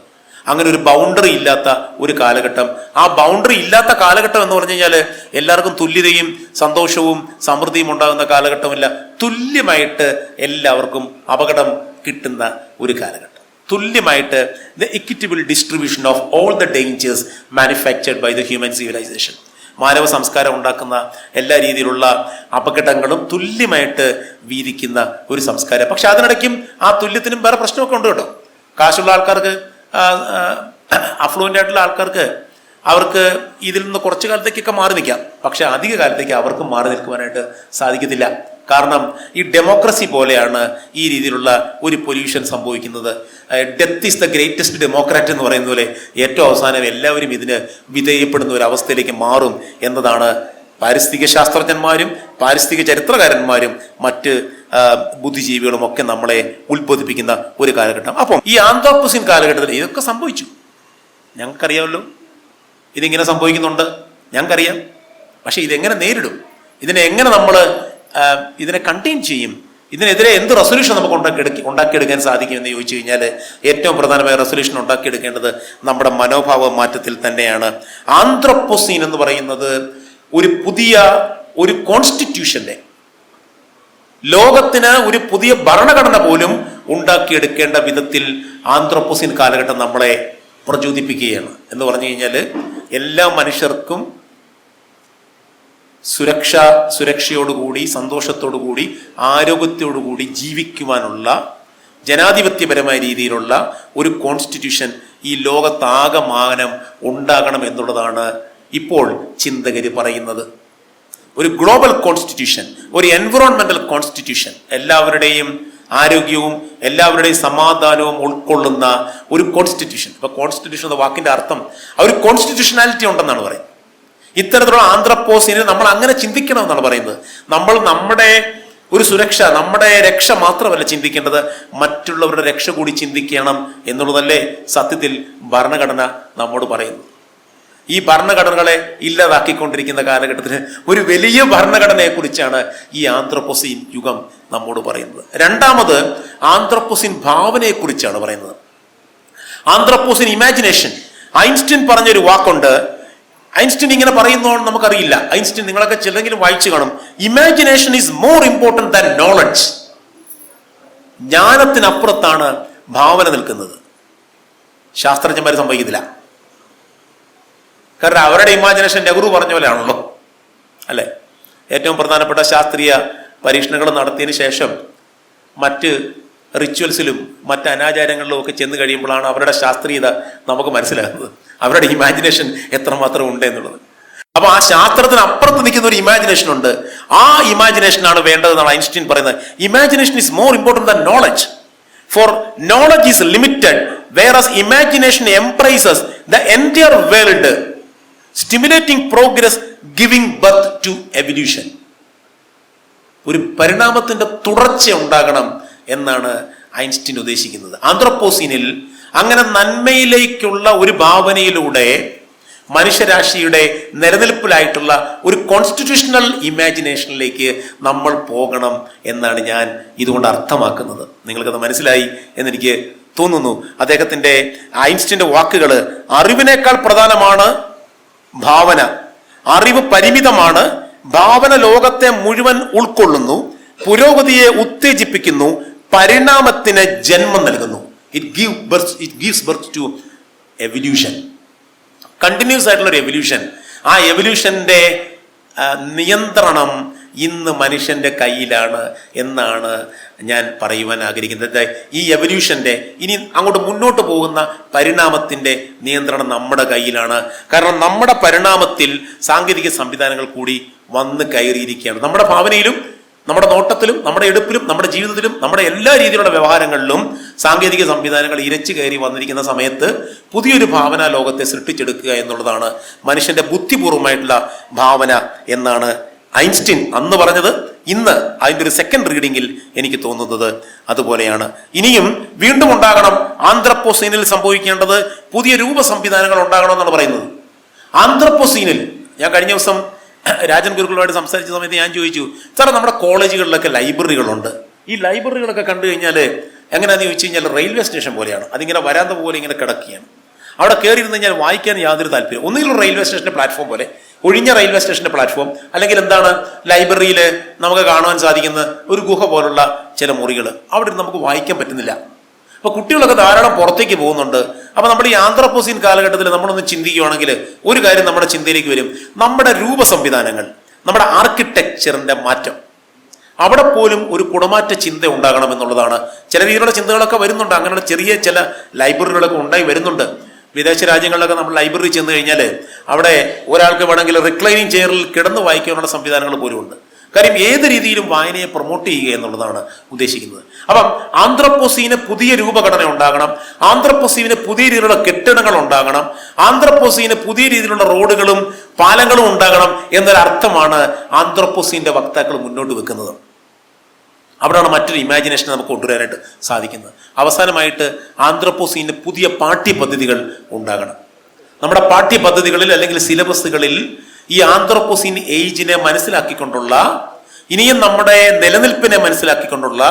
അങ്ങനെ ഒരു ബൗണ്ടറി ഇല്ലാത്ത ഒരു കാലഘട്ടം, ആ ബൗണ്ടറി ഇല്ലാത്ത കാലഘട്ടം എന്ന് പറഞ്ഞു കഴിഞ്ഞാൽ എല്ലാവർക്കും തുല്യതയും സന്തോഷവും സമൃദ്ധിയും ഉണ്ടാകുന്ന കാലഘട്ടമല്ല, തുല്യമായിട്ട് എല്ലാവർക്കും അപകടം കിട്ടുന്ന ഒരു കാലഘട്ടം. തുല്യമായിട്ട് the equitable distribution of all the dangers manufactured by the human civilization. മാനവ സംസ്കാരം ഉണ്ടാക്കുന്ന എല്ലാ രീതിയിലുള്ള അപകടങ്ങളും തുല്യമായിട്ട് വീതിക്കുന്ന ഒരു സംസ്കാരം. പക്ഷെ അതിനിടയ്ക്കും ആ തുല്യത്തിനും വേറെ പ്രശ്നമൊക്കെ ഉണ്ട് കേട്ടോ. കാശുള്ള ആൾക്കാർക്ക്, അഫ്ലുവൻ്റ് ആയിട്ടുള്ള ആൾക്കാർക്ക് അവർക്ക് ഇതിൽ നിന്ന് കുറച്ചു കാലത്തേക്കൊക്കെ മാറി നിൽക്കാം. പക്ഷെ അധിക കാലത്തേക്ക് അവർക്ക് മാറി നിൽക്കുവാനായിട്ട് സാധിക്കത്തില്ല. കാരണം ഈ ഡെമോക്രസി പോലെയാണ് ഈ രീതിയിലുള്ള ഒരു പൊല്യൂഷൻ സംഭവിക്കുന്നത്. Death is the greatest democrat എന്ന് പറയുന്ന പോലെ ഏറ്റവും അവസാനം എല്ലാവരും ഇതിന് വിധേയപ്പെടുന്ന ഒരു അവസ്ഥയിലേക്ക് മാറും എന്നതാണ് പാരിസ്ഥിതിക ശാസ്ത്രജ്ഞന്മാരും പാരിസ്ഥിതിക ചരിത്രകാരന്മാരും മറ്റ് ബുദ്ധിജീവികളും ഒക്കെ നമ്മളെ ഉത്ബോധിപ്പിക്കുന്ന ഒരു കാലഘട്ടം. അപ്പം ഈ ആന്ത്രോപോസിൻ കാലഘട്ടത്തിൽ ഇതൊക്കെ സംഭവിച്ചു. ഞങ്ങൾക്കറിയാമല്ലോ ഇതിങ്ങനെ സംഭവിക്കുന്നുണ്ട്, ഞങ്ങൾക്കറിയാം. പക്ഷെ ഇതെങ്ങനെ നേരിടും, ഇതിനെ എങ്ങനെ നമ്മൾ ഇതിനെ കണ്ടെയ്ൻ ചെയ്യും, ഇതിനെതിരെ എന്ത് റെസൊല്യൂഷൻ നമുക്ക് ഉണ്ടാക്കിയെടുക്കാൻ സാധിക്കും എന്ന് ചോദിച്ചു കഴിഞ്ഞാൽ ഏറ്റവും പ്രധാനമായ റെസൊല്യൂഷൻ ഉണ്ടാക്കിയെടുക്കേണ്ടത് നമ്മുടെ മനോഭാവ മാറ്റത്തിൽ തന്നെയാണ്. ആന്ത്രോപോസീൻ എന്ന് പറയുന്നത് ഒരു പുതിയ ഒരു കോൺസ്റ്റിറ്റ്യൂഷന്റെ, ലോകത്തിന് ഒരു പുതിയ ഭരണഘടന പോലും ഉണ്ടാക്കിയെടുക്കേണ്ട വിധത്തിൽ ആന്ത്രോപോസീൻ കാലഘട്ടം നമ്മളെ പ്രചോദിപ്പിക്കുകയാണ്. എന്ന് പറഞ്ഞു കഴിഞ്ഞാൽ എല്ലാ മനുഷ്യർക്കും സുരക്ഷയോടുകൂടി സന്തോഷത്തോടുകൂടി ആരോഗ്യത്തോടുകൂടി ജീവിക്കുവാനുള്ള ജനാധിപത്യപരമായ രീതിയിലുള്ള ഒരു കോൺസ്റ്റിറ്റ്യൂഷൻ ഈ ലോകത്താകമാനം ഉണ്ടാകണം എന്നുള്ളതാണ് ഇപ്പോൾ ചിന്തകര് പറയുന്നത്. ഒരു ഗ്ലോബൽ കോൺസ്റ്റിറ്റ്യൂഷൻ, ഒരു എൻവിറോൺമെന്റൽ കോൺസ്റ്റിറ്റ്യൂഷൻ, എല്ലാവരുടെയും ആരോഗ്യവും എല്ലാവരുടെയും സമാധാനവും ഉൾക്കൊള്ളുന്ന ഒരു കോൺസ്റ്റിറ്റ്യൂഷൻ. ഇപ്പൊ കോൺസ്റ്റിറ്റ്യൂഷൻ എന്ന വാക്കിന്റെ അർത്ഥം ഒരു കോൺസ്റ്റിറ്റ്യൂഷനാലിറ്റി ഉണ്ടെന്നാണ് പറയുന്നത്. ഇത്തരത്തിലുള്ള ആന്ത്രോപോസിനെ നമ്മൾ അങ്ങനെ ചിന്തിക്കണം എന്നാണ് പറയുന്നത്. നമ്മൾ നമ്മുടെ ഒരു സുരക്ഷ, നമ്മുടെ രക്ഷ മാത്രമല്ല ചിന്തിക്കേണ്ടത്, മറ്റുള്ളവരുടെ രക്ഷ കൂടി ചിന്തിക്കണം എന്നുള്ളതല്ലേ സത്യത്തിൽ ഭരണഘടന നമ്മോട് പറയുന്നത്. ഈ ഭരണഘടനകളെ ഇല്ലാതാക്കിക്കൊണ്ടിരിക്കുന്ന കാലഘട്ടത്തിൽ ഒരു വലിയ ഭരണഘടനയെ കുറിച്ചാണ് ഈ ആന്ത്രോപോസിൻ യുഗം നമ്മോട് പറയുന്നത്. രണ്ടാമത് ആന്ത്രോപോസിൻ ഭാവനയെ കുറിച്ചാണ് പറയുന്നത്. ആന്ത്രോപോസിൻ ഇമാജിനേഷൻ. ഐൻസ്റ്റീൻ പറഞ്ഞൊരു വാക്കുണ്ട്. ഐൻസ്റ്റീൻ ഇങ്ങനെ പറയുന്നോണ്ട് നമുക്കറിയില്ല. ഐൻസ്റ്റീൻ നിങ്ങളൊക്കെ ചിലെങ്കിലും വായിച്ചു കാണും. Imagination is more important than knowledge. ജ്ഞാനത്തിനപ്പുറത്താണ് ഭാവന നിൽക്കുന്നത്. ശാസ്ത്രജ്ഞന്മാർ സംഭവിക്കത്തില്ല. കാരണം അവരുടെ ഇമാജിനേഷൻ നെഹ്റു പറഞ്ഞ പോലെയാണല്ലോ, അല്ലെ? ഏറ്റവും പ്രധാനപ്പെട്ട ശാസ്ത്രീയ പരീക്ഷണങ്ങൾ നടത്തിയതിന് ശേഷം മറ്റ് റിച്വൽസിലും മറ്റ് അനാചാരങ്ങളിലും ഒക്കെ ചെന്ന് കഴിയുമ്പോഴാണ് അവരുടെ ശാസ്ത്രീയത നമുക്ക് മനസ്സിലാകുന്നത്, അവരുടെ ഇമാജിനേഷൻ എത്രമാത്രം ഉണ്ട് എന്നുള്ളത്. അപ്പൊ ആ ശാസ്ത്രത്തിന് അപ്പുറത്ത് നിൽക്കുന്ന ഒരു ഇമാജിനേഷൻ ഉണ്ട്. ആ ഇമാജിനേഷനാണ് വേണ്ടതെന്നാണ് ഐൻസ്റ്റീൻ പറയുന്നത്. Imagination is more important than knowledge. Four knowledge is limited, whereas imagination embraces the entire world, stimulating progress, giving birth to evolution. ഒരു പരിണാമത്തിന്റെ തുടർച്ച ഉണ്ടാകണം എന്നാണ് ഐൻസ്റ്റീൻ ഉദ്ദേശിക്കുന്നത്. ആന്ത്രോപോസിനിൽ അങ്ങനെ നന്മയിലേക്കുള്ള ഒരു ഭാവനയിലൂടെ മനുഷ്യരാശിയുടെ നിലനിൽപ്പിലായിട്ടുള്ള ഒരു കോൺസ്റ്റിറ്റ്യൂഷണൽ ഇമാജിനേഷനിലേക്ക് നമ്മൾ പോകണം എന്നാണ് ഞാൻ ഇതുകൊണ്ട് അർത്ഥമാക്കുന്നത്. നിങ്ങൾക്കത് മനസ്സിലായി എന്നെനിക്ക് തോന്നുന്നു. അദ്ദേഹത്തിന്റെ ഐൻസ്റ്റീന്റെ വാക്കുകൾ, അറിവിനേക്കാൾ പ്രധാനമാണ് ഭാവന, അറിവ് പരിമിതമാണ്, ഭാവന ലോകത്തെ മുഴുവൻ ഉൾക്കൊള്ളുന്നു, പുരോഗതിയെ ഉത്തേജിപ്പിക്കുന്നു, പരിണാമത്തിന് ജന്മം നൽകുന്നു. It gives birth to evolution. Continuous ആയിട്ടുള്ള ഒരു എവല്യൂഷൻ. ആ എവല്യൂഷന്റെ നിയന്ത്രണം ഇന്ന് മനുഷ്യന്റെ കയ്യിലാണ് എന്നാണ് ഞാൻ പറയുവാൻ ആഗ്രഹിക്കുന്നത്. ഈ എവല്യൂഷന്റെ ഇനി അങ്ങോട്ട് മുന്നോട്ട് പോകുന്ന പരിണാമത്തിന്റെ നിയന്ത്രണം നമ്മുടെ കയ്യിലാണ്. കാരണം നമ്മുടെ പരിണാമത്തിൽ സാങ്കേതിക സംവിധാനങ്ങൾ കൂടി വന്ന് കയറിയിരിക്കുകയാണ്. നമ്മുടെ ഭാവനയിലും നമ്മുടെ നോട്ടത്തിലും നമ്മുടെ എടുപ്പിലും നമ്മുടെ ജീവിതത്തിലും നമ്മുടെ എല്ലാ രീതിയിലുള്ള വ്യവഹാരങ്ങളിലും സാങ്കേതിക സംവിധാനങ്ങൾ ഇരച്ചു കയറി വന്നിരിക്കുന്ന സമയത്ത് പുതിയൊരു ഭാവന ലോകത്തെ സൃഷ്ടിച്ചെടുക്കുക എന്നുള്ളതാണ് മനുഷ്യന്റെ ബുദ്ധിപൂർവമായിട്ടുള്ള ഭാവന എന്നാണ് ഐൻസ്റ്റീൻ അന്ന് പറഞ്ഞത്. ഇന്ന് അതിൻ്റെ ഒരു സെക്കൻഡ് റീഡിങ്ങിൽ എനിക്ക് തോന്നുന്നത് അതുപോലെയാണ്. ഇനിയും വീണ്ടും ഉണ്ടാകണം. ആന്ത്രോപോസീനിൽ സംഭവിക്കേണ്ടത് പുതിയ രൂപ സംവിധാനങ്ങൾ ഉണ്ടാകണം എന്നാണ് പറയുന്നത്. ആന്ത്രോപോസീനിൽ ഞാൻ കഴിഞ്ഞ ദിവസം രാജൻ ഗുരുക്കളുമായിട്ട് സംസാരിച്ച സമയത്ത് ഞാൻ ചോദിച്ചു, സാറേ നമ്മുടെ കോളേജുകളിലൊക്കെ ലൈബ്രറികളുണ്ട്, ഈ ലൈബ്രറികളൊക്കെ കണ്ടു കഴിഞ്ഞാൽ എങ്ങനെയാണെന്ന് ചോദിച്ചു കഴിഞ്ഞാൽ റെയിൽവേ സ്റ്റേഷൻ പോലെയാണ്, അതിങ്ങനെ വരാന്ത പോലെ ഇങ്ങനെ കിടക്കുകയാണ്. അവിടെ കയറി ഇരുന്ന് കഴിഞ്ഞാൽ വായിക്കാൻ യാതൊരു താല്പര്യം. ഒന്നുകിലും റെയിൽവേ സ്റ്റേഷൻ്റെ പ്ലാറ്റ്ഫോം പോലെ, ഒഴിഞ്ഞ റെയിൽവേ സ്റ്റേഷൻ്റെ പ്ലാറ്റ്ഫോം, അല്ലെങ്കിൽ എന്താണ് ലൈബ്രറിയിൽ നമുക്ക് കാണുവാൻ സാധിക്കുന്ന ഒരു ഗുഹ പോലുള്ള ചില മുറികൾ, അവിടെ നമുക്ക് വായിക്കാൻ പറ്റുന്നില്ല. അപ്പോൾ കുട്ടികളൊക്കെ ധാരാളം പുറത്തേക്ക് പോകുന്നുണ്ട്. അപ്പോൾ നമ്മുടെ ഈ ആന്ത്രപ്പോസീൻ കാലഘട്ടത്തിൽ നമ്മളൊന്ന് ചിന്തിക്കുകയാണെങ്കിൽ ഒരു കാര്യം നമ്മുടെ ചിന്തയിലേക്ക് വരും. നമ്മുടെ രൂപ സംവിധാനങ്ങൾ, നമ്മുടെ ആർക്കിടെക്ചറിൻ്റെ മാറ്റം, അവിടെ പോലും ഒരു കുടമാറ്റ ചിന്ത ഉണ്ടാകണം എന്നുള്ളതാണ്. ചില രീതിയിലുള്ള ചിന്തകളൊക്കെ വരുന്നുണ്ട്. അങ്ങനെയുള്ള ചെറിയ ചില ലൈബ്രറികളൊക്കെ ഉണ്ടായി വരുന്നുണ്ട്. വിദേശ രാജ്യങ്ങളിലൊക്കെ നമ്മൾ ലൈബ്രറി ചെന്ന് കഴിഞ്ഞാൽ അവിടെ ഒരാൾക്ക് വേണമെങ്കിൽ റിക്ലൈനിങ് ചെയറിൽ കിടന്ന് വായിക്കാനുള്ള സംവിധാനങ്ങൾ പോലും ഉണ്ട്. കാര്യം ഏത് രീതിയിലും വായനയെ പ്രൊമോട്ട് ചെയ്യുക എന്നുള്ളതാണ് ഉദ്ദേശിക്കുന്നത്. അപ്പം ആന്ത്രപ്പോസീന് പുതിയ രൂപഘടന ഉണ്ടാകണം, ആന്ത്രപ്പോസീന് പുതിയ രീതിയിലുള്ള കെട്ടിടങ്ങൾ ഉണ്ടാകണം, ആന്ത്രപ്പോസീന് പുതിയ രീതിയിലുള്ള റോഡുകളും പാലങ്ങളും ഉണ്ടാകണം എന്നൊരർത്ഥമാണ് ആന്ത്രപ്പോസീന്റെ വക്താക്കൾ മുന്നോട്ട് വെക്കുന്നത്. അവിടെയാണ് മറ്റൊരു ഇമാജിനേഷൻ നമുക്ക് കൊണ്ടുവരാനായിട്ട് സാധിക്കുന്നത്. അവസാനമായിട്ട് ആന്ത്രപ്പോസീന് പുതിയ പാഠ്യപദ്ധതികൾ ഉണ്ടാകണം. നമ്മുടെ പാഠ്യപദ്ധതികളിൽ അല്ലെങ്കിൽ സിലബസുകളിൽ ഈ ആന്ത്രപ്പോസീൻ ഏജിനെ മനസ്സിലാക്കിക്കൊണ്ടുള്ള, ഇനിയും നമ്മുടെ നിലനിൽപ്പിനെ മനസ്സിലാക്കിക്കൊണ്ടുള്ള,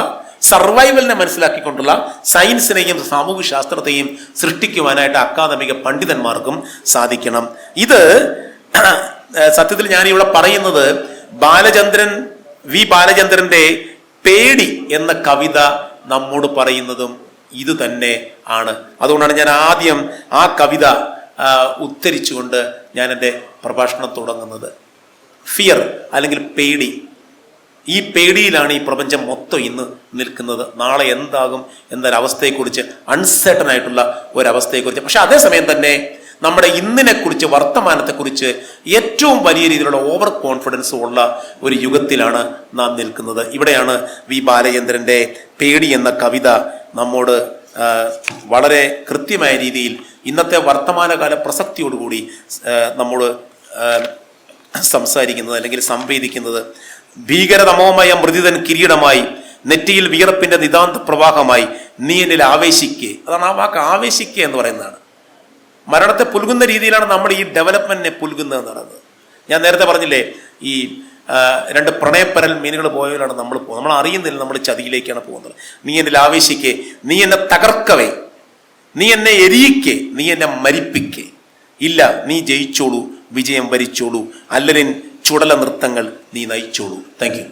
സർവൈവലിനെ മനസ്സിലാക്കിക്കൊണ്ടുള്ള സയൻസിനെയും സാമൂഹ്യ ശാസ്ത്രത്തെയും സൃഷ്ടിക്കുവാനായിട്ട് അക്കാദമിക പണ്ഡിതന്മാർക്കും സാധിക്കണം. ഇത് സത്യത്തിൽ ഞാനിവിടെ പറയുന്നത് ബാലചന്ദ്രന്റെ പേടി എന്ന കവിത നമ്മോട് പറയുന്നതും ഇത് തന്നെ ആണ്. അതുകൊണ്ടാണ് ഞാൻ ആദ്യം ആ കവിത ഉദ്ധരിച്ചുകൊണ്ട് ഞാൻ എൻ്റെ പ്രഭാഷണം തുടങ്ങുന്നത്. ഫിയർ അല്ലെങ്കിൽ പേടി, ഈ പേടിയിലാണ് ഈ പ്രപഞ്ചം മൊത്തം ഇന്ന് നിൽക്കുന്നത്. നാളെ എന്താകും എന്നൊരവസ്ഥയെക്കുറിച്ച്, അൺസർട്ടൺ ആയിട്ടുള്ള ഒരവസ്ഥയെക്കുറിച്ച്. പക്ഷെ അതേസമയം തന്നെ നമ്മുടെ ഇന്നിനെക്കുറിച്ച്, വർത്തമാനത്തെക്കുറിച്ച് ഏറ്റവും വലിയ രീതിയിലുള്ള ഓവർ കോൺഫിഡൻസ് ഉള്ള ഒരു യുഗത്തിലാണ് നാം നിൽക്കുന്നത്. ഇവിടെയാണ് വി ബാലചന്ദ്രൻ്റെ പേടി എന്ന കവിത നമ്മോട് വളരെ കൃത്യമായ രീതിയിൽ ഇന്നത്തെ വർത്തമാനകാല പ്രസക്തിയോടുകൂടി നമ്മൾ സംസാരിക്കുന്നത് അല്ലെങ്കിൽ സംവേദിക്കുന്നത്. ഭീകരതമോമയ മൃദിതൻ കിരീടമായി, നെറ്റിയിൽ വിയർപ്പിന്റെ നിതാന്ത പ്രവാഹമായി, നീ എന്നിൽ ആവേശിക്കേ. അതാണ് ആ വാക്ക്, ആവേശിക്കുക എന്ന് പറയുന്നതാണ്. മരണത്തെ പുൽകുന്ന രീതിയിലാണ് നമ്മൾ ഈ ഡെവലപ്മെന്റിനെ പുൽകുന്നത് എന്നുള്ളത്. ഞാൻ നേരത്തെ പറഞ്ഞില്ലേ, ഈ രണ്ട് പ്രണയപ്പരൽ മീനുകൾ പോയവരാണ് നമ്മൾ അറിയുന്നില്ല, നമ്മൾ ചതിയിലേക്കാണ് പോകുന്നത്. നീ എന്നിൽ ആവേശിക്കേ, നീ എന്നെ തകർക്കവേ, നീ എന്നെ എരിയിക്കേ, നീ എന്നെ മരിപ്പിക്കേ. ഇല്ല, നീ ജയിച്ചോളൂ, വിജയം വരിച്ചോളൂ, അല്ലലിൻ ചുടല നൃത്തങ്ങൾ നീ നയിച്ചോളൂ. Thank you.